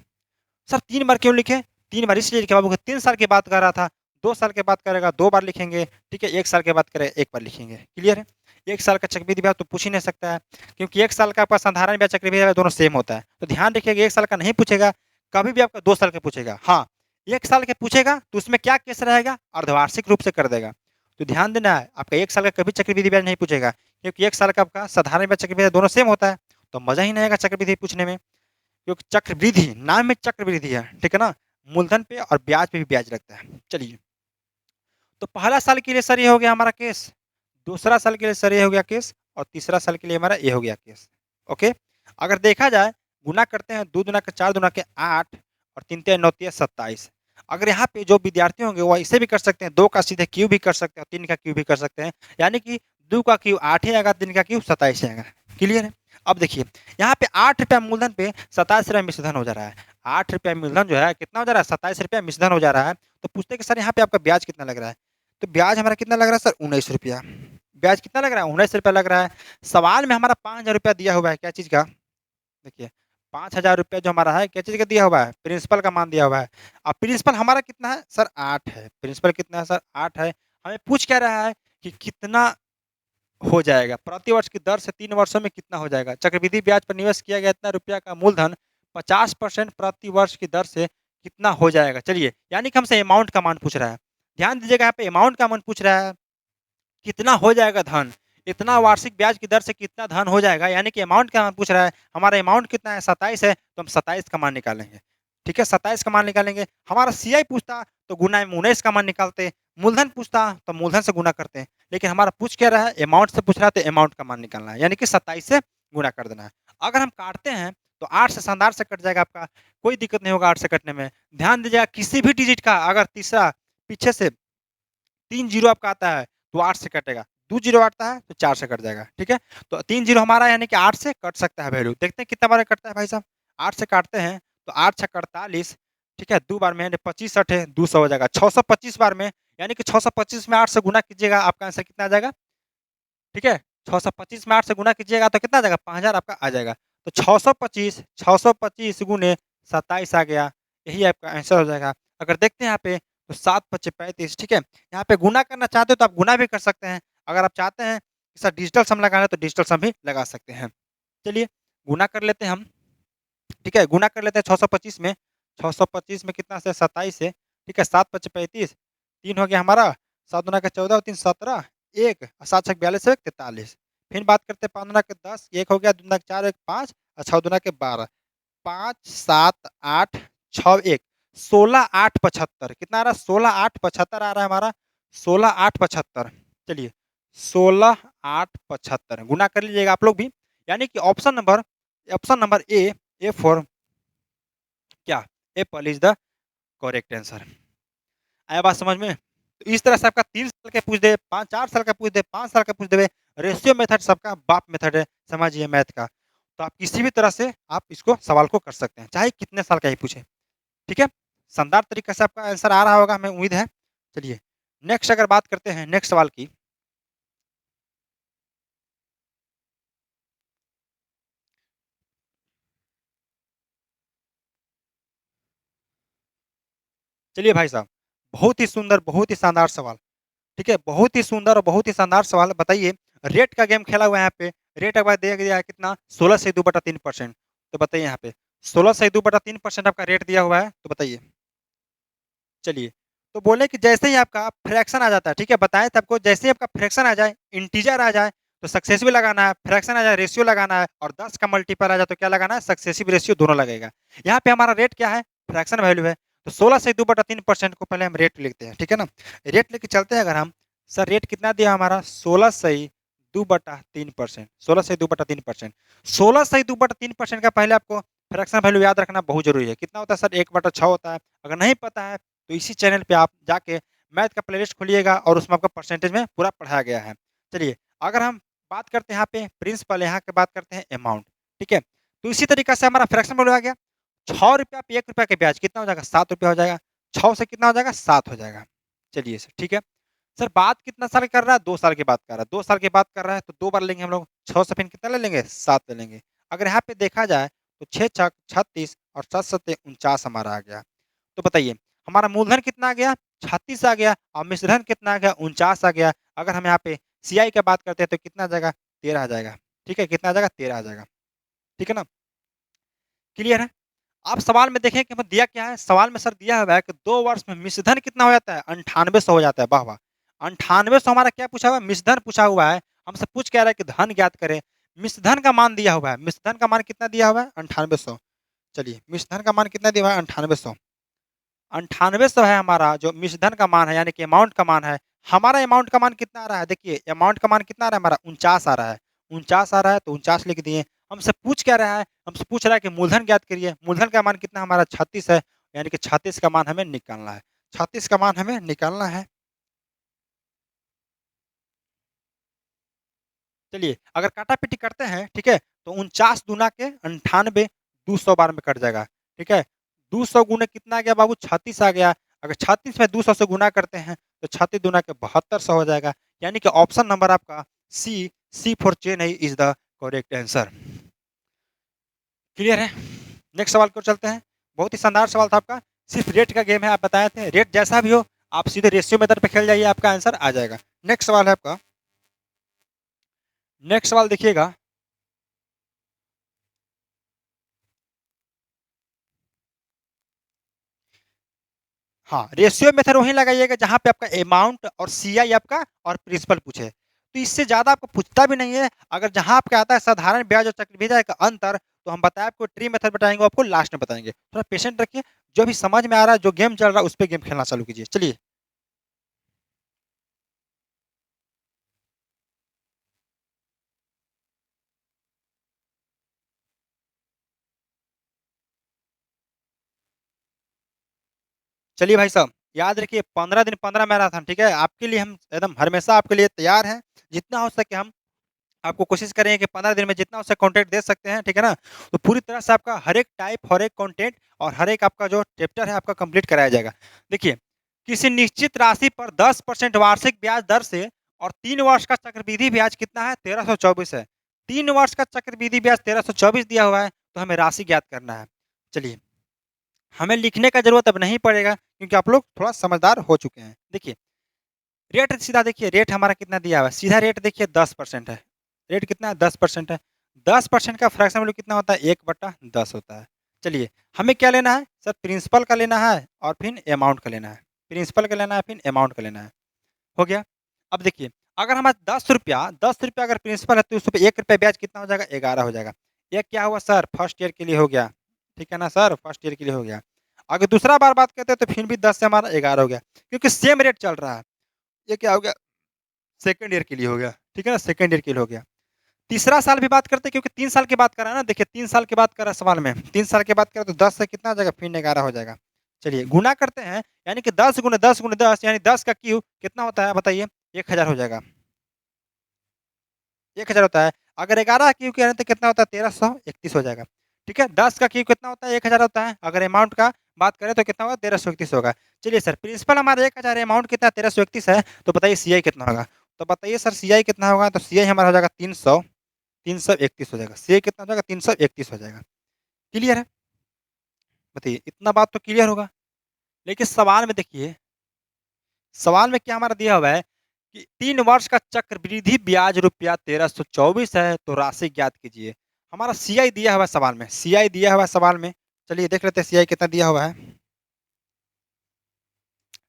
सर 3 बार क्यों लिखे, 3 बार इसलिए लिखे बाबू 3 साल की बात कर रहा था, 2 साल के बाद करेगा 2 बार लिखेंगे, ठीक है, 1 साल के बाद करेगा 1 बार लिखेंगे, क्लियर है। 1 साल का चक्रवृद्धि ब्याज तो पूछ ही नहीं सकता है, क्योंकि 1 साल का आपका साधारण ब्याज चक्रवृद्धि ब्याज दोनों सेम होता है। तो ध्यान रखिएगा 1 साल का नहीं पूछेगा, कभी भी आपका 2 साल का पूछेगा। हाँ 1 साल के पूछेगा तो उसमें क्या केस रहेगा, अर्धवार्षिक रूप से कर देगा। तो ध्यान देना है, आपका 1 साल का कभी चक्रवृद्धि ब्याज नहीं पूछेगा, क्योंकि 1 साल का आपका साधारण ब्याज चक्रवृद्धि ब्याज दोनों सेम होता है, तो मजा ही नहीं आएगा चक्रवृद्धि पूछने में, क्योंकि चक्रवृद्धि नाम में चक्रवृद्धि है, ठीक है ना, मूलधन पे और ब्याज पे भी ब्याज लगता है। चलिए, तो पहला साल के लिए सर ये हो गया हमारा केस, दूसरा साल के लिए सर ये हो गया केस, और तीसरा साल के लिए हमारा ये हो गया केस। ओके, अगर देखा जाए गुना करते हैं, 2 दूना के 4 दूना के 8 और 3 3 9 3 27। अगर यहाँ पे जो विद्यार्थी होंगे वो ऐसे भी कर सकते हैं, 2 का सीधे क्यूब भी कर सकते हैं और 3 का क्यूब भी कर सकते हैं, यानी कि 2 का क्यूब 8 ही आएगा, 3 का क्यूब 27 आएगा, क्लियर है। अब देखिए, यहाँ पे ₹8 मूलधन पे ₹27 मिश्रधन हो जा रहा है। ₹8 मूलधन जो है कितना हो जा रहा है? ₹27 मिश्रधन हो जा रहा है। तो पूछते हैं कि सर यहाँ पे आपका ब्याज कितना लग रहा है? तो ब्याज हमारा कितना लग रहा है सर? ₹19। ब्याज कितना लग रहा है? ₹19 लग रहा है। सवाल में हमारा ₹5000 दिया हुआ है, क्या चीज़ का? देखिए, ₹5000 जो हमारा है, क्या चीज़ का दिया हुआ है? प्रिंसिपल का मान दिया हुआ है। अब प्रिंसिपल हमारा कितना है? सर 8 है। प्रिंसिपल कितना है सर? 8 है। हमें पूछ क्या रहा है कि कितना हो जाएगा? प्रति वर्ष की दर से 3 वर्षों में कितना हो जाएगा? चक्रवृद्धि ब्याज पर निवेश किया गया इतना रुपया का मूलधन 50% प्रति वर्ष की दर से कितना हो जाएगा? चलिए, यानी कि हमसे अमाउंट का मान पूछ रहा है। ध्यान दीजिएगा, यहाँ पे अमाउंट का मान पूछ रहा है, कितना हो जाएगा धन? इतना वार्षिक ब्याज की दर से कितना धन हो जाएगा? यानी कि अमाउंट का मान पूछ रहा है। हमारा अमाउंट कितना है? 27 है, तो हम 27 का मान निकालेंगे। ठीक है, 27 का मान निकालेंगे। हमारा सीआई पूछता तो गुना में 19 का मान निकालते। मूलधन पूछता तो मूलधन से गुना करते हैं। लेकिन हमारा पूछ क्या रहा है? अमाउंट से पूछ रहा है, तो अमाउंट का मान निकालना है, यानी कि 27 से गुना कर देना है। अगर हम काटते हैं तो 8 से शानदार से कट जाएगा आपका, कोई दिक्कत नहीं होगा 8 से कटने में। ध्यान दीजिएगा, किसी भी डिजिट का अगर तीसरा पीछे से 3 जीरो आपका आता है तो 8 से कटेगा। 2 जीरो आता है तो 4 से कट जाएगा, ठीक है? तो 3 जीरो हमारा यानी कि 8 से कट सकता है वैल्यू। देखते हैं कितना बार कटता है भाई साहब? 8 से काटते हैं तो 8 छक 48, ठीक है? 2 बार में यानी 25 अठे 200 हो जाएगा। 625 बार में यानी कि 625 में 8 से गुना कीजिएगा, आपका आंसर कितना आ जाएगा? ठीक है? 625 में 8 से गुना कीजिएगा तो कितना आ जाएगा? 5000 आपका आ जाएगा। तो 625 गुने 27 आ गया, यही आपका आंसर हो जाएगा। अगर देखते हैं यहाँ पे तो 7 पच्चे 35, ठीक है? यहाँ पे गुना करना चाहते हो तो आप गुना भी कर सकते हैं। अगर आप चाहते हैं कि सर डिजिटल सम लगाना है तो डिजिटल सम भी लगा सकते हैं। चलिए, गुना कर लेते हैं हम, ठीक है? गुना कर लेते हैं 625 में। 625 में कितना से 27 से, ठीक है? 7 पच्चे 35, 3 हो गया हमारा, 7 दूना के 14 और 3 17, 1 और 7 छक 42 और 1 43। फिर बात करते हैं 5 दूना के 10, 1 हो गया, 2 दूना के 4 और 1 5 और 6 दूना के 12। 5 7 8 6 1 16 8 75 कितना आ रहा है? 16 8 75 आ रहा है हमारा, 16 8 75। चलिए, 16 8 75 गुना कर लीजिएगा आप लोग भी, यानी कि ऑप्शन नंबर ए फॉर क्या? Apple is the correct answer. आया बात समझ में? तो इस तरह से आपका 3 साल का पूछ दे, 5 4 साल का पूछ दे, 5 साल का पूछ देवे, रेशियो मेथड सबका बाप मेथड है, समझिए मैथ का। तो आप किसी भी तरह से आप इसको सवाल को कर सकते हैं, चाहे कितने साल का ही पूछे, ठीक है? शानदार तरीके से आपका आंसर आ रहा होगा, हमें उम्मीद है। चलिए, नेक्स्ट अगर बात करते हैं नेक्स्ट सवाल की। चलिए भाई साहब, बहुत ही सुंदर, बहुत ही शानदार सवाल, ठीक है? बहुत ही सुंदर और बहुत ही शानदार सवाल। बताइए, रेट का गेम खेला हुआ है यहाँ पे। रेट एक बार दिया गया है कितना? 16 से 2/3%। तो बताइए यहाँ पे 16 से 2/3% आपका रेट दिया हुआ है, तो बताइए। चलिए, तो बोले कि जैसे ही आपका फ्रैक्शन आ जाता है, ठीक है? बताएँ तो आपको, जैसे ही आपका फ्रैक्शन आ जाए, इंटीजर आ जाए तो सक्सेसिव लगाना है, फ्रैक्शन आ जाए रेशियो लगाना है, और 10 का मल्टीपल आ जाए तो क्या लगाना है? सक्सेसिव रेशियो दोनों लगेगा। यहाँ पे हमारा रेट क्या है? फ्रैक्शन वैल्यू है। तो 16 से 2/3% को पहले हम रेट लिखते हैं, ठीक है ना? रेट लेके चलते हैं अगर हम, सर रेट कितना दिया हमारा? 16 से 2/3%, 16 से 2/3%। 16 से 2/3% का पहले आपको फ्रैक्शन वैल्यू याद रखना बहुत ज़रूरी है। कितना होता है सर? 1/6 होता है। अगर नहीं पता है तो इसी चैनल पे आप जाके मैथ का प्लेलिस्ट खोलिएगा और उसमें आपको परसेंटेज में पूरा पढ़ाया गया है। चलिए, अगर हम बात करते हैं यहाँ पे प्रिंसिपल, यहाँ की बात करते हैं अमाउंट, ठीक है? तो इसी तरीके से हमारा फ्रैक्शन वैल्यू आ गया। ₹6 पे ₹1 के ब्याज कितना हो जाएगा? ₹7 हो जाएगा। 6 से कितना हो जाएगा? 7 हो जाएगा। चलिए सर, ठीक है। सर बात कितना साल की कर रहा है? 2 साल की बात कर रहा है। 2 साल की बात कर रहा है तो 2 बार लेंगे हम लोग। 6 से फिर कितना ले लेंगे? 7 ले लेंगे। अगर यहाँ पे देखा जाए तो 6 छक 36 और 7 सत्ते 49 हमारा आ गया। तो बताइए, हमारा मूलधन कितना आ गया? 36 आ गया, और मिश्रधन कितना आ गया? 49 आ गया। अगर हम यहाँ पे सीआई की बात करते हैं तो कितना आ जाएगा? 13 आ जाएगा। ठीक है, कितना आ जाएगा? 13 आ जाएगा। ठीक है ना? क्लियर है? आप सवाल में देखें कि हमें दिया क्या है? सवाल में सर दिया हुआ है कि 2 वर्ष में मिश्रधन कितना हो जाता है? 9800 हो जाता है। वाह, वाह! 9800 हमारा क्या पूछा हुआ है? मिश्रधन पूछा हुआ है। हमसे पूछ क्या रहा है कि धन ज्ञात करें। मिश्रधन का मान दिया हुआ है। मिश्रधन का मान कितना दिया हुआ है? 9800। चलिए, मिश्रधन का मान कितना दिया हुआ है? 9800। 9800 है हमारा जो मिश्रधन का मान है, यानी कि अमाउंट का मान है। हमारा अमाउंट का मान कितना आ रहा है? देखिए, अमाउंट का मान कितना आ रहा है हमारा? 49 आ रहा है। 49 आ रहा है तो 49 लिख दिए। हमसे पूछ क्या रहा है? हमसे पूछ रहा है कि मूलधन ज्ञात करिए। मूलधन का मान कितना हमारा? 36 है, यानी कि 36 का मान हमें निकालना है। 36 का मान हमें निकालना है। चलिए, अगर काटा-पीटी करते हैं, ठीक है? तो 49 दूना के 98 200 बार में कट जाएगा, ठीक है। 200 गुने कितना आ गया बाबू, 36 आ गया। अगर 36 में 200 से गुना करते हैं तो 36 दूना के 7200 हो जाएगा। यानी कि ऑप्शन नंबर आपका C for Chennai is the correct answer. Clear है। नेक्स्ट सवाल को चलते हैं। बहुत ही शानदार सवाल था आपका, सिर्फ रेट का गेम है, आप बताए थे। रेट जैसा भी हो आप सीधे रेशियो मेथड पे खेल जाइए, आपका आंसर आ जाएगा। नेक्स्ट सवाल है आपका, नेक्स्ट सवाल देखिएगा। हाँ, रेशियो मेथड वहीं लगाइएगा जहाँ पे आपका अमाउंट और सीआई आपका और प्रिंसिपल पूछे। तो इससे ज़्यादा आपको पूछता भी नहीं है। अगर जहाँ आपके आता है साधारण ब्याज और चक्रवृद्धि ब्याज का अंतर, तो हम बताए आपको ट्री मेथड बताएंगे, आपको लास्ट में बताएंगे। थोड़ा पेशेंट रखिए, जो भी समझ में आ रहा है, जो गेम चल रहा है उस पर गेम खेलना चालू कीजिए। चलिए, चलिए भाई साहब, याद रखिए 15 दिन 15 मैराथन, ठीक है। आपके लिए हम एकदम हमेशा आपके लिए तैयार हैं। जितना हो सके हम आपको कोशिश करेंगे कि 15 दिन में जितना हो सके कंटेंट दे सकते हैं, ठीक है ना। तो पूरी तरह से आपका हर एक टाइप, हर एक कंटेंट और हर एक आपका जो चैप्टर है आपका कंप्लीट कराया जाएगा। देखिए, किसी निश्चित राशि पर 10% वार्षिक ब्याज दर से और 3 वर्ष का चक्रवृद्धि ब्याज कितना है, 1324 है। 3 वर्ष का चक्रवृद्धि ब्याज 1324 दिया हुआ है, तो हमें राशि ज्ञात करना है। चलिए, हमें लिखने का जरूरत अब नहीं पड़ेगा क्योंकि आप लोग थोड़ा समझदार हो चुके हैं। देखिए, रेट सीधा देखिए, रेट हमारा कितना दिया हुआ है, सीधा रेट देखिए 10% है। रेट कितना है, 10% है। 10% का फ्रैक्शन वैल्यू कितना होता है, 1/10 होता है। चलिए, हमें क्या लेना है सर, प्रिंसिपल का लेना है और फिर अमाउंट का लेना है। प्रिंसिपल का लेना है, फिर अमाउंट का लेना है। हो गया। अब देखिए, अगर हमारा 10 रुपया अगर प्रिंसिपल है तो उस पर 1 रुपया ब्याज कितना हो जाएगा, 11 हो जाएगा। ये क्या हुआ सर, फर्स्ट ईयर के लिए हो गया, ठीक है ना सर, फर्स्ट ईयर के लिए हो गया। अगर दूसरा बार बात करते हैं तो फिर भी 10 से हमारा 11 हो गया, क्योंकि सेम रेट चल रहा है। ये क्या हो गया, सेकंड ईयर के लिए हो गया, ठीक है ना, सेकंड ईयर के लिए हो गया। तीसरा साल भी बात करते हैं क्योंकि 3 साल की बात कर रहा है ना। देखिए, 3 साल की बात कर रहा है सवाल में, 3 साल की बात करें तो 10 से कितना हो जाएगा, फिर 11 हो जाएगा। चलिए, गुना करते हैं, यानी कि 10 गुने 10 गुने 10, यानी 10 का क्यूब कितना होता है बताइए, 1000 हो जाएगा। 1000 होता है। अगर 11 क्यूब करें तो कितना होता है, 1331 हो जाएगा। ठीक है, 10 का क्यूब कितना होता है, 1000 होता है। अगर अमाउंट का बात करें तो कितना होगा, 1331 होगा। चलिए सर, प्रिंसिपल हमारा 1000 है, अमाउंट कितना 1331 है, तो बताइए सीआई कितना होगा। तो बताइए सर, सीआई कितना होगा, तो सीआई हमारा हो जाएगा 331 हो जाएगा। सीआई कितना हो जाएगा, 331 हो जाएगा। क्लियर है। बताइए, इतना बात तो क्लियर होगा। लेकिन सवाल में देखिए, सवाल में क्या हमारा दिया हुआ है कि 3 वर्ष का चक्रवृद्धि ब्याज रुपया 1324 है, तो राशि ज्ञात कीजिए। हमारा सीआई दिया हुआ है सवाल में, सीआई दिया हुआ है सवाल में। चलिए देख लेते हैं सीआई कितना दिया हुआ है।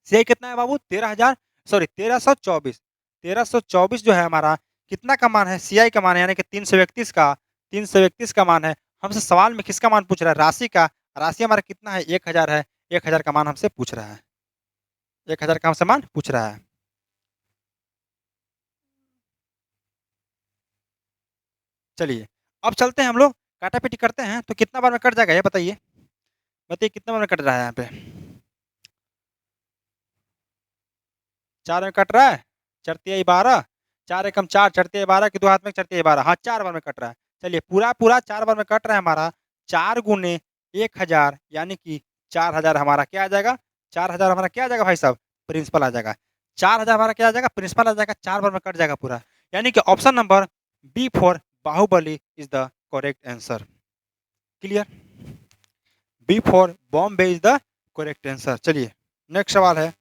सीआई कितना है बाबू, 13,000, सॉरी 1324। 1324 जो है हमारा कितना का मान है, सीआई का मान है, यानी कि 331 का, 331 का मान है। हमसे सवाल में किसका मान पूछ रहा है, राशि का। राशि हमारा कितना है, 1000 है। 1000 का मान हमसे पूछ रहा है, 1000 का हमसे मान पूछ रहा है। चलिए, अब चलते हैं हम लोग, काटा-पीटी करते हैं, तो कितना बार में कट जाएगा ये बताइए? बताइए कितना बार में कट रहा है यहाँ पे? 4 में कट रहा है, चरतियाई 12, 4 एकम 4, चरतियाई 12 की 2 हाथ में चरतियाई 12, हाँ 4 बार में कट रहा है। चलिए, पूरा-पूरा 4 बार में कट रहा है हमारा, 4 गुने 1000, यानी कि 4000 हमारा क्या आ जाएगा? 4000 हमारा क्या आ जाएगा भाई साहब? प्रिंसिपल आ जाएगा। 4000 हमारा क्या आ जाएगा? प्रिंसिपल आ जाएगा, 4 बार में कट जाएगा पूरा। यानी कि option number B for Baahubali is the correct answer. Clear? B for Bombay is the correct answer. चलिए, नेक्स्ट सवाल है।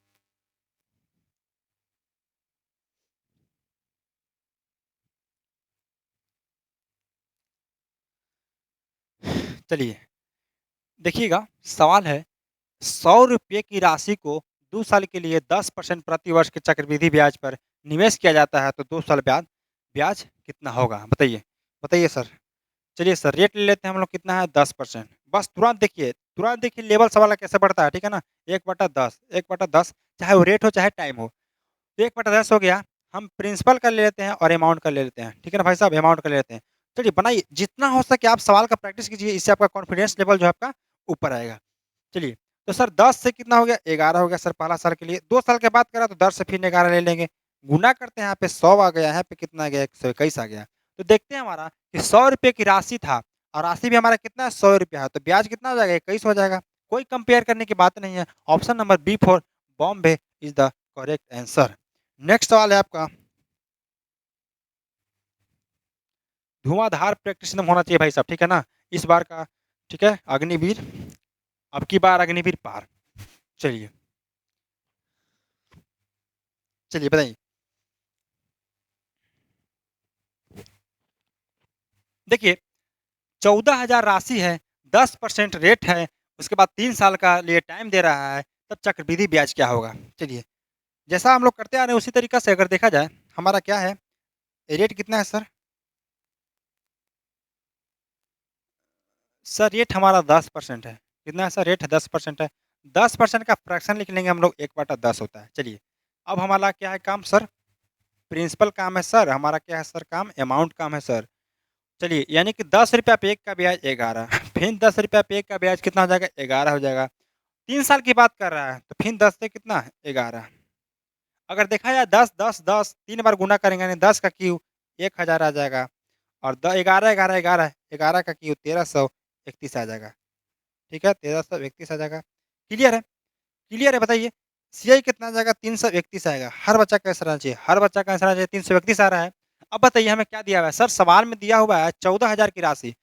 चलिए, देखिएगा, सवाल है, 100 रुपये की राशि को 2 साल के लिए 10% प्रति वर्ष के चक्रवृद्धि ब्याज पर निवेश किया जाता है, तो 2 साल बाद ब्याज कितना होगा बताइए? बताइए सर। चलिए सर, रेट ले लेते हैं हम लोग, कितना है, 10%। बस तुरंत देखिए लेवल सवाल कैसे बढ़ता है, ठीक है ना। 1/10, 1/10, चाहे वो रेट हो चाहे टाइम हो। तो 1/10 हो गया। हम प्रिंसिपल का ले लेते हैं और अमाउंट का ले लेते हैं, ठीक है ना भाई साहब, अमाउंट का ले लेते हैं। चलिए बनाइए, जितना हो सके आप सवाल का प्रैक्टिस कीजिए, इससे आपका कॉन्फिडेंस लेवल जो है आपका ऊपर आएगा। चलिए, तो सर 10 से कितना हो गया, 11 हो गया सर पहला साल के लिए। 2 साल के बाद करा तो 10 से फिर 11 ले लेंगे। गुना करते हैं, यहाँ पे 100 आ गया, यहाँ पे कितना आ गया, 121 आ गया। तो देखते हैं हमारा कि 100 रुपये की राशि था और राशि भी हमारा कितना है 100 रुपया है, तो ब्याज कितना हो जाएगा 21 हो जाएगा। कोई कंपेयर करने की बात नहीं है। Option number B for Bombay is the correct answer. Next सवाल है आपका, धुआंधार प्रैक्टिस होना चाहिए भाई साहब, ठीक है ना इस बार का, ठीक है अग्निवीर, अब की बार अग्निवीर पार। चलिए चलिए बताइए। देखिए 14,000 राशि है, 10% रेट है, उसके बाद 3 साल का लिए टाइम दे रहा है, तब चक्रवृद्धि ब्याज क्या होगा? चलिए, जैसा हम लोग करते आ रहे हैं उसी तरीक़ा से अगर देखा जाए, हमारा क्या है, रेट कितना है सर? सर रेट हमारा 10% है। कितना है सर? रेट 10% है। 10% का फ्रैक्शन लिख लेंगे हम लोग, 1/10 होता है। चलिए, अब हमारा क्या है काम सर? प्रिंसिपल काम है सर, हमारा क्या है सर काम? अमाउंट काम है सर। चलिए, यानी कि ₹10 पे 1 का ब्याज 11, फिर ₹10 पे 1 का ब्याज कितना हो जाएगा? 11 हो जाएगा। 3 साल की बात कर रहा है, तो फिर 10 से कितना? 11। अगर देखा जाए 10, 10, 10 3 बार गुना करेंगे यानी 10 का क्यूब 1000 आ जाएगा और 11, 11, 11, 11 का क्यूब 1331 आ जाएगा। ठीक है, 1331 आ जाएगा। क्लियर है? क्लियर है बताइए? सीआई कितना आ जाएगा? 331 आएगा। हर बच्चा का आंसर आना चाहिए, हर बच्चा का आंसर आना चाहिए। 331 आ रहा है। अब बताइए हमें क्या दिया हुआ है? सर सवाल में दिया हुआ है 14,000 की राशि।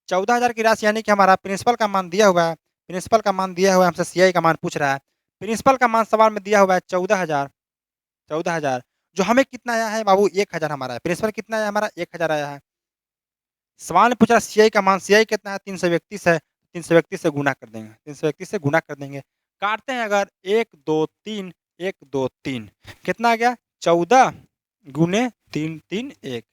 14,000 की राशि यानी कि हमारा प्रिंसिपल का मान दिया हुआ है। प्रिंसिपल का मान दिया हुआ है, हमसे सीआई का मान पूछ रहा है। प्रिंसिपल का मान सवाल में दिया हुआ है 14,000, 14,000 जो हमें कितना आया है बाबू? 1,000 हमारा है। प्रिंसिपल कितना आया हमारा? 1,000 आया है। सवाल में पूछा है सीआई का मान, सीआई कितना है? 331 है। 331 से गुणा कर देंगे, 331 से गुणा कर देंगे। काटते हैं अगर 1, 2, 3, 1, 2, 3 कितना आ गया? 14 गुने 3, 3, 1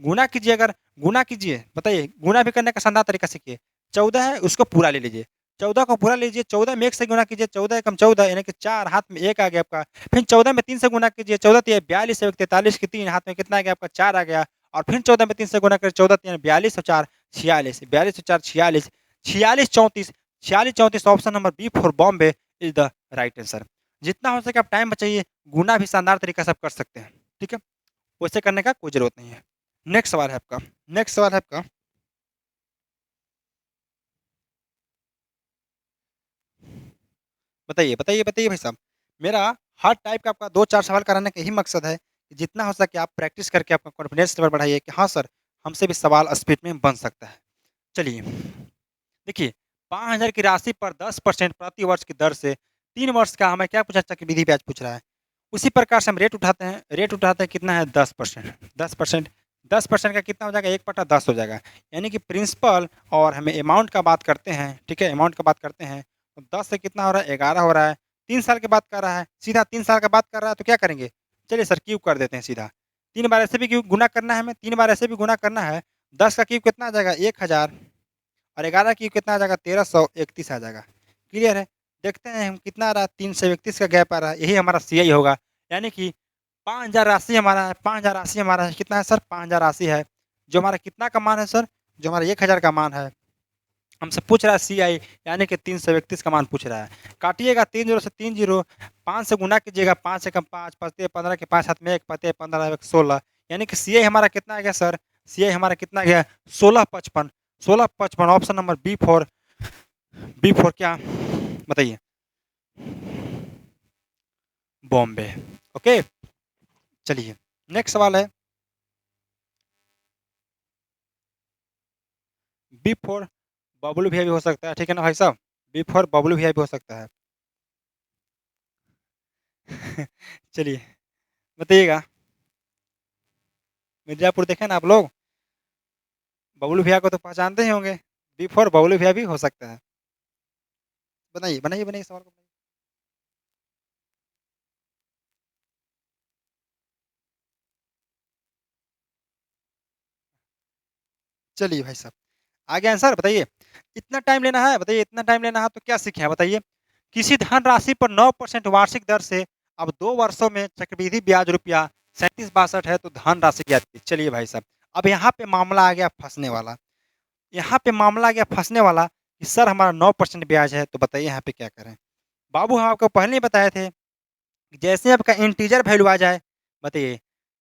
गुणा कीजिए, अगर गुणा कीजिए बताइए, गुणा भी करने का शानदार तरीका सीखिए। 14 है उसको पूरा ले लीजिए, 14 को पूरा लीजिए, 14 में 1 से गुणा कीजिए, 14 एकम 14 यानी कि 4 हाथ में 1 आ गया आपका। फिर 14 में 3 से गुणा कीजिए, 14 तिया 42 और 43 की 3 हाथ में कितना आ गया आपका? 4 आ गया और फिर 14 में 3 से गुणा करें, 14 तिया 42 और 4 46, 42 और 4 46, 46 34, 46 34 option number B for Bombay is the right answer. जितना हो सके आप टाइम बचाइए, गुणा भी शानदार तरीका से आप कर सकते हैं, ठीक है? वैसे करने का कोई ज़रूरत नहीं है। नेक्स्ट सवाल है आपका, नेक्स्ट सवाल है आपका, बताइए, बताइए, बताइए भाई साहब। मेरा हर टाइप का आपका 2-4 सवाल कराने का यही मकसद है कि जितना हो सके आप प्रैक्टिस करके अपना कॉन्फिडेंस लेवल बढ़ाइए कि हाँ सर, हमसे भी सवाल स्पीड में बन सकता है। चलिए, देखिए 5,000 की राशि पर 10% प्रति वर्ष की दर से 3 वर्ष का हमें क्या पूछा? चक्रवृद्धि ब्याज पूछ रहा है। उसी प्रकार से हम रेट उठाते हैं कितना है? 10%, 10%, 10% का कितना हो जाएगा? 1/10 हो जाएगा। यानी कि प्रिंसिपल और हमें अमाउंट का बात करते हैं, ठीक है? अमाउंट का बात करते हैं, तो 10 से कितना हो रहा है? 11 हो रहा है। 3 साल की बात कर रहा है, सीधा 3 साल का बात कर रहा है तो क्या करेंगे? चलिए सर क्यूब कर देते हैं सीधा। 3 बार ऐसे भी क्यूब गुना करना है हमें, 3 बार ऐसे भी गुना करना है। 10 का क्यूब कितना आ जाएगा? 1,000 और 11 की कितना आ जाएगा? 1331 आ जाएगा। क्लियर है? देखते हैं हम कितना आ रहा है? 331 का गैप आ रहा है, यही हमारा सीआई होगा। यानी कि 5,000 राशि हमारा है, 5,000 राशि हमारा है, कितना है सर? 5,000 राशि है, जो हमारा कितना का मान है सर? जो हमारा 1,000 का मान है। हमसे पूछ रहा है सीआई, यानी कि 331 का मान पूछ रहा है। काटिएगा 3 जीरो से 3 जीरो, 5 से गुना कीजिएगा, 5 एकम 5, 5 तिया 15 के 5 हाथ में 1, 5 तिया 15 1 16, यानी कि सीआई हमारा कितना आ गया सर? सीआई हमारा कितना आ गया? 1655, 1655 ऑप्शन नंबर बी फॉर क्या? बताइए। बॉम्बे। ओके, चलिए नेक्स्ट सवाल है, बी फॉर बबलू भैया भी हो सकता है, ठीक है ना भाई साहब? बी फॉर बबलू भैया भी हो सकता है। चलिए बताइएगा। मिर्जापुर देखे ना आप लोग? बबलू भैया को तो पहचानते ही होंगे। बी फॉर बबलू भैया भी हो सकता है। बनाइए, बनाइए, बनाइए सवाल को। चलिए भाई साहब, आगे आंसर बताइए। इतना टाइम लेना है? बताइए इतना टाइम लेना है तो क्या सीखे हैं बताइए? किसी धनराशि पर 9% वार्षिक दर से अब 2 वर्षों में चक्रवृद्धि ब्याज रुपया 3762 है, तो धनराशि ज्ञात कीजिए। चलिए भाई साहब, अब यहाँ पे मामला आ गया फँसने वाला। यहाँ पे मामला आ गया फँसने वाला कि सर हमारा 9% ब्याज है, तो बताइए यहाँ पे क्या करें? बाबू हम आपको पहले ही बताए थे कि जैसे आपका इंटीजर वैल्यू आ जाए, बताइए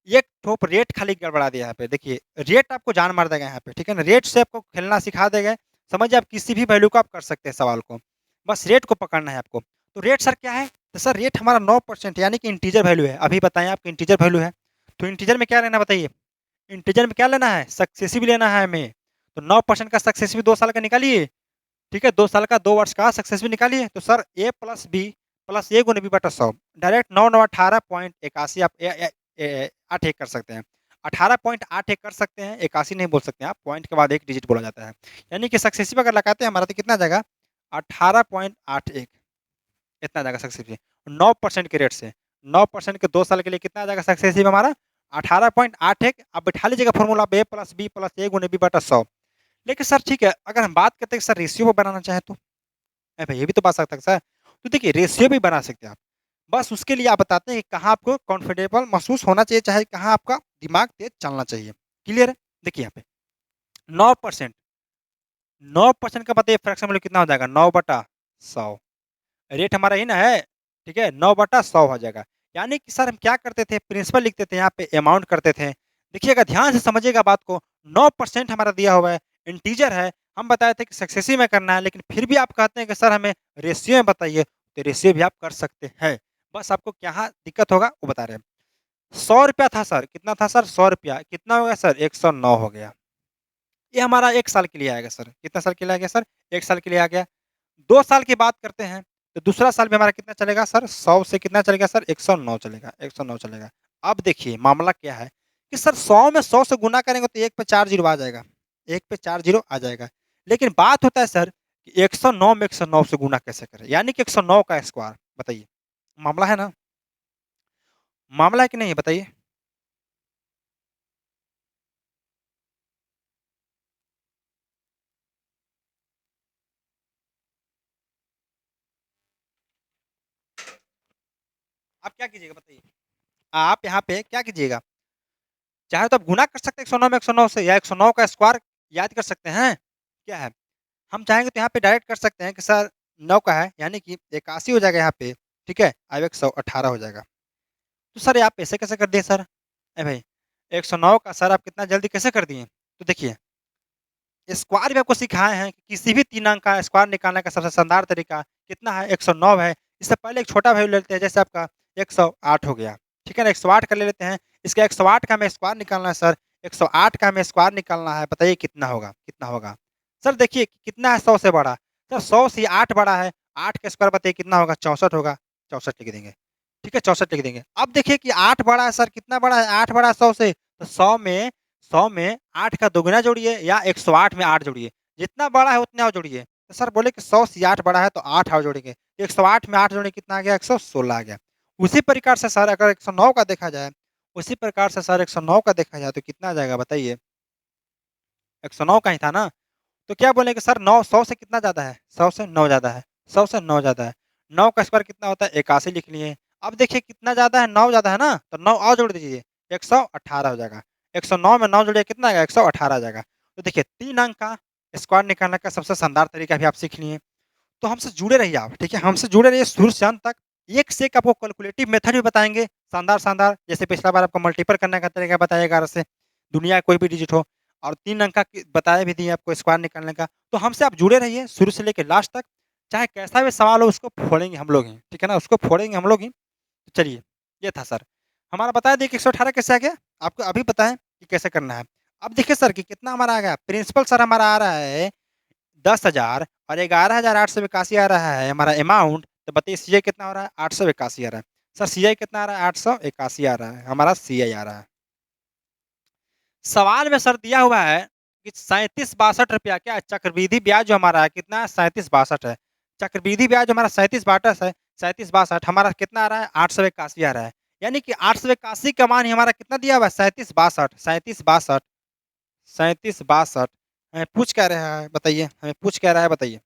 एक ठोप रेट खाली गड़बड़ा दिया यहाँ पे देखिए, रेट आपको जान मार देगा यहाँ पे, ठीक है ना? रेट से आपको खेलना सिखा देगा, समझिए आप किसी भी वैल्यू को आप कर सकते हैं सवाल को, बस रेट को पकड़ना है आपको। तो रेट सर क्या है? तो सर रेट हमारा 9% यानी कि इंटीजर वैल्यू है, अभी बताएँ आपको इंटीजर वैल्यू है, तो इंटीजर में क्या लेना है बताइए? इंटीजर में क्या लेना है? सक्सेसिव लेना है हमें, तो 9% का सक्सेसिव 2 साल का निकालिए, ठीक है? 2 साल का 2 वर्ष का सक्सेसिव निकालिए, तो sir A plus B plus A Guna B बटा 100 डायरेक्ट 9 9 18.81 आप 8 1 कर सकते हैं। 18.81 कर सकते हैं, 81 नहीं बोल सकते आप, पॉइंट के बाद 1 डिजिट बोला जाता है। यानी कि सक्सेसिव अगर लगाते हैं हमारा तो कितना आ जाएगा? 18.81 इतना आ जाएगा सक्सेसिव 9% के रेट से। 9% के 2 साल के लिए कितना आ जाएगा सक्सेसिव हमारा? 18.81 आप बैठा लीजिएगा फ़ॉर्मूला पे A plus B plus A Guna B बटा 100। लेकिन सर ठीक है, अगर हम बात करते हैं कि सर रेशियो पे बनाना चाहें तो? अरे भाई ये भी तो बात सकता है सर। तो देखिए रेशियो भी बना सकते हैं आप। बस उसके लिए आप बताते हैं कि कहाँ आपको कंफर्टेबल महसूस होना चाहिए, चाहे कहाँ आपका दिमाग तेज़ चलना चाहिए। क्लियर है? देखिए यहाँ पे 9% 9% का बताइए फ्रैक्शन वैल्यू कितना हो जाएगा? 9/100 रेट हमारा ही ना है, ठीक है? 9/100 हो जाएगा। यानी कि सर हम क्या करते थे? प्रिंसिपल लिखते थे यहाँ पे अमाउंट करते थे। देखिएगा ध्यान से समझिएगा बात को, 9% हमारा दिया हुआ है, इंटीजर है, हम बताए थे कि सक्सेसिव में करना है, लेकिन फिर भी आप कहते हैं कि सर हमें रेशियो में बताइए, तो रेशियो भी आप कर सकते हैं। बस आपको क्या दिक्कत होगा वो बता रहे हैं। ₹100 था सर, कितना था सर? ₹100 कितना हो गया सर? 109 हो गया। ये हमारा 1 साल के लिए आएगा सर। कितना साल के लिए आ गया सर? 1 साल के लिए आ गया। 2 साल की बात करते हैं, तो दूसरा साल में हमारा कितना चलेगा सर? 100 से कितना चलेगा सर? 109 चलेगा, 109 चलेगा। अब देखिए मामला क्या है कि सर 100 में 100 से गुना करेंगे तो 1 पे 4 ज़ीरो आ जाएगा, 1 पे 4 ज़ीरो आ जाएगा। लेकिन बात होता है सर कि 109 में 109 से गुना कैसे करें? यानी कि 109 का स्क्वायर बताइए। मामला है ना? मामला है कि नहीं है बताइए? आप क्या कीजिएगा बताइए? आप यहाँ पे क्या कीजिएगा? चाहे तो आप गुणा कर सकते हैं 109 में 109 से, या 109 का स्क्वायर याद कर सकते हैं। क्या है? हम चाहेंगे तो यहाँ पे डायरेक्ट कर सकते हैं कि सर 9 का है, यानी कि 81 हो जाएगा यहाँ पे, ठीक है? अब 118 हो जाएगा। तो सर ये आप ऐसे कैसे कर दिए सर? अरे भाई 109 का सर आप कितना जल्दी कैसे कर दिए? तो देखिए स्क्वायर भी आपको सिखाए हैं कि किसी भी 3 अंक का स्क्वायर निकालने का सबसे शानदार तरीका कितना है? 109 है। इससे पहले एक छोटा वैल्यू लेते हैं, जैसे आपका 108 हो गया, ठीक है ना? 108 का ले लेते हैं। इसका 108 का हमें स्क्वायर निकालना है सर, 108 का हमें स्क्वायर निकालना है, बताइए कितना होगा? कितना होगा? सर देखिए कितना है 100 से बड़ा? सर 100 से 8 बड़ा है, 8 का स्क्वायर बताइए कितना होगा? 64 होगा, 64 लिख देंगे, ठीक है? 64 लिख देंगे। अब देखिए कि 8 बड़ा है सर, कितना बड़ा है? 8 बड़ा है 100 से, तो 100 में 8 का दोगुना जोड़िए या 108 में 8 जोड़िए, जितना बड़ा है उतना और जोड़िए। तो सर बोले कि 100 से 8 बड़ा है तो 8 और जोड़ेंगे, 108 में 8 जोड़ेंगे कितना आ गया? 116 आ गया। उसी प्रकार से सर अगर 109 का देखा जाए, उसी प्रकार से सर 109 का देखा जाए तो कितना आ जाएगा बताइए? 109 का ही था ना? तो क्या बोलेंगे सर 9 100 से कितना ज़्यादा है? 100 से 9 ज़्यादा है, 100 से 9 ज़्यादा है। 9 का स्क्वायर कितना होता है? 81 लिख लिए। अब देखिए कितना ज़्यादा है? 9 ज़्यादा है ना? तो 9 और जोड़ दीजिए, 118 हो जाएगा। 109 में 9 जोड़िए कितना आएगा? 118 आ जाएगा। तो देखिए 3 अंक का स्क्वायर निकालने का सबसे शानदार तरीका भी आप सीख लिए। तो हमसे जुड़े रहिए आप, ठीक है? हमसे जुड़े रहिए शुरू से अंत तक। एक से एक आपको कैलकुलेटिव मेथड भी बताएँगे, शानदार-शानदार। जैसे पिछला बार आपको मल्टीपल करने का तरीका बताया 11 से, दुनिया का कोई भी डिजिट हो, और 3 अंक का बताया भी दिए आपको स्क्वायर निकालने का। तो हमसे आप जुड़े रहिए शुरू से लेके लास्ट तक। चाहे कैसा भी सवाल हो उसको फोड़ेंगे हम लोग ही, ठीक है ना? उसको फोड़ेंगे हम लोग ही। तो चलिए, ये था सर। हमारा बता दिए कि 118 कैसे आ गया? आपको अभी बताएँ कि कैसे करना है। अब देखिए सर कि कितना हमारा आ गया, प्रिंसिपल सर हमारा आ रहा है 10,000 और 11,881 आ रहा है हमारा अमाउंट, तो बताइए सीआई कितना हो रहा है? 881 आ रहा है। सर सीआई कितना आ रहा है? 881 आ रहा है, हमारा सीआई आ रहा है। सवाल में सर दिया हुआ है कि 3762 क्या चक्रवृद्धि ब्याज जो हमारा है कितना है? 3762 है। चक्रवृद्धि ब्याज हमारा 3762 है, 3762 हमारा कितना आ रहा है? 881 आ रहा है। यानी कि 881 का मान ही हमारा कितना दिया हुआ है? 3762 3762 3762 हमें पूछ क्या रहा है बताइए? हमें पूछ क्या रहा है बताइए?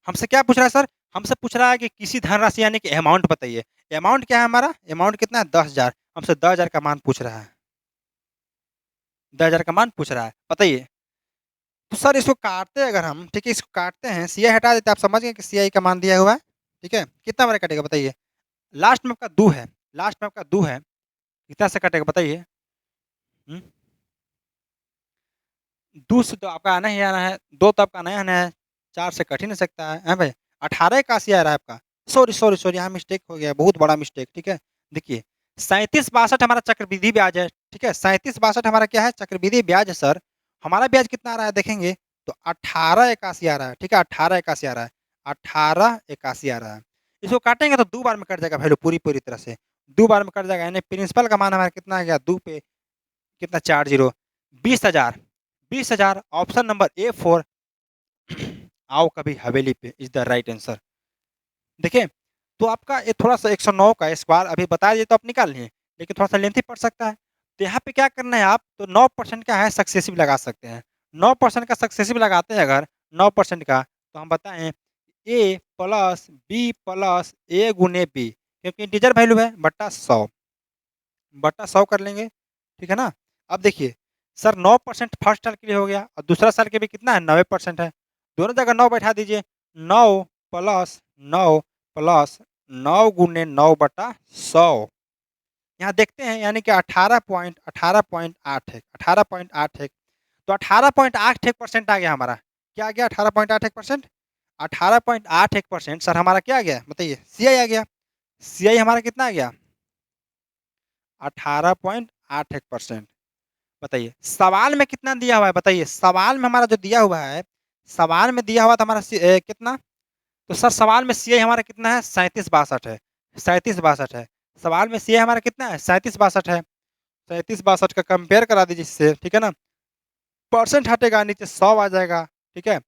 हमसे क्या पूछ रहा है सर? हमसे पूछ रहा है कि किसी धनराशि यानी कि अमाउंट बताइए। अमाउंट क्या है हमारा? अमाउंट कितना है? 10,000 हमसे 10,000 का मान पूछ रहा है। 10,000 का मान पूछ रहा है, बताइए। तो सर इसको काटते अगर हम, ठीक है, इसको काटते हैं, सी आई हटा देते, आप समझ गए कि सी आई का मान दिया हुआ है, ठीक है, कितना हमारा कटेगा बताइए। लास्ट में आपका दो है, लास्ट में आपका दो है, कितना से कटेगा बताइए। हम्म? दो से तो आपका आना ही आना है, दो तो आपका नहीं आना है, चार से कट ही नहीं सकता है भाई। 18 इक्यासी आ रहा है आपका, सॉरी सॉरी सॉरी, यहाँ मिस्टेक हो गया, बहुत बड़ा मिस्टेक, ठीक है। देखिए 3762 हमारा चक्रवृद्धि ब्याज है, ठीक है, 3762 हमारा क्या है, चक्रवृद्धि ब्याज है सर। हमारा ब्याज कितना आ रहा है देखेंगे तो 1881 आ रहा है, ठीक है, 1881 आ रहा है, 1881 आ रहा है। इसको काटेंगे तो दो बार में कट जाएगा वैल्यू, पूरी पूरी तरह से दो बार में कट जाएगा, यानी प्रिंसिपल का मान हमारा कितना आ गया, दो पे कितना, 40, 20,000, 20,000, ऑप्शन नंबर A4 आओ कभी हवेली पे इज द राइट आंसर। देखिए तो आपका ये थोड़ा सा 109 का स्क्वायर अभी बता दिए तो आप निकाल लिए, लेकिन थोड़ा सा लेंथी पड़ सकता है। तो यहाँ पे क्या करना है आप, तो 9% का है सक्सेसिव लगा सकते हैं। 9% का सक्सेसिव लगाते हैं अगर 9% का, तो हम बताएं ए प्लस बी प्लस ए गुने बी, क्योंकि इंटीजर वैल्यू है, बट्टा 100, बट्टा 100 कर लेंगे, ठीक है ना। अब देखिए सर 9% फर्स्ट साल के लिए हो गया, और दूसरा साल के भी कितना है, 90% है, दोनों जगह 9 बैठा दीजिए। 9 प्लस 9 प्लस 9 गुने 9/100, यहाँ देखते हैं, यानी कि 18.8 है, 18.8 है, तो 18.81% आ गया हमारा, क्या आ गया, 18.81%, 18.81% सर हमारा क्या आ गया बताइए, सी आई आ गया। सी आई हमारा कितना आ गया, 18.81%। बताइए सवाल में कितना दिया हुआ है, बताइए सवाल में हमारा जो दिया हुआ है, सवाल में दिया हुआ था हमारा कितना, तो सर सवाल में सी हमारा कितना है, 3762 है, 3762 है। सवाल में सी हमारा कितना है, 3762 है। 3762 का कंपेयर करा दीजिए इससे, ठीक है ना। परसेंट हटेगा नीचे 100 आ जाएगा, ठीक है,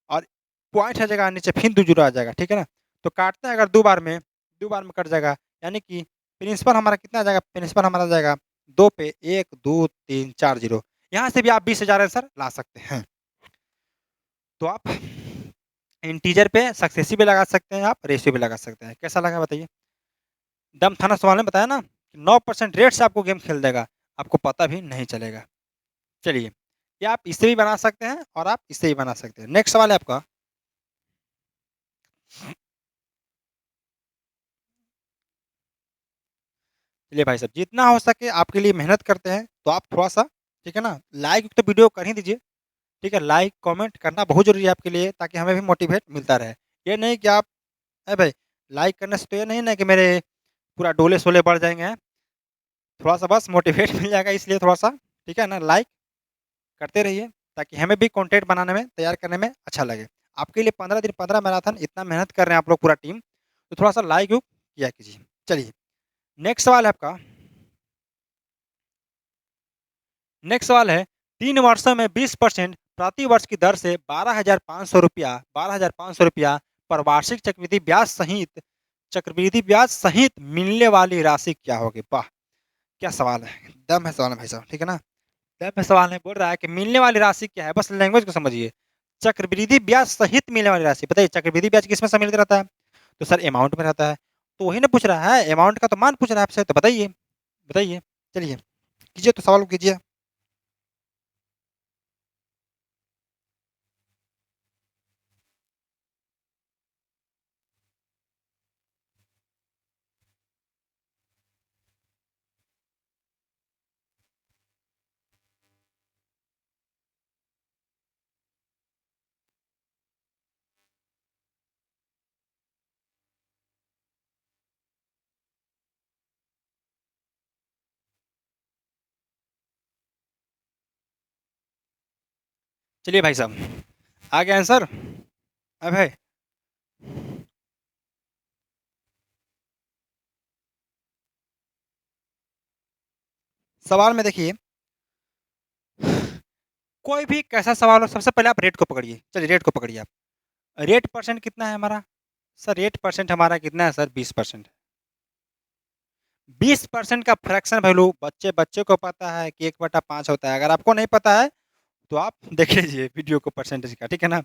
और पॉइंट हटेगा नीचे फिर 2 जीरो आ जाएगा, ठीक है ना। तो काटते हैं अगर दो बार में कट जाएगा, यानी कि प्रिंसिपल हमारा कितना आ जाएगा, प्रिंसिपल हमारा आ जाएगा 2 पे 1 2 3 4 जीरो। यहाँ से भी आप 20,000 आंसर ला सकते हैं। तो आप इंटीजर पे सक्सेसिव भी लगा सकते हैं, आप रेशियो भी लगा सकते हैं। कैसा लगा बताइए, दम था ना सवाल में, बताया ना 9% रेट से आपको गेम खेल देगा, आपको पता भी नहीं चलेगा। चलिए ये आप इससे भी बना सकते हैं और आप इससे भी बना सकते हैं। नेक्स्ट सवाल है आपका, चलिए भाई साहब जितना हो सके आपके लिए मेहनत करते हैं, तो आप थोड़ा सा, ठीक है ना, लाइक तो वीडियो कर ही दीजिए, ठीक है, लाइक कमेंट करना बहुत जरूरी है आपके लिए, ताकि हमें भी मोटिवेट मिलता रहे। ये नहीं कि आप, अरे भाई लाइक करने से तो ये नहीं ना कि मेरे पूरा डोले शोले बढ़ जाएंगे हैं। थोड़ा सा बस मोटिवेट मिल जाएगा, इसलिए थोड़ा सा, ठीक है ना, लाइक करते रहिए, ताकि हमें भी कंटेंट बनाने में, तैयार करने में अच्छा लगे। आपके लिए 15 दिन 15 मैराथन, इतना मेहनत कर रहे हैं आप लोग पूरा टीम, तो थोड़ा सा लाइक किया कीजिए। चलिए नेक्स्ट सवाल है आपका, नेक्स्ट सवाल है, 3 वर्षों में 20% प्रति वर्ष की दर से 12,500 रुपया, 12,500 रुपया पर वार्षिक चक्रवृद्धि ब्याज सहित मिलने वाली राशि क्या होगी। वाह क्या सवाल है, दम है सवाल है भाई साहब, ठीक है ना, दम है सवाल है। बोल रहा है कि मिलने वाली राशि क्या है, बस लैंग्वेज को समझिए। चक्रवृद्धि ब्याज सहित मिलने वाली राशि, बताइए चक्रवृद्धि ब्याज किसमें सम्मिलित रहता है, तो सर अमाउंट में रहता है। तो वही ना पूछ रहा है, अमाउंट का तो मान पूछ रहा है आपसे, तो बताइए, बताइए, चलिए कीजिए तो सवाल को कीजिए। चलिए भाई साहब आ गया आंसर, अब है सवाल में देखिए, कोई भी कैसा सवाल हो, सबसे पहले आप रेट को पकड़िए, चलिए रेट को पकड़िए आप। रेट परसेंट कितना है हमारा, सर रेट परसेंट हमारा कितना है सर, 20%। 20% का फ्रैक्शन वैल्यू बच्चे बच्चे को पता है कि 1/5 होता है, अगर आपको नहीं पता है तो आप देख लीजिए वीडियो को परसेंटेज का, ठीक है ना।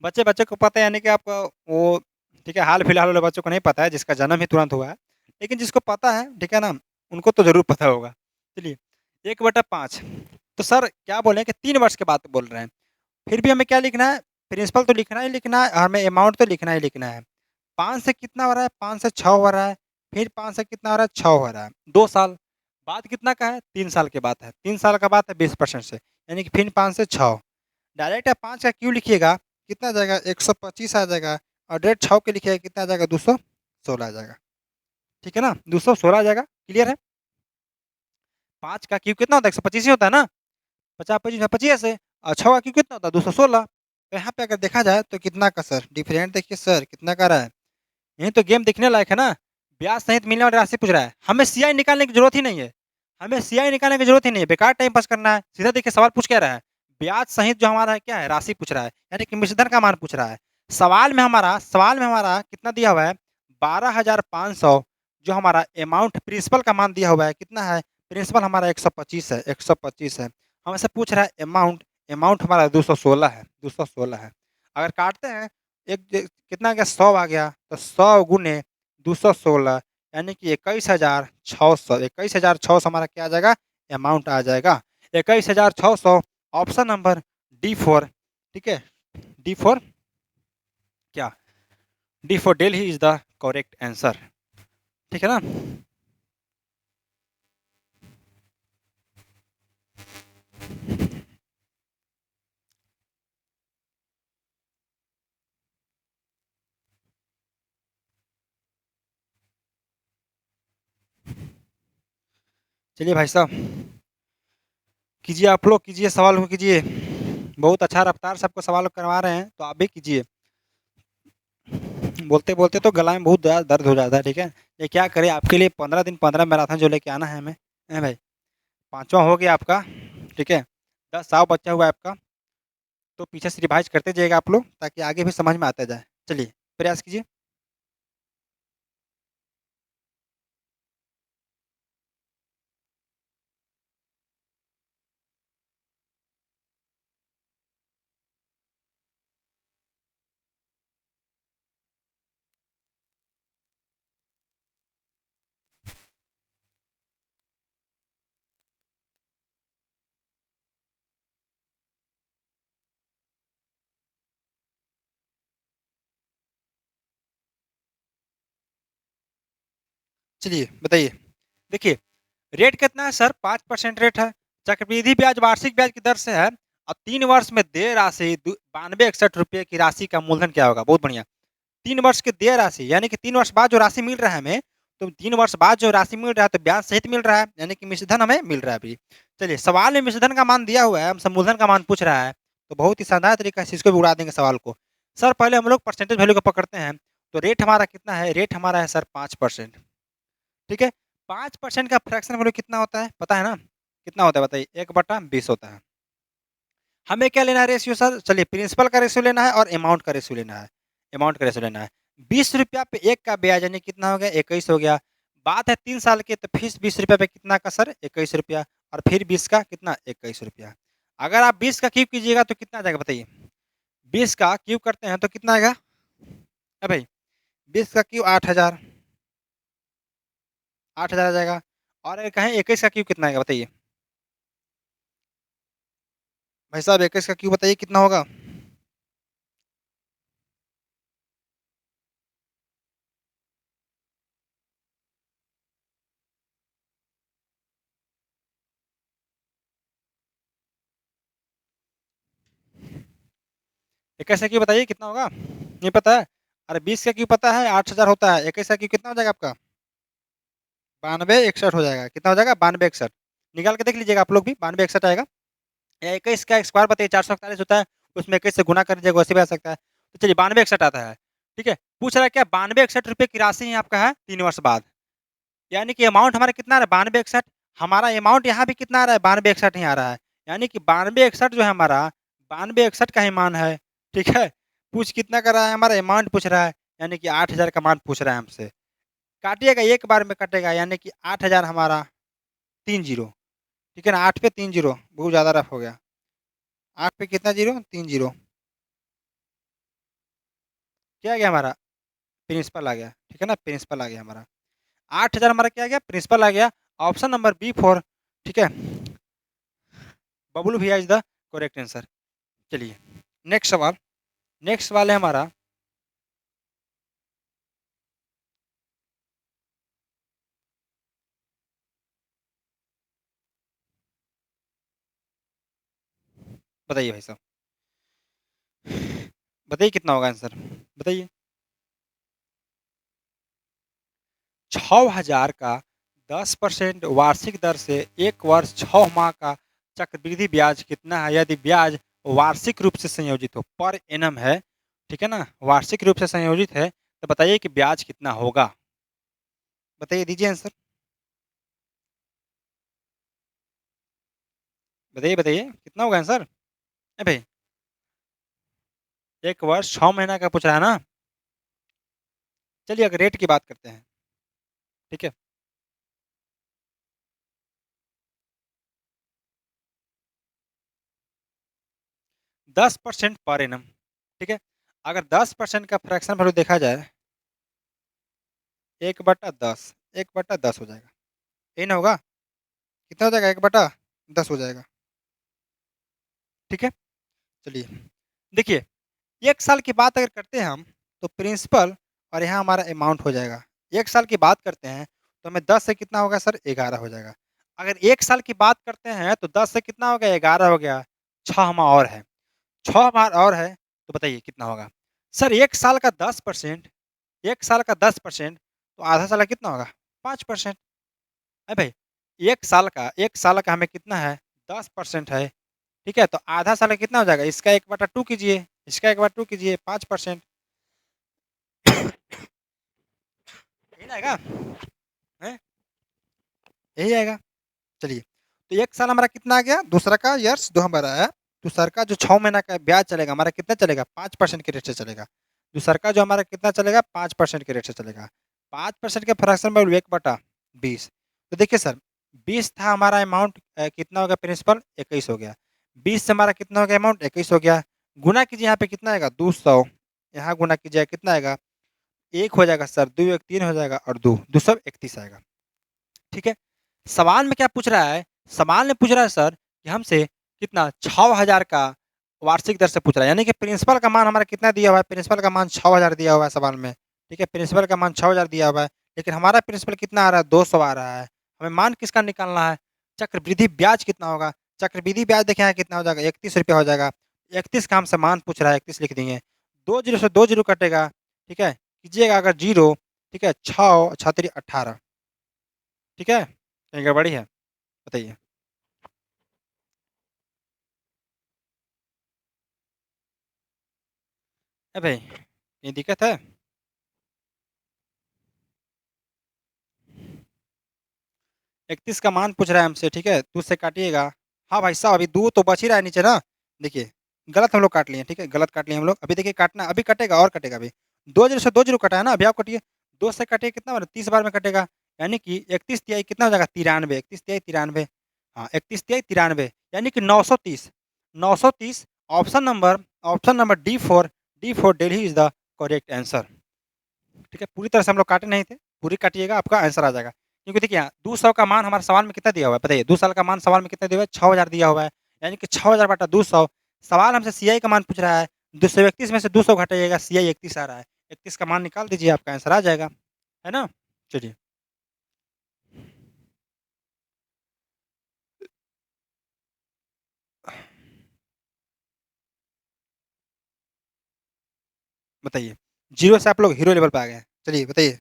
बच्चे बच्चे को पता है, यानी कि आपका वो, ठीक है, हाल फिलहाल वाले बच्चों को नहीं पता है जिसका जन्म ही तुरंत हुआ है, लेकिन जिसको पता है, ठीक है ना, उनको तो जरूर पता होगा। चलिए 1/5, तो सर क्या बोले कि 3 वर्ष के बाद बोल रहे हैं, फिर भी हमें क्या लिखना है, प्रिंसिपल तो लिखना ही लिखना है, हमें अमाउंट तो लिखना ही लिखना है। 5 से कितना हो रहा है, 5 से 6 हो रहा है, फिर 5 से कितना हो रहा है, 6 हो रहा है, 2 साल बाद कितना का है, 3 साल के बाद है, 3 साल का बाद है 20% से, यानी कि फिर 5 से 6 डायरेक्ट आप 5 का क्यों लिखिएगा, कितना आ जाएगा 125 आ जाएगा, और डायरेक्ट 6 के लिखिएगा कितना आ जाएगा 216 आ जाएगा, ठीक है ना, 216 आ जाएगा, क्लियर है। 5 का क्यू कितना होता है, 125 ही होता है ना, 50 25 25 है, और 6 का क्यू कितना होता है 216। तो यहाँ पे अगर देखा जाए तो कितना का सर डिफरेंट, देखिए सर कितना का रहा है, यही तो गेम दिखने लायक है ना। ब्याज सहित मिलने वाली राशि पूछ रहा है, हमें सीआई निकालने की जरूरत ही नहीं है, हमें सीआई निकालने की जरूरत ही नहीं है, बेकार टाइम पास करना है, सीधा देखिए सवाल पूछ क्या रहा है, ब्याज सहित जो हमारा है क्या है, राशि पूछ रहा है, यानी कि मिश्रधन का मान पूछ रहा है। सवाल में हमारा कितना दिया हुआ है, 12,500, जो हमारा अमाउंट प्रिंसिपल का मान दिया हुआ है कितना है, प्रिंसिपल हमारा 125 है, 125 है, हमसे पूछ रहा है अमाउंट, अमाउंट हमारा 216 है, 216 है। अगर काटते हैं एक कितना आ गया, 100 आ गया, तो 100 गुने 216, यानी कि 21,600, 21,600 हमारा क्या आ जाएगा, अमाउंट आ जाएगा, 21,600, ऑप्शन नंबर D4, ठीक है, D4 क्या, D4 Delhi is the correct answer, ठीक है ना। चलिए भाई साहब, कीजिए, आप लोग कीजिए, सवाल को कीजिए, बहुत अच्छा रफ्तार से आपको सवाल करवा रहे हैं, तो आप भी कीजिए, बोलते बोलते तो गला में बहुत ज़्यादा दर्द हो जाता है, ठीक है, ये क्या करें, आपके लिए 15 दिन 15 मैराथन जो लेके आना है हमें, है भाई, 5वां हो गया आपका, ठीक है, 10 साव बचा हुआ है आपका, तो पीछे से रिवाइज करते जाइएगा आप लोग, ताकि आगे भी समझ में आता जाए। चलिए प्रयास कीजिए। चलिए बताइए, देखिए रेट कितना है सर, 5% रेट है, चक्रवृद्धि ब्याज वार्षिक ब्याज की दर से है, और 3 वर्ष में देय राशि 9261 रुपये की राशि का मूलधन क्या होगा, बहुत बढ़िया, 3 वर्ष की देय राशि, यानी कि 3 वर्ष बाद जो राशि मिल रहा है हमें, तो 3 वर्ष बाद जो राशि मिल रहा है तो ब्याज सहित मिल रहा है, यानी कि मिश्रधन हमें मिल रहा है अभी। चलिए सवाल में मिश्रधन का मान दिया हुआ है, हमसे मूलधन का मान पूछ रहा है, तो बहुत ही शानदार तरीका से इसको भी उड़ा देंगे सवाल को। सर पहले हम लोग परसेंटेज वैल्यू को पकड़ते हैं, तो रेट हमारा कितना है, रेट हमारा है सर 5%, ठीक है, 5% का फ्रैक्शन वैल्यू कितना होता है पता है ना, कितना होता है बताइए, 1/20 होता है। हमें क्या लेना है रेशियो सर, चलिए प्रिंसिपल का रेशियो लेना है और अमाउंट का रेशियो लेना है, अमाउंट का रेशियो लेना है, 20 रुपया पे 1 का ब्याज, यानी कितना हो गया 21 हो गया, बात है 3 साल की, तो फिर 20 रुपये पे कितना का सर 21 रुपया, और फिर 20 का कितना 21 रुपया। अगर आप 20 का क्यूब कीजिएगा तो कितना आ जाएगा बताइए, 20 का क्यूब करते हैं तो कितना आएगा, अरे भाई 20 का क्यूब 8,000, 8,000 आ जाएगा, और अगर कहें 21 का क्यूब कितना आएगा बताइए, भाई साहब 21 का क्यूब बताइए कितना होगा। इक्कीस का क्यूब बताइए कितना होगा, नहीं पता है, अरे 20 का क्यूब पता है 8,000 होता है, 21 का क्यूब कितना हो जाएगा आपका, 9261 हो जाएगा, कितना हो जाएगा 9261, निकाल के देख लीजिएगा आप लोग भी, 9261 आएगा, या 21 का स्क्वायर बताइए 441 होता है, उसमें 21 से गुना कर दीजिएगा वैसे भी आ सकता है, तो चलिए 9261 आता है, ठीक है, पूछ रहा है क्या 9261 रुपये की राशि ही आपका है 3 वर्ष बाद, यानी कि अमाउंट हमारा कितना आ रहा है 9261, हमारा अमाउंट यहाँ भी कितना आ रहा है 9261 ही आ रहा है, यानी कि 9261 जो है हमारा 9261 का ही मान है, ठीक है, पूछ कितना कर रहा है हमारा अमाउंट पूछ रहा है, यानी कि 8,000 का मान पूछ रहा है हमसे, काटिएगा एक बार में कटेगा, यानी कि 8,000 हमारा 30, ठीक है ना, 8 पे 30 बहुत ज़्यादा रफ हो गया, 8 पे कितना जीरो 30, क्या आ गया हमारा प्रिंसिपल आ गया, ठीक है ना, प्रिंसिपल आ गया हमारा, 8,000 हमारा क्या आ गया प्रिंसिपल आ गया, ऑप्शन नंबर B4, ठीक है, बबलू भैया इज द करेक्ट आंसर। चलिए नेक्स्ट सवाल है हमारा, बताइए भाई साहब, बताइए कितना होगा आंसर, बताइए। 6,000 का 10% वार्षिक दर से एक वर्ष 6 माह का चक्रवृद्धि ब्याज कितना है, यदि ब्याज वार्षिक रूप से संयोजित हो, पर एनम है, ठीक है ना, वार्षिक रूप से संयोजित है, तो बताइए कि ब्याज कितना होगा, बताइए, दीजिए आंसर, बताइए बताइए कितना होगा आंसर। ए भाई, एक वर्ष 6 महीना का पूछ रहा है ना, चलिए अगर रेट की बात करते हैं, ठीक है, 10% पर एनम, ठीक है, अगर 10% का फ्रैक्शन वैल्यू देखा जाए, 1/10, 1/10 हो जाएगा, यही ना होगा, कितना हो जाएगा, 1/10 हो जाएगा, ठीक है। चलिए देखिए, 1 साल की बात अगर करते हैं हम, तो प्रिंसिपल और यहाँ हमारा अमाउंट हो जाएगा, 1 साल की बात करते हैं तो हमें 10 से कितना होगा सर, 11 हो जाएगा। अगर 1 साल की बात करते हैं तो 10 से कितना हो गया, 11 हो गया, 6 माह और है, 6 माह और है, तो बताइए कितना होगा सर। 1 साल का 10%, 1 साल का 10%, तो आधा साल का कितना होगा, 5%। है भाई, 1 साल का हमें कितना है, 10% है, ठीक है, तो आधा साल का कितना हो जाएगा, इसका 1/2 कीजिए, इसका 1/2 कीजिए, 5%, यही ना आएगा, है, यही आएगा। चलिए, तो 1 साल हमारा कितना आ गया, दूसरा का ईयर्स दो हमारा है, दूसरा का जो 6 महीना का ब्याज चलेगा हमारा कितना चलेगा, 5% के रेट से चलेगा, दूसरा का जो हमारा कितना चलेगा, 5% के रेट से चलेगा, 5% के फ्रैक्शन वैल्यू 1/20, तो देखिए सर, 20 था हमारा अमाउंट, कितना हो गया प्रिंसिपल, 21 हो गया, 20 से हमारा कितना हो गया अमाउंट, 21 हो गया, गुना कीजिए यहाँ पे कितना आएगा, 200, यहाँ गुना कीजिए कितना आएगा, एक हो जाएगा सर, 2 1 3 हो जाएगा, और 2 2 31 आएगा, ठीक है। सवाल में क्या पूछ रहा है, सवाल में पूछ रहा है सर कि हमसे कितना, 6,000 का वार्षिक दर से पूछ रहा है, यानी कि प्रिंसिपल का मान हमारा कितना दिया हुआ है, प्रिंसिपल का मान 6,000 दिया हुआ है सवाल में, ठीक है, प्रिंसिपल का मान 6,000 दिया हुआ है, लेकिन हमारा प्रिंसिपल कितना आ रहा है, 200 आ रहा है, हमें मान किसका निकालना है, चक्रवृद्धि ब्याज कितना होगा, चक्रवृद्धि ब्याज देखें यहाँ कितना हो जाएगा, 31 रुपया हो जाएगा, 31 का हमसे मान पूछ रहा है, 31 लिख देंगे, 2 जीरो से 2 जीरो कटेगा, ठीक है, कीजिएगा अगर जीरो, ठीक है, 6 6 3 18, ठीक है, कहीं गड़बड़ी है, बताइए। है भाई, ये दिक्कत है, 31 का मान पूछ रहा है हमसे, ठीक है, 2 से काटिएगा, हाँ भाई साहब, अभी 2 तो बच ही रहा है नीचे ना, देखिए, गलत हम लोग काट लिए, ठीक है, गलत काट लिए हम लोग, अभी देखिए काटना, अभी कटेगा और कटेगा, अभी 2 जीरो से 2 जीरो कटा है ना, अभी आप कटिए, 2 से कटिए कितना बार, 30 बार में कटेगा, यानी कि 31 तिहाई कितना हो जाएगा, 93, 31 तिहाई 93, हाँ, 31 तिहाई 93, यानी कि 930, 930, option number D four Delhi is the correct answer, ठीक है, पूरी तरह से हम लोग काटे नहीं थे, पूरी काटिएगा आपका आंसर आ जाएगा, क्योंकि देखिए यहाँ 200 का मान हमारे सवाल में कितना दिया हुआ है, बताइए, 2 साल का मान सवाल में कितना दिया हुआ है, 6,000 दिया हुआ है, यानी कि 6,000/200, सवाल हमसे सीआई का मान पूछ रहा है, 231 में से 200 घटाइएगा, सीआई 31 आ रहा है, 31 का मान निकाल दीजिए, आपका आंसर आ जाएगा, है ना। चलिए, बताइए, जीरो से आप लोग हीरो लेवल पे आ गए हैं, चलिए बताइए।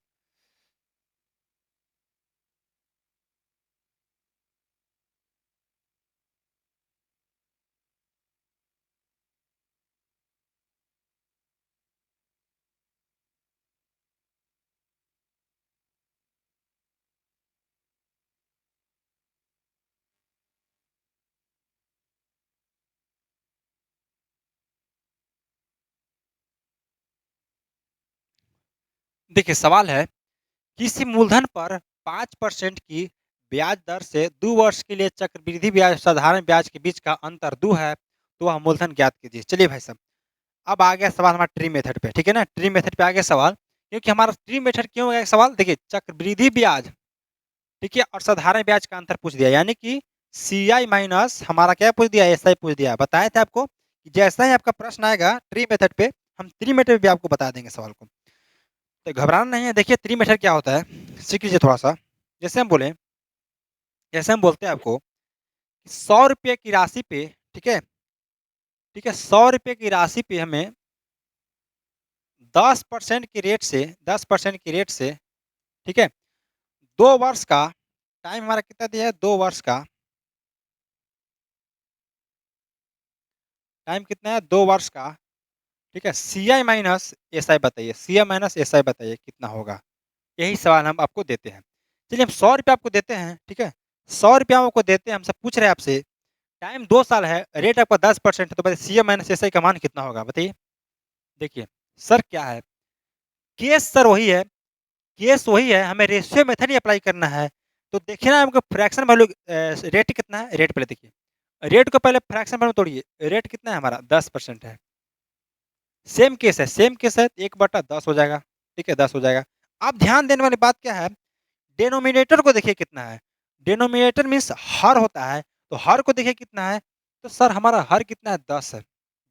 देखिए सवाल है, किसी मूलधन पर 5% की ब्याज दर से 2 वर्ष के लिए चक्रवृद्धि ब्याज साधारण ब्याज के बीच का अंतर 2 है, तो वह मूलधन ज्ञात कीजिए। चलिए भाई साहब, अब आ गया सवाल हमारा ट्री मेथड पे, ठीक है ना, ट्री मेथड पे आ गया सवाल, क्योंकि हमारा ट्री मेथड क्यों हो गया सवाल, देखिए, चक्रवृद्धि ब्याज, ठीक है, और साधारण ब्याज का अंतर पूछ दिया, यानी कि सी आई माइनस हमारा क्या पूछ दिया, एस आई पूछ दिया, बताए थे आपको कि जैसा ही आपका प्रश्न आएगा ट्री मेथड पे, हम ट्री मेथड भी आपको बता देंगे सवाल को। तो घबराना नहीं है। देखिए ट्री मेथड क्या होता है, सीख लीजिए थोड़ा-सा। जैसे हम बोले जैसे हम बोलते हैं आपको कि ₹100 की राशि पे, ठीक है? ठीक है, ₹100 की राशि पे हमें 10% की रेट से 10% की रेट से, ठीक है, 2 वर्ष का टाइम हमारा कितना दिया है? 2 वर्ष का टाइम कितना है? 2 वर्ष का, ठीक है? सीआई माइनस एसआई बताइए, सीआई माइनस एसआई बताइए कितना होगा? यही सवाल हम आपको देते हैं। चलिए हम ₹100 आपको देते हैं, ठीक है? ₹100 हम आपको देते हैं, हमसे पूछ रहे हैं आपसे, टाइम 2 साल है, रेट आपका 10% है, तो बताइए सीए माइनस एसआई का मान कितना होगा? बताइए। देखिए, सर क्या है, केस सर वही है, केस वही है, हमें रेशियो मेथड ही अप्लाई करना है। तो देखिए ना हमको फ्रैक्शन वैल्यू रेट कितना है? रेट पहले देखिए। रेट को पहले फ्रैक्शन वैल्यू में तोड़िए, रेट कितना है हमारा? 10% है। सेम केस है, 1/10 हो जाएगा, ठीक है? 10 हो जाएगा। अब ध्यान देने वाली बात क्या है, डिनोमिनेटर को देखिए कितना है। डिनोमिनेटर मीन्स हर होता है, तो हर को देखिए कितना है, तो सर हमारा हर कितना है? 10 है,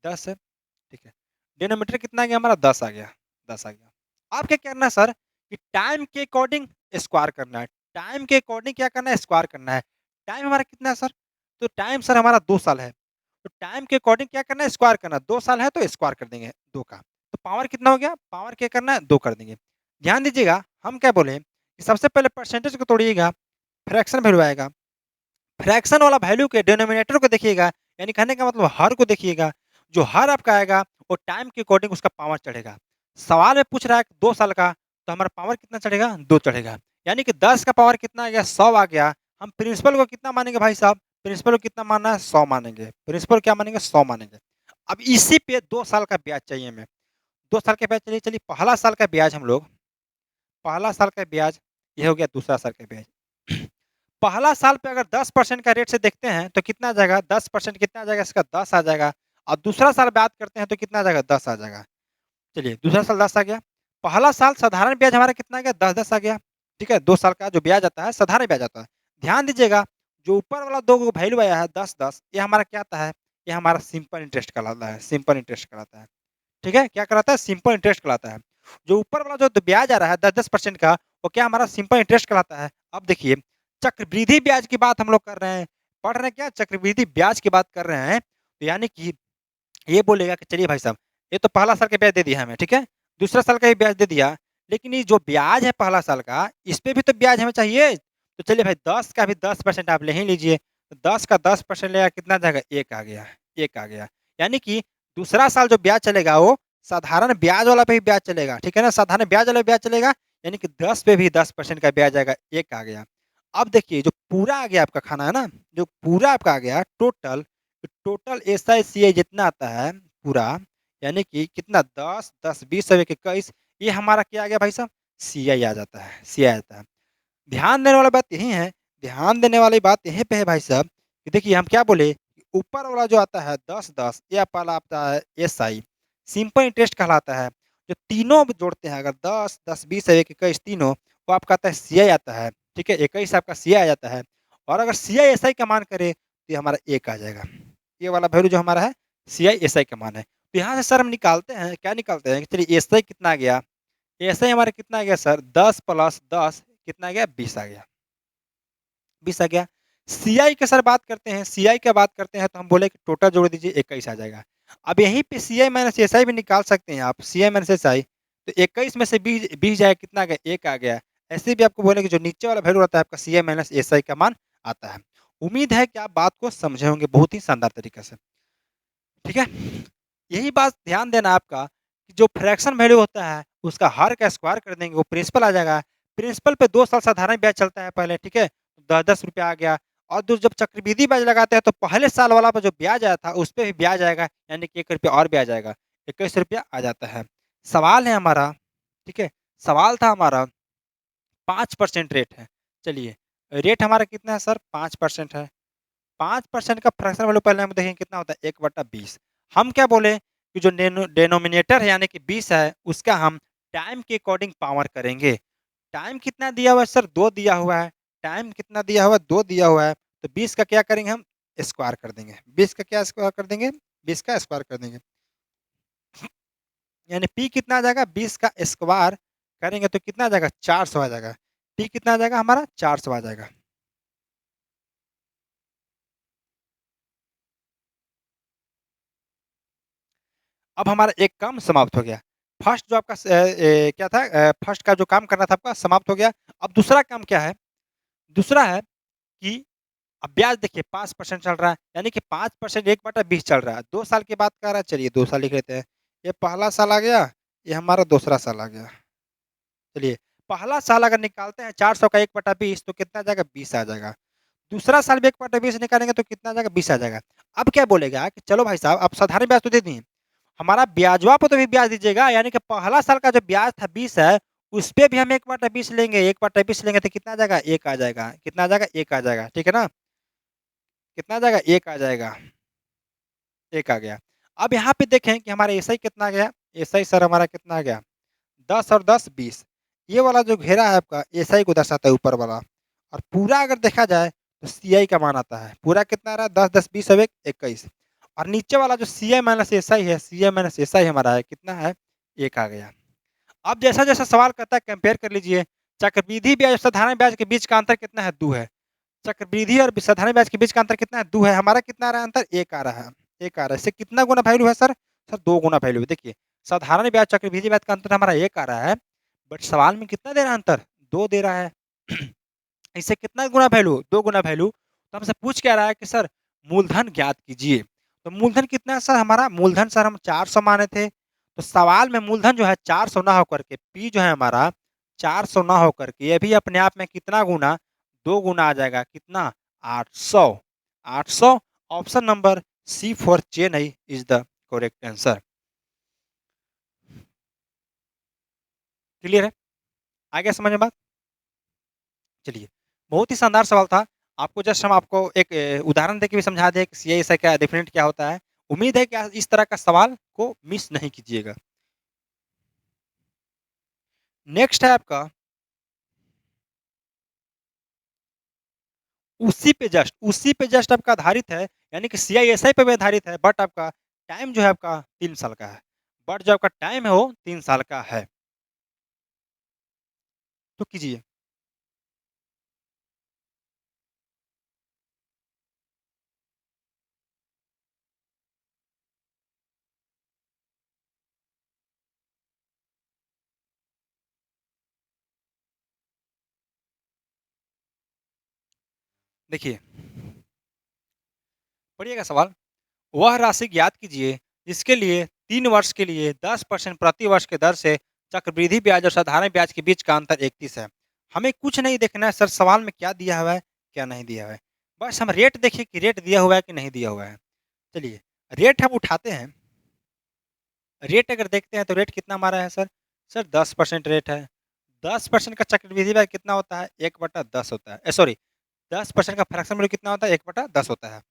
10 है, ठीक है। डिनोमिनेटर कितना आ गया हमारा? 10 आ गया, 10 आ गया। अब क्या करना है सर कि टाइम के अकॉर्डिंग स्क्वायर करना है। टाइम के अकॉर्डिंग क्या करना है? स्क्वायर करना है। टाइम हमारा कितना है सर? तो टाइम सर हमारा 2 साल है। तो टाइम के अकॉर्डिंग क्या करना है? स्क्वायर करना है। 2 साल है तो स्क्वायर कर देंगे 2 का। तो पावर कितना हो गया? पावर क्या करना है? 2 कर देंगे। ध्यान दीजिएगा, हम क्या बोले कि सबसे पहले परसेंटेज को तोड़िएगा, फ्रैक्शन वैल्यू आएगा। फ्रैक्शन वाला वैल्यू के डिनोमिनेटर को देखिएगा, यानी कहने का मतलब हर को देखिएगा। जो हर आपका आएगा वो टाइम के अकॉर्डिंग उसका पावर चढ़ेगा। सवाल में पूछ रहा है 2 साल का, तो हमारा पावर कितना चढ़ेगा? 2 चढ़ेगा। यानी कि 10 का पावर कितना आ गया? 100 आ गया। हम प्रिंसिपल को कितना मानेंगे भाई साहब? प्रिंसिपल को कितना मानना है? 100 मानेंगे। प्रिंसिपल क्या मानेंगे? 100 मानेंगे। अब इसी पे 2 साल का ब्याज चाहिए हमें। 2 साल का ब्याज चलिए चलिए पहला साल का ब्याज हम लोग, पहला साल का ब्याज, ये हो गया दूसरा साल का ब्याज। पहला साल पे अगर 10% का रेट से देखते हैं तो कितना आ जाएगा? 10% कितना आ जाएगा? इसका 10 आ जाएगा। और दूसरा साल बात करते हैं तो कितना आ जाएगा? 10 आ जाएगा। चलिए दूसरा साल 10 आ गया। पहला साल साधारण ब्याज हमारा कितना आ गया? 10-10 आ गया। ठीक है? 2 साल का जो ब्याज आता है साधारण ब्याज आता है। ध्यान दीजिएगा, जो ऊपर वाला 2 वैल्यू आया है 10-10, ये हमारा क्या आता है? ये हमारा सिंपल इंटरेस्ट कहलाता है, सिंपल इंटरेस्ट कहलाता है। ठीक है? क्या कहलाता है? सिंपल इंटरेस्ट कहलाता है। जो ऊपर वाला जो ब्याज आ रहा है 10-10% का, वो क्या हमारा सिंपल इंटरेस्ट कहलाता है। अब देखिए, चक्रवृद्धि ब्याज की बात हम लोग कर रहे हैं। पढ़ रहे हैं क्या? चक्रवृद्धि ब्याज की बात कर रहे हैं। तो यानी कि ये बोलेगा कि चलिए भाई साहब, ये तो पहला साल का ब्याज दे दिया हमें, ठीक है? दूसरा साल का भी ब्याज दे दिया, लेकिन ये जो ब्याज है पहला साल का, इस पे भी तो ब्याज हमें चाहिए। तो चलिए भाई 10 का भी 10% आप ले ही लीजिए। तो 10 का 10% लेगा कितना आ जाएगा? 1 आ गया, 1 आ गया। यानी कि दूसरा साल जो ब्याज चलेगा वो साधारण ब्याज वाला पे भी ब्याज चलेगा, ठीक है ना? साधारण ब्याज वाला ब्याज चलेगा, यानी कि 10 पे भी 10% का ब्याज आएगा, 1 आ गया। अब देखिए जो पूरा आ गया आपका खाना है ना, जो पूरा आपका आ गया टोटल, टोटल एसआईसीआई जितना आता है पूरा, यानी कि कितना 10, 10, 20 और 1, 21, ये हमारा क्या आ गया भाई साहब? सीआई आ जाता है, सीआई आता है। ध्यान देने वाली बात यही है, ध्यान देने वाली बात यहीं पे है भाई साहब कि देखिए हम क्या बोले, ऊपर वाला जो आता है 10-10, ये वाला आता है एसआई, सिंपल इंटरेस्ट कहलाता है। जो तीनों जोड़ते हैं अगर 10, 10, 20 और 1, 21 तीनों, वो आपका आता है सीआई आता है, ठीक है? 21 आपका सीआई आ जाता है। और अगर सीआई एसआई का मान करे तो ये हमारा 1 आ जाएगा। ये वाला वैल्यू जो हमारा है सीआई एसआई का मान है। तो यहाँ से सर हम निकालते हैं, क्या निकालते हैं कि चलिए एसआई कितना आ गया? एसआई हमारा कितना आ गया सर? 10 + 10 कितना आ गया? 20 आ गया। 20 आ गया। सीआई की सर बात करते हैं, सीआई की बात करते हैं तो हम बोले कि टोटल जोड़ दीजिए 21 आ जाएगा। अब यहीं पे सीआई माइनस एसआई भी निकाल सकते हैं आप, सीआई माइनस एसआई, तो 21 में से 20 जाएगा कितना आ गया? 1 आ गया। ऐसे भी आपको बोले कि जो नीचे वाला वैल्यू रहता है आपका सीआई माइनस एसआई का मान आता है। उम्मीद है कि आप बात को समझे होंगे बहुत ही शानदार तरीके से। ठीक है? यही बात ध्यान देना आपका कि जो फ्रैक्शन वैल्यू होता है, उसका हर का स्क्वायर कर देंगे, वो प्रिंसिपल आ जाएगा। प्रिंसिपल पे 2 साल साधारण ब्याज चलता है पहले, ठीक है? 10-10 रुपया आ गया। और जब चक्रवृद्धि ब्याज लगाते हैं तो पहले साल वाला पे जो ब्याज आया था, उस पे भी ब्याज आएगा, यानी कि ₹1 और ब्याज आएगा। ₹21 आ जाता है। सवाल है हमारा, ठीक है? सवाल था हमारा 5% रेट है। चलिए, रेट हमारा कितना है सर? 5% है। 5% का फ्रैक्शन वैल्यू पहले हम देखेंगे कितना होता है? 1/20। हम क्या बोले कि जो डिनोमिनेटर है यानी कि 20 है, उसका हम टाइम के अकॉर्डिंग पावर करेंगे। टाइम कितना दिया हुआ है सर? 2 दिया हुआ है। टाइम कितना दिया हुआ है? 2 दिया हुआ है। तो 20 का क्या करेंगे हम? स्क्वायर कर देंगे। 20 का क्या स्क्वायर कर देंगे? 20 का स्क्वायर कर देंगे, यानी पी कितना आ जाएगा, 20 का स्क्वायर करेंगे तो कितना आ जाएगा, 400 आ जाएगा। पी कितना आ जाएगा हमारा, 400 आ जाएगा। अब हमारा एक काम समाप्त हो गया। फर्स्ट जो आपका क्या था, फर्स्ट का जो काम करना था आपका समाप्त हो गया। अब दूसरा काम क्या है, दूसरा है कि अब ब्याज देखिए 5% चल रहा है, यानी कि 5% 1/20 चल रहा है। 2 साल की बात कर रहा है, चलिए 2 साल लिख लेते हैं। ये पहला साल आ गया, ये हमारा दूसरा साल आ गया। चलिए, पहला साल अगर निकालते हैं 400 का 1/20 तो कितना आ जाएगा, 20 आ जाएगा। दूसरा साल भी 1/20 निकालेंगे तो कितना आ जाएगा, 20 आ जाएगा। अब क्या बोलेगा कि चलो भाई साहब, अब साधारण ब्याज तो दे दिए, हमारा ब्याजवा पे तो भी ब्याज दीजिएगा, यानी कि पहला साल का जो ब्याज था 20 है, उस पे भी हम 1/20 लेंगे। 1/20 लेंगे तो कितना आ जाएगा, 1 आ जाएगा। कितना आ जाएगा, 1 आ जाएगा। ठीक है ना, कितना आ जाएगा, 1 आ जाएगा। 1 आ गया। अब यहाँ पे देखें कि हमारा एसआई कितना आ गया, एसआई सर हमारा कितना आ गया, 10 और 10 20। ये वाला जो घेरा है आपका एसआई को दर्शाता है ऊपर वाला, और पूरा अगर देखा जाए तो सीआई का मान आता है। पूरा कितना आ रहा है, 10 10 20 और 1 21। और नीचे वाला जो सीआई माइनस एसआई है, सीआई माइनस एसआई हमारा है कितना है, 1 आ गया। अब जैसा-जैसा सवाल करता है कंपेयर कर लीजिए। चक्रवृद्धि ब्याज और साधारण ब्याज के बीच का अंतर कितना है, 2 है। चक्रवृद्धि और साधारण ब्याज के बीच का अंतर कितना है, 2 है। हमारा कितना आ रहा है अंतर, 1 आ रहा है। 1 आ रहा है। इससे कितना गुना वैल्यू है सर? सर 2 गुना वैल्यू है। देखिए, साधारण ब्याज चक्रवृद्धि ब्याज का अंतर हमारा 1 आ रहा है, बट सवाल में कितना दे रहा है अंतर, 2 दे रहा है। इससे कितना गुना वैल्यू, 2 गुना वैल्यू। तो हमसे पूछ क्या रहा है कि सर मूलधन ज्ञात कीजिए। तो मूलधन कितना है सर हमारा, मूलधन सर हम 400 माने थे। तो सवाल में मूलधन जो है 400 ना होकर के, पी जो है हमारा 400 ना होकर के, ये भी अपने आप में कितना गुना, 2 गुना आ जाएगा। कितना, 800। 800। Option number C for Chennai is the correct answer. Clear है, आ गया समझ में बात? चलिए, बहुत ही शानदार सवाल था। आपको जस्ट हम आपको एक उदाहरण देके भी समझा दें कि सीआईएसआई क्या डेफिनेट क्या होता है। उम्मीद है कि आप इस तरह का सवाल को मिस नहीं कीजिएगा। नेक्स्ट है आपका, उसी पे जस्ट आपका आधारित है, यानी कि सीआईएसआई पे भी आधारित है, बट आपका टाइम जो है आपका 3 साल का है। बट जो आपका टाइम है वो 3 साल का है। तो कीजिए। देखिए, पढ़िएगा सवाल। वह राशि ज्ञात कीजिए जिसके लिए 3 वर्ष के लिए 10% प्रति वर्ष के दर से चक्रवृद्धि ब्याज और साधारण ब्याज के बीच का अंतर 31 है। हमें कुछ नहीं देखना है सर सवाल में क्या दिया हुआ है, क्या नहीं दिया हुआ है। बस हम रेट देखिए कि रेट दिया हुआ है कि नहीं दिया हुआ है। चलिए, रेट हम उठाते हैं। रेट अगर देखते हैं तो रेट कितना हमारा है सर? सर 10% रेट है। 10% का चक्रवृद्धि ब्याज कितना होता है? 1/10 होता है। सॉरी, 10% का फ्रैक्शन वैल्यू कितना होता है? 1/10 होता है।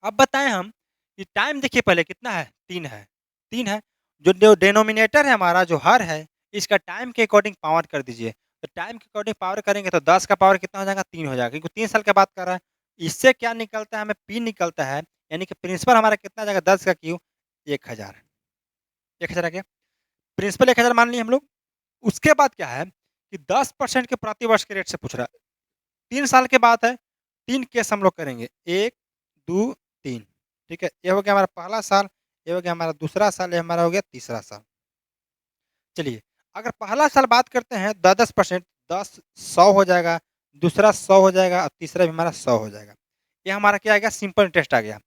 अब बताएँ हम कि टाइम देखिए पहले कितना है? 3 है। 3 है। जो डिनोमिनेटर है हमारा, जो हर है, इसका टाइम के अकॉर्डिंग पावर कर दीजिए। तो टाइम के अकॉर्डिंग पावर करेंगे तो 10 का पावर कितना हो जाएगा? 3 हो जाएगा, क्योंकि 3 साल की बात कर रहा है। इससे क्या निकलता है, हमें पी निकलता है, यानी कि प्रिंसिपल हमारा कितना आ जाएगा, 10 का क्यूब 1000। 1000 आ गया। प्रिंसिपल 1000 मान लिए हम लोग। उसके बाद क्या है कि 10% के प्रति वर्ष के रेट से पूछ रहा है। 3 साल के बाद है, 3 केस हम लोग करेंगे, 1, 2, 3। ठीक है? ये हो गया हमारा पहला साल, ये हो गया हमारा दूसरा साल, ये हमारा हो गया तीसरा साल। चलिए, अगर पहला साल बात करते हैं 10-10%, 10 100 हो जाएगा, दूसरा 100 हो जाएगा और तीसरा भी हमारा 100 हो जाएगा। ये हमारा क्या आ गया, सिंपल इंटरेस्ट आ गया।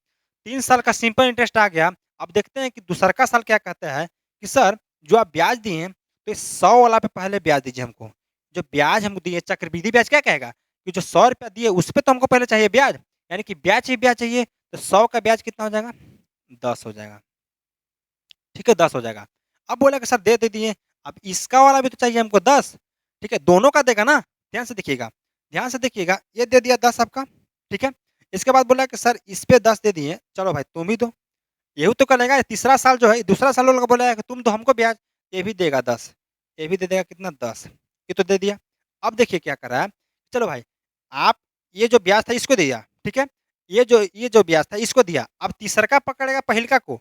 3 साल का सिंपल इंटरेस्ट आ गया। अब देखते हैं कि दूसरका साल क्या कहता है कि सर जो आप ब्याज दिए हैं, तो इस 100 वाला पे पहले ब्याज दीजिए हमको। जो ब्याज हमको दिए चक्रवृद्धि ब्याज क्या कहेगा कि जो ₹100 दिए उस पे तो हमको पहले चाहिए ब्याज, यानी कि ब्याज ही ब्याज चाहिए। तो 100 का ब्याज कितना हो जाएगा? 10 हो जाएगा। ठीक है, 10 हो जाएगा। अब बोला कि सर दे दिए, अब इसका वाला भी तो चाहिए हमको 10। ठीक है, दोनों का देगा ना? ध्यान से देखिएगा, ध्यान से देखिएगा, ये दे दिया 10 आपका। ठीक है? इसके बाद बोला कि सर इस पे 10 दे दिए, चलो भाई तुम ही दो। यही तो करेगा, तीसरा साल जो है, दूसरा साल वाला बोला है कि तुम दो हमको ब्याज, ये भी देगा 10। ये भी दे देगा कितना, 10। ये तो दे दिया। अब देखिए क्या कर रहा है, चलो भाई आप ये जो ब्याज था इसको दे दिया, ठीक है? ये जो ब्याज था इसको दिया, अब तीसरका पकड़ेगा पहिलका को,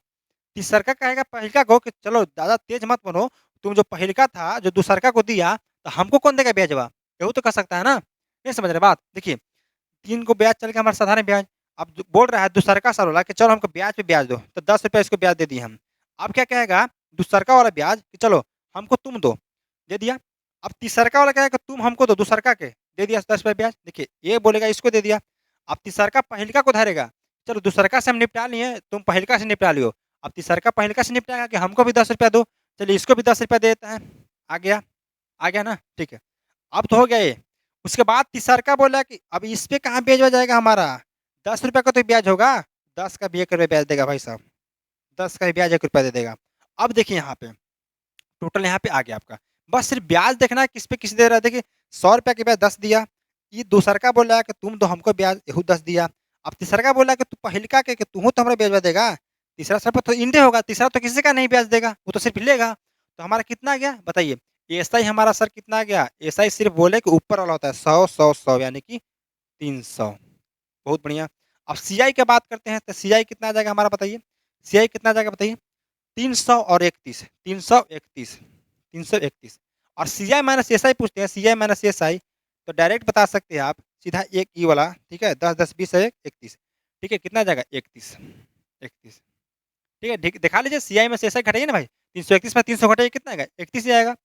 तीसरका कहेगा पहिलका को कि चलो ज़्यादा तेज मत बनो, तुम जो पहिलका था जो दूसरका को दिया तो हमको कौन देगा ब्याजवा? यहू तो कर सकता है ना? नहीं समझ रहे बात? देखिए 3 को ब्याज चल गया हमारा साधारण ब्याज, अब बोल रहा है दूसरका साल वाला कि चलो हमको ब्याज पे ब्याज दो, तो 10 रुपया इसको ब्याज दे दिए हम। अब क्या कहेगा दूसरका वाला ब्याज कि चलो हमको तुम दो, दे दिया। अब तीसरका वाला कहेगा तुम हमको दो दूसरका के, दे दिया 10 रुपया ब्याज। देखिए ये बोलेगा इसको दे दिया। अब तीसरका पहिलका को धरेगा, चलो दूसरका से हम निपटा लिए, तुम पहिलका से निपटा लियो। अब तीसरका पहिलका से निपटाएगा कि हमको भी 10 रुपया दो, चलिए इसको भी 10 रुपया दे देता है। आ गया ना? ठीक है। अब तो हो गया ये। उसके बाद तीसरका बोला कि अब इस पे कहाँ ब्याज हो जाएगा हमारा? 10 रुपया का तो ब्याज होगा, 10 का भी 1 रुपया ब्याज देगा भाई साहब, 10 का भी ब्याज 1 रुपया दे देगा। अब देखिए यहाँ पे टोटल यहाँ पे आ गया आपका। बस सिर्फ ब्याज देखना है किस पे किस दे रहा है। देखिए 100 रुपया के ब्याज 10 दिया, ये दूसरका बोल रहा है कि तुम तो हमको ब्याज यहू 10 दिया। अब तीसरका बोल रहा है कि तू पहिलका के कि तू तो हमारा ब्याज देगा। तीसरा सब तो इंडे होगा, तीसरा तो किसी का नहीं ब्याज देगा, वो तो सिर्फ लेगा। तो हमारा कितना आ गया बताइए? एसआई हमारा सर कितना आ गया? एसआई सिर्फ बोले कि ऊपर वाला होता है 100 100 100 यानी कि 300। बहुत बढ़िया। अब सीआई की बात करते हैं तो सीआई कितना आ जाएगा हमारा बताइए? सीआई कितना आ जाएगा बताइए? 300 और 31, 331, 331। और सीआई माइनस एसआई पूछते हैं, सीआई माइनस एसआई तो डायरेक्ट बता सकते हैं आप सीधा एक ई वाला, ठीक है? 10 10 20 है 31, ठीक है? कितना आ जाएगा? 31, 31, ठीक है? दिखा लीजिए सीआई में से एसआई घटाइए ना भाई, 331 में 300 घटाइए कितना आएगा? 31 ही आएगा।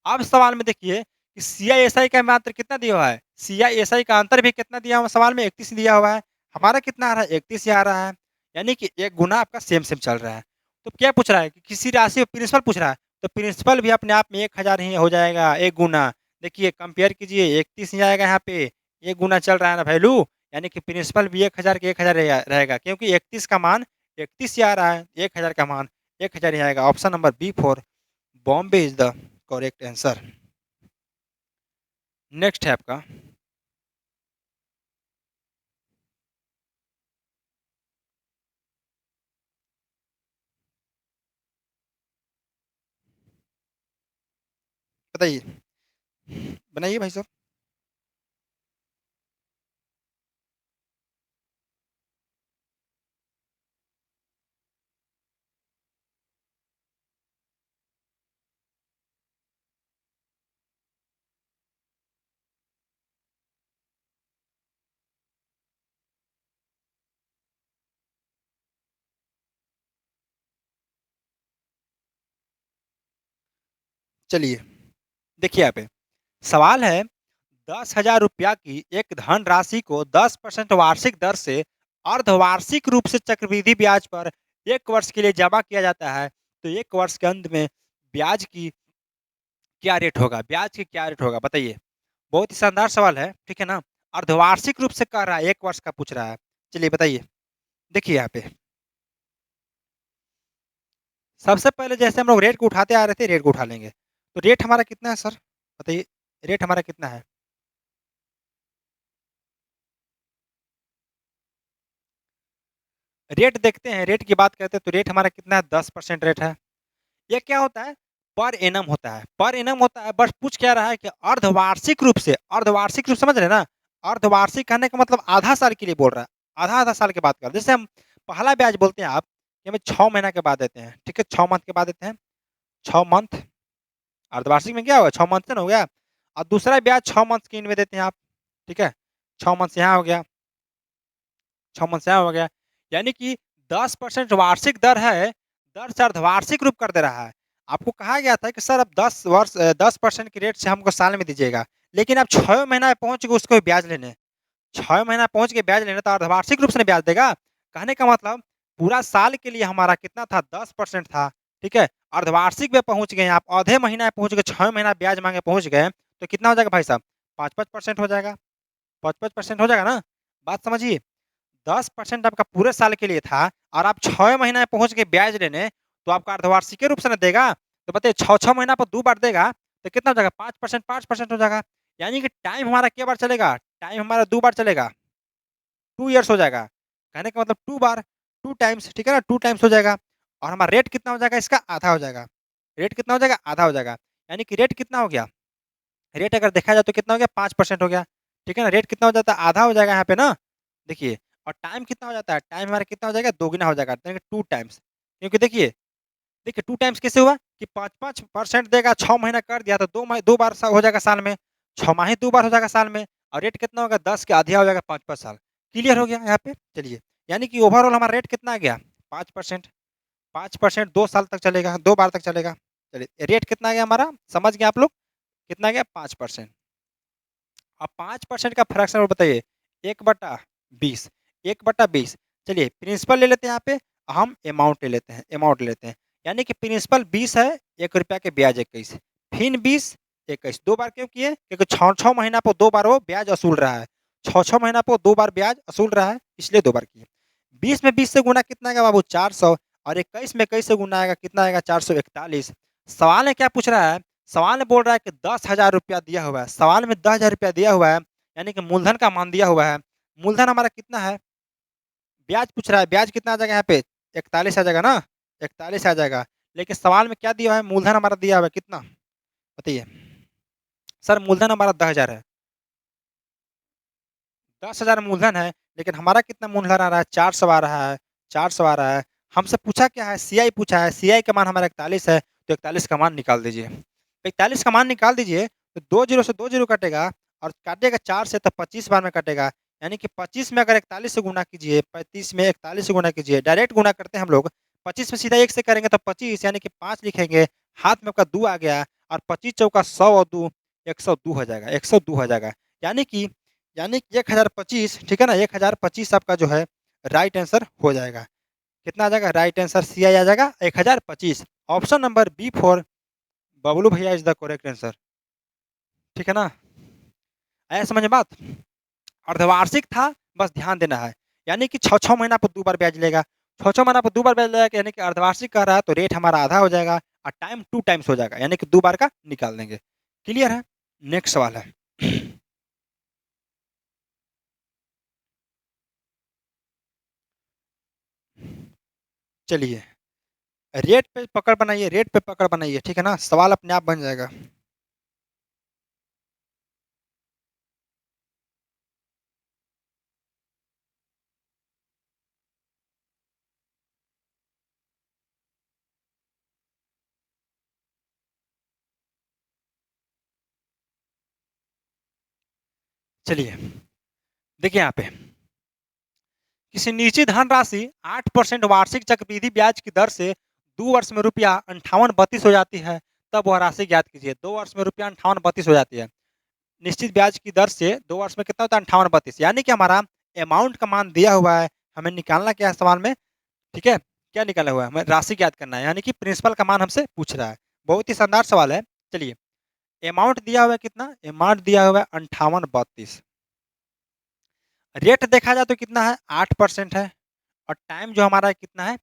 अब सवाल में देखिए कि सीआई एसआई का मात्र कितना दिया हुआ है, सीआई एसआई का अंतर भी कितना दिया हुआ है सवाल में? 31 दिया हुआ है। हमारा कितना आ रहा है? 31 ही आ रहा है, यानी कि एक गुना आपका सेम सेम चल रहा है। तो क्या पूछ रहा है कि किसी राशि प्रिंसिपल पूछ रहा है, तो प्रिंसिपल भी अपने आप में 1000 ही हो जाएगा, एक गुना। देखिए कंपेयर कीजिए 31 ही आएगा यहाँ पे, एक गुना चल रहा है ना वैल्यू, यानी कि प्रिंसिपल भी 1000 के 1000 रहेगा, क्योंकि 31 का मान 31 ही आ रहा है, 1000 का मान 1000 ही आएगा। Option number B for Bombay is the correct answer. Next है आपका बताइए, बनाइए भाई साहब। चलिए देखिए यहाँ पे सवाल है, 10,000 रुपया की एक धन राशि को 10% वार्षिक दर से अर्धवार्षिक रूप से चक्रवृद्धि ब्याज पर 1 वर्ष के लिए जमा किया जाता है, तो 1 वर्ष के अंत में ब्याज की क्या रेट होगा? ब्याज की क्या रेट होगा बताइए? बहुत ही शानदार सवाल है, ठीक है ना? अर्धवार्षिक रूप से कह रहा है, 1 वर्ष का पूछ रहा है। चलिए बताइए, देखिए यहाँ पे सबसे पहले जैसे हम लोग रेट को उठाते आ रहे थे, रेट को उठा लेंगे। तो रेट हमारा कितना है सर? बताइए, रेट हमारा कितना है? रेट देखते हैं, रेट की बात करते हैं तो रेट हमारा कितना है? 10% रेट है। ये क्या होता है? पर एनम होता है, पर एनम होता है। बस पूछ क्या रहा है कि अर्धवार्षिक रूप से, अर्धवार्षिक रूप समझ रहे हैं ना? अर्धवार्षिक कहने का मतलब आधा साल के लिए बोल रहा है, आधा-आधा साल के बाद का। जैसे हम पहला ब्याज बोलते हैं आप, कि हमें 6 महीना के बाद देते हैं, ठीक है? 6 मंथ के बाद देते हैं, 6 मंथ। अर्धवार्षिक में क्या होगा? 6 मंथ से ना हो गया। और दूसरा ब्याज 6 मंथ की इनमें देते हैं आप, ठीक है? 6 मंथ से यहाँ हो गया, 6 मंथ से यहाँ हो गया। यानी कि 10% वार्षिक दर है, दर से अर्धवार्षिक रूप कर दे रहा है। आपको कहा गया था कि सर अब 10% की रेट से हमको साल में दीजिएगा, लेकिन अब 6 महीना पहुँच गए उसको ब्याज लेने। 6 महीना पहुँच के ब्याज लेना तो अर्धवार्षिक रूप से ब्याज देगा। कहने का मतलब पूरा साल के लिए हमारा कितना था? 10% था, ठीक है? अर्धवार्षिक में पहुँच गए आप, आधे महीना में पहुँच गए, 6 महीना ब्याज माँगे पहुँच गए, तो कितना हो जाएगा भाई साहब? 5-5% हो जाएगा, 5-5% हो जाएगा ना? बात समझिए, 10% आपका पूरे साल के लिए था और आप 6 महीना में पहुँच गए ब्याज लेने, तो आपका अर्धवार्षिक रूप से ना देगा? तो बताइए 6-6 महीना पर 2 बार देगा, तो कितना हो जाएगा? 5%, 5% हो जाएगा। यानी कि टाइम हमारा क्या बार चलेगा? टाइम हमारा 2 बार चलेगा। 2 ईयर्स हो जाएगा। कहने का मतलब 2 बार, 2 टाइम्स, ठीक है ना? 2 टाइम्स हो जाएगा और हमारा रेट कितना हो जाएगा इसका? आधा हो जाएगा। रेट कितना हो जाएगा? आधा हो जाएगा। यानी कि रेट कितना हो गया? रेट अगर देखा जाए तो कितना हो गया? 5% हो गया। ठीक है ना? रेट कितना हो जाता है? आधा हो जाएगा यहाँ पे ना? देखिए, और टाइम कितना हो जाता है, टाइम हमारा कितना हो जाएगा, दोगुना हो जाएगा, यानी कि 2 टाइम्स। क्योंकि देखिए देखिए 2 टाइम्स कैसे हुआ कि 5-5% देगा, 6 महीना कर दिया तो 2 बार हो जाएगा साल में, 6 माही 2 बार हो जाएगा साल में, और रेट कितना होगा, 10 के आधिया हो जाएगा 5-5 साल। क्लियर हो गया यहाँ पे? चलिए, यानी कि ओवरऑल हमारा रेट कितना आ गया, 5%। 5% 2 साल तक चलेगा, 2 बार तक चलेगा। चलिए, रेट कितना आ गया हमारा, समझ गए आप लोग? कितना आ गया, 5%। अब 5% का फ्रैक्शन और बताइए, 1/20, 1/20। चलिए, प्रिंसिपल ले लेते हैं यहाँ पे, हम अमाउंट ले लेते हैं, अमाउंट ले लेते हैं। यानी कि प्रिंसिपल 20 है, ₹1 के ब्याज 21, फिर 20, 21, 2 बार क्यों किए? क्योंकि 6-6 महीना पर 2 बार वो ब्याज वसूल रहा है, 6-6 महीना पर 2 बार ब्याज वसूल रहा है, इसलिए 2 बार किए। 20 में 20 से गुना कितना आएगा बाबू, 400, और 21 में 21 से गुना आएगा, कितना आएगा, 441। सवाल में क्या पूछ रहा है, सवाल में बोल रहा है कि 10,000 रुपया दिया हुआ है, सवाल में 10,000 रुपया दिया हुआ है, यानी कि मूलधन का मान दिया हुआ है। मूलधन हमारा कितना है, ब्याज पूछ रहा है, ब्याज कितना आ जाएगा यहाँ पे, 41 आ जाएगा ना, 41 आ जाएगा। लेकिन सवाल में क्या दिया हुआ है, मूलधन हमारा दिया हुआ है कितना, बताइए सर? मूलधन हमारा 10,000 है, 10,000 मूलधन है, लेकिन हमारा कितना मूलधन आ रहा है, 400 आ रहा है, 400 आ रहा है। हमसे पूछा क्या है, सीआई पूछा है, सीआई का मान हमारा 41 है, तो 41 का मान निकाल दीजिए। 41 का मान निकाल दीजिए, तो 2 जीरो से 2 जीरो कटेगा, और काटेगा 4 से, तो 25 बार में कटेगा। यानी कि 25 में अगर 41 से गुना कीजिए, 35 में 41 से गुना कीजिए, डायरेक्ट गुना करते हैं हम लोग, 25 में सीधा 1 से करेंगे तो 25, यानी कि 5 लिखेंगे, हाथ में आपका 2 आ गया, और 25 चौका 100 और 2, 102 हो जाएगा, 102 हो जाएगा। यानी कि 1025, ठीक है ना, 1025 आपका जो है राइट आंसर हो जाएगा। कितना आ जाएगा, राइट आंसर सी आई आ जाएगा 1025। Option number B for Bablu भैया इज द करेक्ट आंसर। ठीक है ना, आया समझ में बात? अर्धवार्षिक था, बस ध्यान देना है, यानी कि 6-6 महीना पर 2 बार ब्याज लेगा, 6-6 महीना पर 2 बार ब्याज लेगा, यानी कि अर्धवार्षिक कर रहा है, तो रेट हमारा आधा हो जाएगा, और टाइम 2 टाइम्स हो जाएगा, यानी कि 2 बार का निकाल देंगे। क्लियर है? नेक्स्ट सवाल है। चलिए, रेट पे पकड़ बनाइए, रेट पे पकड़ बनाइए, ठीक है ना, सवाल अपने आप बन जाएगा। चलिए, देखिए यहाँ पे किसी निश्चित धनराशि 8% वार्षिक चक्रवृद्धि ब्याज की दर से 2 वर्ष में रुपया 5832 हो जाती है, तब वह राशि ज्ञात कीजिए। 2 वर्ष में रुपया 5832 हो जाती है, निश्चित ब्याज की दर से 2 वर्ष में कितना होता है, 5832, यानी कि हमारा अमाउंट का मान दिया हुआ है, हमें निकालना क्या है सवाल में, ठीक है, क्या निकाला हुआ है, हमें राशि ज्ञात करना है, यानी कि प्रिंसिपल का मान हमसे पूछ रहा है। बहुत ही शानदार सवाल है। चलिए, अमाउंट दिया हुआ है कितना, अमाउंट दिया हुआ है 5832, रेट देखा जाए तो कितना है, 8% है, और टाइम जो हमारा कितना है,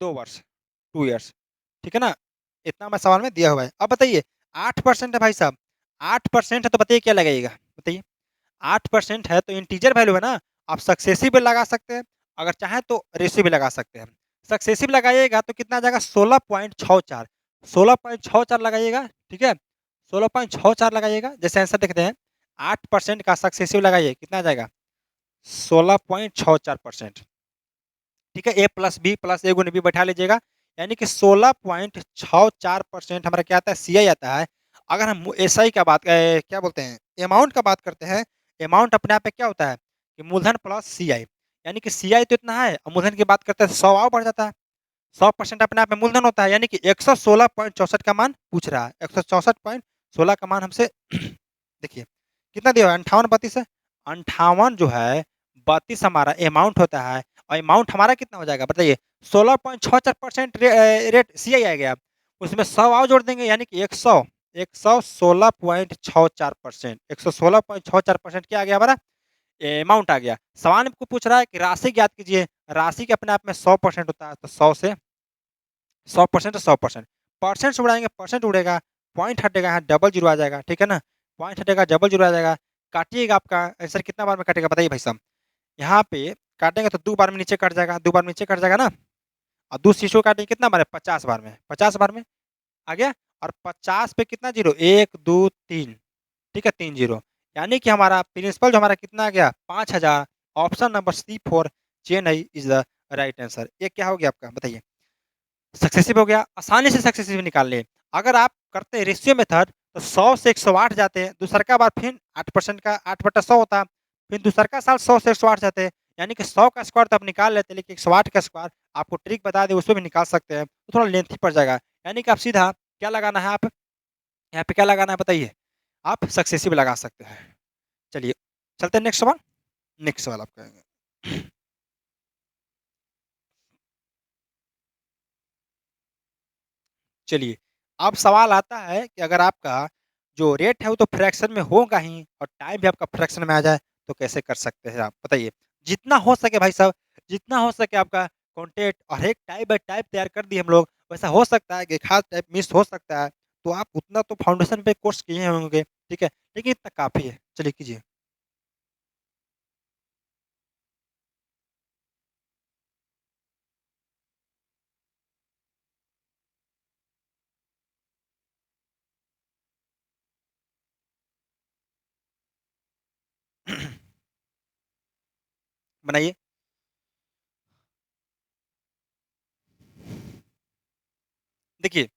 2 वर्ष, 2 ईयर्स, ठीक है ना, इतना हमारे सवाल में दिया हुआ है। अब बताइए, 8% है भाई साहब, 8% है, तो बताइए क्या लगाइएगा, बताइए? 8% है तो इंटीजर वैल्यू है ना, आप सक्सेसिव भी लगा सकते हैं, अगर चाहें तो रेशियो भी लगा सकते हैं। सक्सेसिव लगाइएगा तो कितना आ जाएगा, 16.64, 16.64 लगाइएगा, ठीक है, 16.64 लगाइएगा, जैसे आंसर देखते हैं, 8% का सक्सेसिव लगाइए, कितना आ जाएगा, 16.64%, ठीक है, ए प्लस बी प्लस ए गुने बी बैठा लीजिएगा, यानी कि 16.64% हमारा क्या आता है, सी आई आता है। अगर हम एस आई का बात क्या बोलते हैं, अमाउंट का बात करते हैं, अमाउंट अपने आप में क्या होता है कि मूलधन प्लस सी आई, यानी कि सी आई तो इतना है, और मूलधन की बात करते हैं 100 और बढ़ जाता है, 100% अपने आप में मूलधन होता है, यानी कि 116.64 का मान पूछ रहा है, 164.16 का मान हमसे देखिए कितना दिया हुआ है, 5832 है, 58 जो है 32 हमारा अमाउंट होता है, और अमाउंट हमारा कितना हो जाएगा बताइए, 16.74% रेट सी आई आ गया, उसमें 100 और जोड़ देंगे, यानी कि 116.64%, 116.64% क्या आ गया हमारा, अमाउंट आ गया। सवाल आपको पूछ रहा है कि राशि ज्ञात कीजिए, राशि के अपने आप में 100% होता है, तो 100 से 100% 100%, परसेंट से उड़ाएंगे परसेंट उड़ेगा, पॉइंट हटेगा, यहाँ डबल जीरो आ जाएगा, ठीक है ना, पॉइंट हटेगा डबल जीरो आ जाएगा, काटिएगा, आपका आंसर कितना बार में कटेगा बताइए भाई साहब? यहाँ पे काटेंगे तो 2 बार में नीचे कट जाएगा, 2 बार में नीचे कट जाएगा ना, और 2 शीशो काटेंगे कितना बार है, 50 बार में, 50 बार में आ गया, और 50 पे कितना जीरो, 1 2 3, ठीक है, 3 जीरो, यानी कि हमारा प्रिंसिपल जो हमारा कितना आ गया 5000। Option number C for Chennai is the right answer. ये क्या हो गया आपका बताइए, सक्सेसिव हो गया, आसानी से सक्सेसिव निकाल ले। अगर आप करते हैं रेशियो मेथड तो 100 से 108 जाते हैं, दूसर का बार फिर 8% का 8/100 होता, फिर दूसर का साल 100 से 108 जाते हैं, यानी कि 100 का स्क्वायर तो आप निकाल लेते हैं, लेकिन 108 का स्क्वायर आपको ट्रिक बता दें उसमें भी निकाल सकते हैं, तो थोड़ा लेंथी पड़ जाएगा। यानी कि आप सीधा क्या लगाना है, आप यहाँ पे क्या लगाना है बताइए, आप सक्सेसिव लगा सकते हैं। चलिए चलते हैं नेक्स्ट सवाल। नेक्स्ट सवाल आप कहेंगे। चलिए, अब सवाल आता है कि अगर आपका जो रेट है वो तो फ्रैक्शन में होगा ही और टाइम भी आपका फ्रैक्शन में आ जाए, तो कैसे कर सकते हैं आप बताइए? जितना हो सके भाई साहब, जितना हो सके आपका कॉन्टेंट और एक टाइप बाय टाइप तैयार कर दिए हम लोग। वैसा हो सकता है कि एक आध टाइप मिस हो सकता है, तो आप उतना तो फाउंडेशन पे कोर्स किए होंगे, ठीक है? लेकिन इतना काफ़ी है। चलिए कीजिए। बनाइए। देखिए,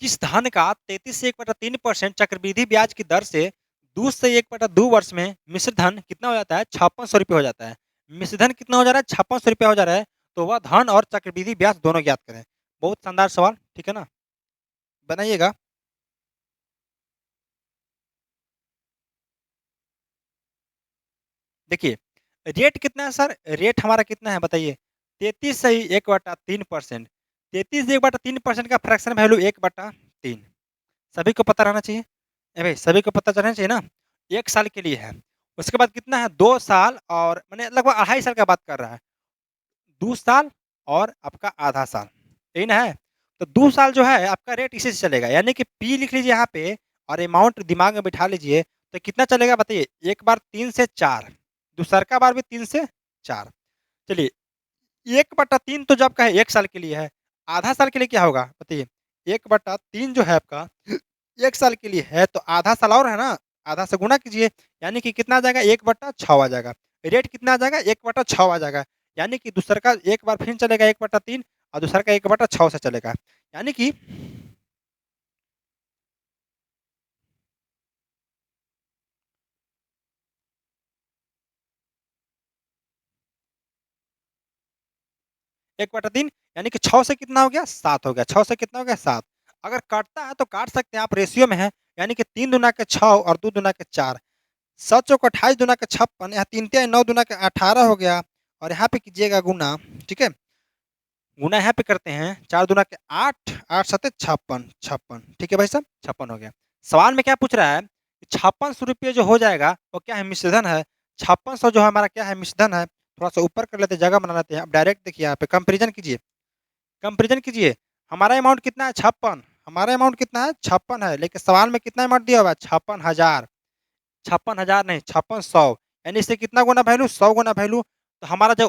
किस धन का 33 से 1/3% चक्रवृद्धि ब्याज की दर से 2 से 1/2 वर्ष में मिश्र धन कितना हो जाता है? 5600 रुपये हो जाता है। मिश्र धन कितना हो जा रहा है? 5600 रुपया हो जा रहा है। तो वह धन और चक्रवृद्धि ब्याज दोनों ज्ञात करें। बहुत शानदार सवाल, ठीक है ना? बनाइएगा। देखिए, रेट कितना है सर? रेट हमारा कितना है बताइए? 33 से 1/3%। 33 से 1/3% का फ्रैक्शन वैल्यू 1/3। सभी को पता रहना चाहिए। भाई सभी को पता चलना चाहिए ना? 1 साल के लिए है। उसके बाद कितना है? 2 साल और माने लगभग 2.5 साल का बात कर रहा है। 2 साल और आपका आधा साल, यही ना है? तो 2 साल जो है आपका रेट इसी से चलेगा, यानी कि पी लिख लीजिए यहाँ पे और अमाउंट दिमाग में बिठा लीजिए, तो कितना चलेगा बताइए? एक बार 3 से 4, दूसरका बार भी 3 से 4। चलिए, 1/3 तो जो आपका है 1 साल के लिए है, आधा साल के लिए क्या होगा बताइए? 1/3 जो है आपका 1 साल के लिए है, तो आधा साल और है ना? आधा से गुणा कीजिए, यानी कि कितना आ जाएगा? 1/6 आ जाएगा। रेट कितना आ जाएगा? 1/6 आ जाएगा। यानी कि दूसरा का एक बार फिर चलेगा 1/3 और दूसरा का 1/6 से चलेगा। यानी कि 1/3 यानी कि 6 से कितना हो गया? 7 हो गया। 6 से कितना हो गया? 7। अगर काटता है तो काट सकते हैं आप, रेशियो में है, यानी कि 3 दूना के 6 और 2 दूना के 4। 7 चौक 28 दूना के 56, यहाँ 3 तिया 9 दूना के 18 हो गया और यहाँ पे कीजिएगा गुना, ठीक है? गुना यहाँ पे करते हैं, 4 दूना के 8, 8 सत्ते 56, 56, ठीक है भाई साहब? 56 हो गया। सवाल में क्या पूछ रहा है? 5600 रुपये जो हो जाएगा वो क्या है? मिश्रधन है। 5600 जो है हमारा क्या है? मिश्रधन है। थोड़ा सा ऊपर कर लेते हैं, जगह बना लेते हैं। अब डायरेक्ट देखिए यहाँ पे कंपेरिजन कीजिए, कंपेरिजन कीजिए। हमारा अमाउंट कितना है? 56। हमारा अमाउंट कितना है? 56 है, लेकिन सवाल में कितना अमाउंट दिया हुआ है? 56,000। 56,000 नहीं, 5600, यानी इससे कितना गुना वैल्यू? 100 गुना वैल्यू। तो हमारा जो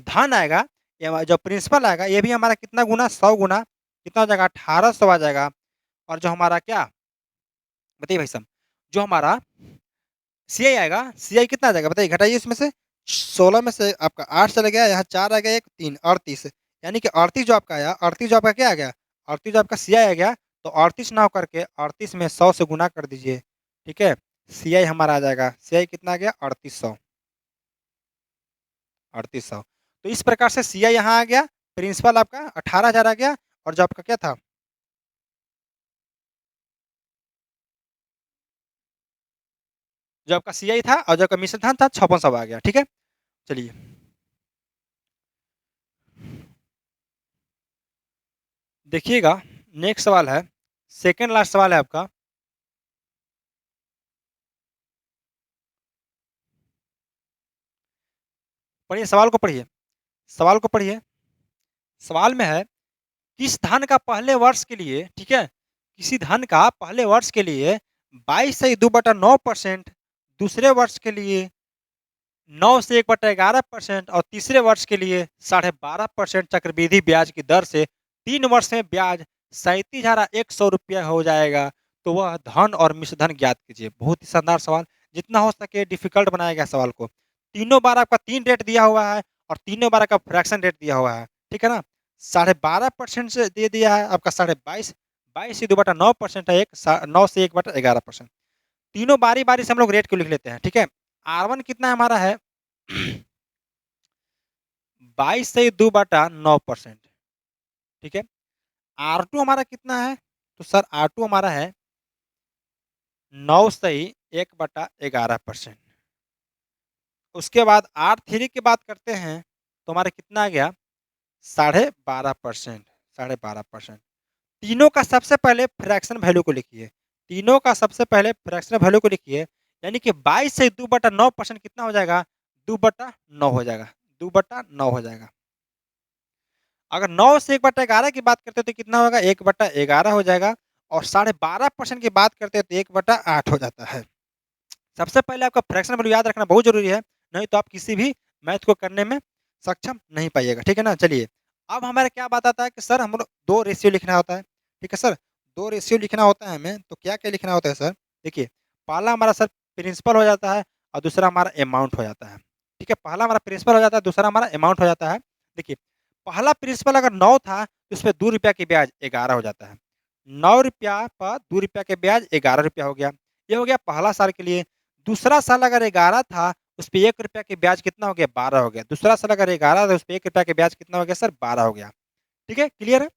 धन आएगा, जो प्रिंसिपल आएगा, ये भी हमारा कितना गुना? 100 गुना, कितना हो जाएगा? 1800 आ जाएगा। और जो हमारा क्या बताइए भाई साहब, जो हमारा सीआई आएगा, सीआई कितना आ जाएगा बताइए? घटाइए इसमें से। 16 में से आपका 8 चला गया, यहाँ 4 आ गया, 1 3 38, यानी कि 38 जो आपका आया, 38 जो आपका क्या आ गया? 38 जो आपका सीआई आ गया, तो 38 ना होकर के 38 में 100 से गुना कर दीजिए, ठीक है? सीआई हमारा आ जाएगा, सीआई कितना आ गया? 3800, 3800। तो इस प्रकार से सीआई यहाँ आ गया, प्रिंसिपल आपका 18,000 आ गया, और जो आपका क्या था? जो आपका सीआई था और जो आपका मिश्र धन था 5600 आ गया, ठीक है? चलिए, देखिएगा, नेक्स्ट सवाल है, सेकंड लास्ट सवाल है आपका। पढ़िए सवाल को पढ़िए, सवाल को पढ़िए। सवाल में है, किस धन का पहले वर्ष के लिए, ठीक है? किसी धन का पहले वर्ष के लिए 22 से 2/9%, दूसरे वर्ष के लिए 9 से 1/11% और तीसरे वर्ष के लिए 12.5% चक्रवृद्धि ब्याज की दर से 3 वर्ष में ब्याज 37,100 रुपया हो जाएगा। तो वह धन और मिश्रधन ज्ञात कीजिए। बहुत ही शानदार सवाल, जितना हो सके डिफ़िकल्ट बनाया गया सवाल को। तीनों बार आपका 3 रेट दिया हुआ है और तीनों बार आपका फ्रैक्शन रेट दिया हुआ है, ठीक है ना? 12.5% से दे दिया है आपका 22.5, 22 × 2/9% है, 9 से 1/11%। तीनों बारी-बारी से हम लोग रेट को लिख लेते हैं, ठीक है? R1 कितना हमारा है 22 से 2/9%, ठीक है? R2 हमारा कितना है? तो सर R2 हमारा है 9 से 1/11%। उसके बाद R3 की बात करते हैं, तो हमारा कितना आ गया? 12.5%, 12.5%। तीनों का सबसे पहले फ्रैक्शन वैल्यू को लिखिए, तीनों का सबसे पहले फ्रैक्शन वैल्यू को लिखिए, यानी कि 22 से 2/9% कितना हो जाएगा? 2/9 हो जाएगा, 2/9 हो जाएगा। अगर 9 से 1/11 की बात करते हैं तो कितना होगा? 1/11 हो जाएगा और 12.5% की बात करते हैं तो 1/8 हो जाता है। सबसे पहले आपका फ्रैक्शन वैल्यू याद रखना बहुत ज़रूरी है, नहीं तो आप किसी भी मैथ को करने में सक्षम नहीं पाइएगा, ठीक है ना? चलिए, अब हमारा क्या बात आता है कि सर हम लोग 2 रेशियो लिखना होता है, ठीक है सर? 2 रेशियो लिखना होता है हमें, तो क्या-क्या लिखना होता है सर? देखिए, पहला हमारा सर प्रिंसिपल हो जाता है और दूसरा हमारा अमाउंट हो जाता है, ठीक है? पहला हमारा प्रिंसिपल हो जाता है, दूसरा हमारा अमाउंट हो जाता है। देखिए, पहला प्रिंसिपल अगर 9 था, तो उसपे ₹2 की ब्याज 11 हो जाता है। ₹9 पर ₹2 के ब्याज ₹11 हो गया। ये हो गया पहला साल के लिए। दूसरा साल अगर 11 था, उसपे ₹1 के ब्याज कितना हो गया? 12 हो गया। दूसरा साल अगर 11 था, उसपे ₹1 के ब्याज कितना हो गया सर? 12 हो गया। ठीक है, क्लियर है?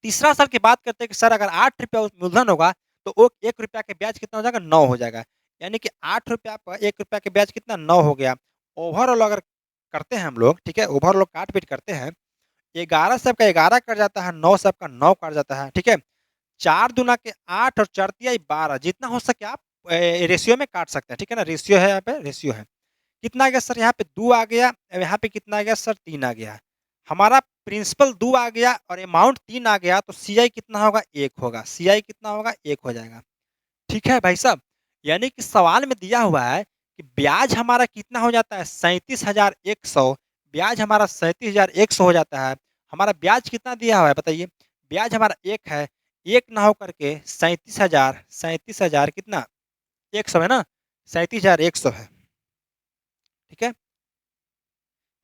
तीसरा साल की बात करते हैं कि सर अगर ₹8 मूलधन होगा, तो वो ₹1 के ब्याज कितना हो जाएगा? 9 हो जाएगा। यानी कि ₹8 पर ₹1 के ब्याज कितना? 9 हो गया। ओवरऑल अगर करते हैं हम लोग, ठीक है? ओवरऑल काट-पीट करते हैं, 11 से आपका 11 कट जाता है, 9 से आपका 9 कट जाता है, ठीक है? 4 दूना के 8 और 4 तियाई 12, जितना हो सके आप रेशियो में काट सकते हैं, ठीक है ना? रेशियो है, यहाँ पे रेशियो है। कितना आ गया सर? यहाँ पे 2 आ गया, यहाँ पे कितना आ गया सर? 3 आ गया। हमारा प्रिंसिपल 2 आ गया और अमाउंट 3 आ गया, तो सीआई कितना होगा? 1 होगा। सीआई कितना होगा? 1 हो जाएगा। ठीक है भाई साहब? यानी कि सवाल में दिया हुआ है कि ब्याज हमारा कितना हो जाता है? 37,100, ब्याज हमारा 37,100 हो जाता है। हमारा ब्याज कितना दिया हुआ है बताइए? ब्याज हमारा 1 है, 1 ना हो करके 37,000, 37,000 कितना? 100 है ना? 37,100 है, ठीक है?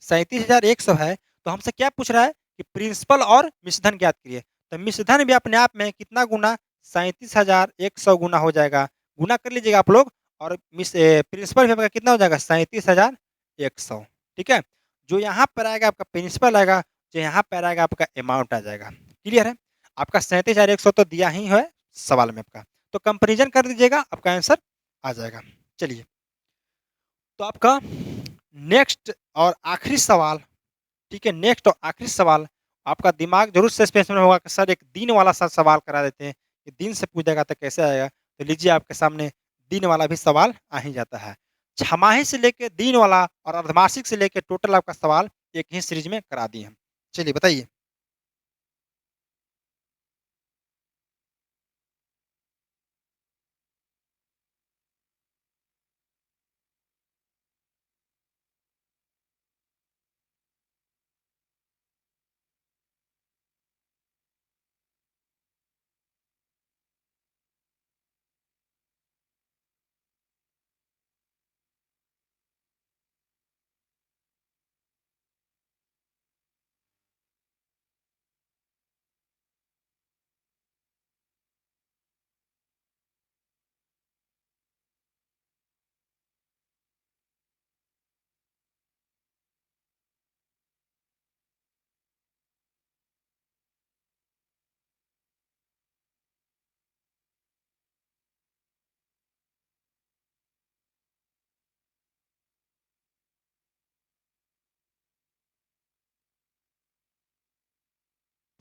37,100 है, तो हमसे क्या पूछ रहा है कि प्रिंसिपल और मिश्रधन ज्ञात करिए। तो मिश्रधन भी अपने आप में कितना गुना? 37,100 गुना हो जाएगा। गुना कर लीजिएगा आप लोग और प्रिंसिपल भी आपका कितना हो जाएगा? 37,100, ठीक है? जो यहाँ पर आएगा आपका प्रिंसिपल आएगा, जो यहाँ पर आएगा आपका अमाउंट आ जाएगा। क्लियर है? आपका 37,100 तो दिया ही है सवाल में आपका। तो कंपैरिज़न कर दीजिएगा, आपका आंसर आ जाएगा। चलिए, तो आपका नेक्स्ट और आखिरी सवाल, ठीक है? नेक्स्ट और आखिरी सवाल, आपका दिमाग ज़रूर सस्पेंस में होगा कि सर एक दिन वाला सा सवाल करा देते हैं, कि दिन से पूछेगा तो कैसे आएगा? तो लीजिए आपके सामने दिन वाला भी सवाल आ ही जाता है। छमाही से लेके दिन वाला और अर्धमासिक से लेके टोटल आपका सवाल एक ही सीरीज में करा दिए हम। चलिए बताइए।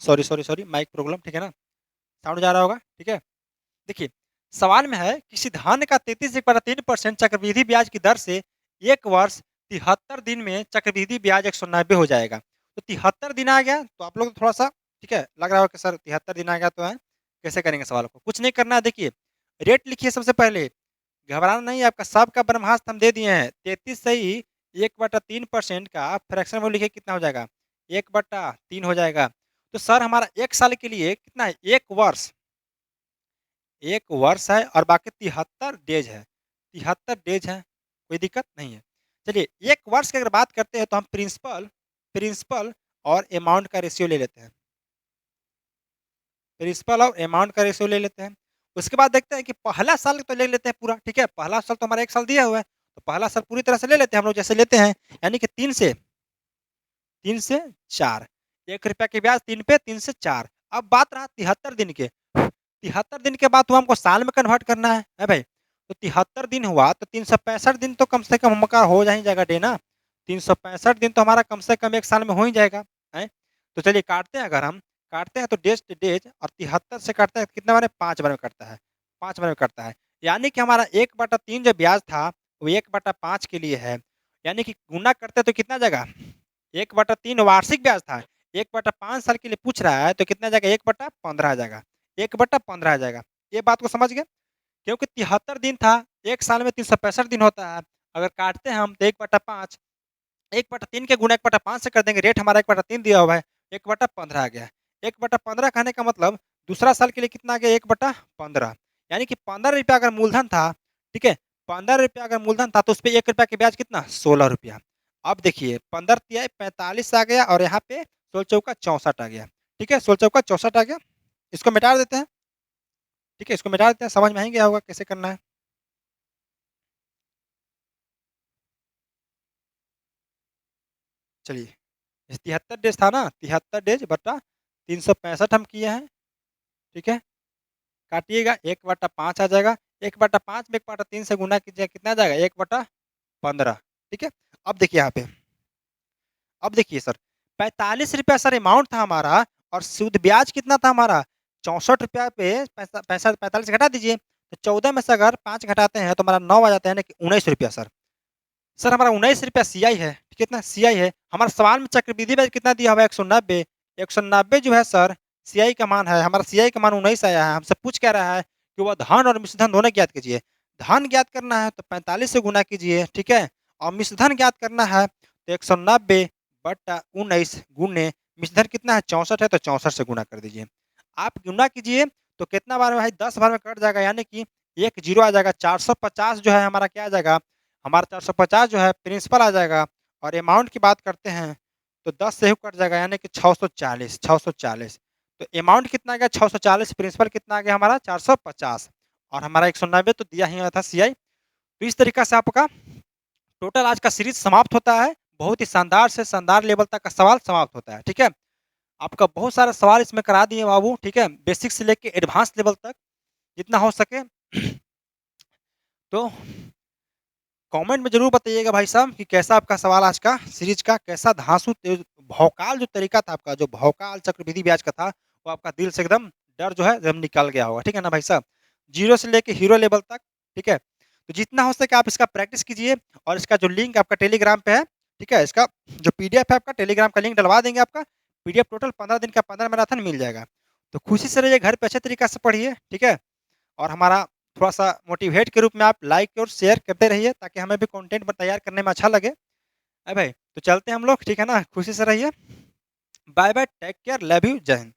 सॉरी माइक प्रॉब्लम, ठीक है ना? साउंड जा रहा होगा, ठीक है? देखिए, सवाल में है किसी धन का 33.3% चक्रवृद्धि ब्याज की दर से 1 वर्ष 73 दिन में चक्रवृद्धि ब्याज 190 हो जाएगा। तो 73 दिन आ गया, तो आप लोग थोड़ा-सा ठीक है, लग रहा होगा कि सर 73 दिन आ गया तो है, कैसे करेंगे सवाल को? कुछ नहीं करना है, देखिए, रेट लिखिए सबसे पहले, घबराना नहीं है, आपका सबका ब्रह्मास्त्र हम दे दिए हैं। 33 से ही 1/3% का फ्रैक्शन वैल्यू लिखिए कितना हो जाएगा? 1/3 हो जाएगा। तो सर हमारा 1 साल के लिए कितना है? 1 वर्ष 1 वर्ष है और बाकी 73 डेज है, 73 डेज है, कोई दिक्कत नहीं है। चलिए 1 वर्ष की अगर बात करते हैं तो हम प्रिंसिपल प्रिंसिपल और अमाउंट का रेशियो ले लेते हैं। प्रिंसिपल और अमाउंट का रेशियो ले लेते हैं। उसके बाद देखते हैं कि पहला साल तो ले लेते हैं पूरा, ठीक है? पहला साल तो हमारा 1 साल दिया हुआ है, तो पहला साल पूरी तरह से ले लेते हैं हम लोग जैसे लेते हैं, यानी कि 3 से 4 ₹1 के ब्याज 3 पे 3 से 4। अब बात रहा 73 दिन के, 73 दिन के बाद तो हमको साल में कन्वर्ट करना है भाई? तो 73 दिन हुआ तो 365 दिन तो कम से कम हमका हो जा ही जाएगा डे ना, 365 दिन तो हमारा कम से कम 1 साल में हो ही जाएगा, हैं? तो चलिए काटते हैं अगर हम, काटते हैं तो डेज़ टू डेज़ और 73 से काटते हैं तो कितने बार में 5 बार में कटता है, 5 बार में कटता है। यानी कि हमारा 1/3 जो ब्याज था, वो 1/5 के लिए है। यानी कि गुना करते तो कितना आ जाएगा? 1/3 वार्षिक ब्याज था, 1/5 साल के लिए पूछ रहा है तो कितना आ जाएगा? 1/15 आ जाएगा, 1/15 आ जाएगा। ये बात को समझ गए? क्योंकि 73 दिन था, 1 साल में 365 दिन होता है। अगर काटते हैं हम तो 1/5, 1/3 के गुणा 1/5 से कर देंगे, रेट हमारा 1/3 दिया हुआ है, 1/15 आ गया। 1/15 कहने का मतलब दूसरा साल के लिए कितना आ गया? 1/15 यानी कि ₹15 अगर मूलधन था, ठीक है? ₹15 अगर मूलधन था तो उसपे ₹1 के ब्याज कितना? ₹16। अब देखिए 15 तिया 45 आ गया और यहाँ पे 16 चौका 64 आ गया, ठीक है? 16 चौका 64 आ गया। इसको मिटा देते हैं, ठीक है? इसको मिटा देते हैं, समझ में आ ही गया होगा कैसे करना है। चलिए, 73 डेज़ था ना, 73 डेज़ बटा 365 हम किए हैं, ठीक है? काटिएगा 1/5 आ जाएगा, 1/5 में 1/3 से गुना कीजिए कितना आ जाएगा? 1/15, ठीक है? अब देखिए यहाँ पे, अब देखिए सर, ₹45 सर अमाउंट था हमारा और शुद्ध ब्याज कितना था हमारा? ₹64 पे पैसा पैसा 45 घटा दीजिए, तो 14 में से अगर 5 घटाते हैं तो हमारा 9 आ जाता है, यानी कि ₹19 सर। सर हमारा ₹19 सीआई है, कितना सीआई है? हमारे सवाल में चक्रवृद्धि ब्याज कितना दिया हुआ है? 190, 190 जो है सर सीआई का मान है, हमारा सीआई का मान 19 आया है। हमसे पूछ क्या रहा है कि वह धन और मिश्रधन दोनों ज्ञात कीजिए। धन ज्ञात करना है तो 45 से गुना कीजिए, ठीक है? और मिश्रधन ज्ञात करना है तो 190 बटा 19 गुणे मिश्रधन कितना है? 64 है तो 64 से गुना कर दीजिए। आप गुना कीजिए तो कितना बार में भाई? 10 बार में कट जाएगा, यानी कि 1 जीरो आ जाएगा। 450 जो है हमारा क्या आ जाएगा? हमारा 450 जो है प्रिंसिपल आ जाएगा और अमाउंट की बात करते हैं तो 10 से ही कट जाएगा, यानी कि 640, 640। तो अमाउंट कितना आ गया? 640, प्रिंसिपल कितना आ गया हमारा? 450 और हमारा 190 तो दिया ही हुआ था सीआई। तो इस तरीका से आपका टोटल आज का सीरीज समाप्त होता है। बहुत ही शानदार से शानदार लेवल तक का सवाल समाप्त होता है, ठीक है? आपका बहुत सारा सवाल इसमें करा दिए बाबू, ठीक है? बेसिक से लेके एडवांस लेवल तक जितना हो सके। तो कमेंट में ज़रूर बताइएगा भाई साहब कि कैसा आपका सवाल आज का सीरीज का कैसा धांसू भौकाल जो तरीका था आपका, जो भौकाल चक्रवृद्धि ब्याज का था, वो आपका दिल से एकदम डर जो है एकदम निकल गया होगा, ठीक है ना भाई साहब? जीरो से लेके हीरो लेवल तक, ठीक है? तो जितना हो सके आप इसका प्रैक्टिस कीजिए और इसका जो लिंक आपका टेलीग्राम पे है, ठीक है? इसका जो पीडीएफ है आपका टेलीग्राम का लिंक डलवा देंगे आपका, पीडीएफ टोटल 15 दिन का 15 मैराथन मिल जाएगा। तो खुशी से रहिए, घर पे अच्छे तरीके से पढ़िए, ठीक है? और हमारा थोड़ा-सा मोटिवेट के रूप में आप लाइक और शेयर करते रहिए ताकि हमें भी कंटेंट तैयार करने में अच्छा लगे। भाई? तो चलते हैं हम लोग, ठीक है ना? खुशी से रहिए। Bye bye, take care, love you, जय हिंद।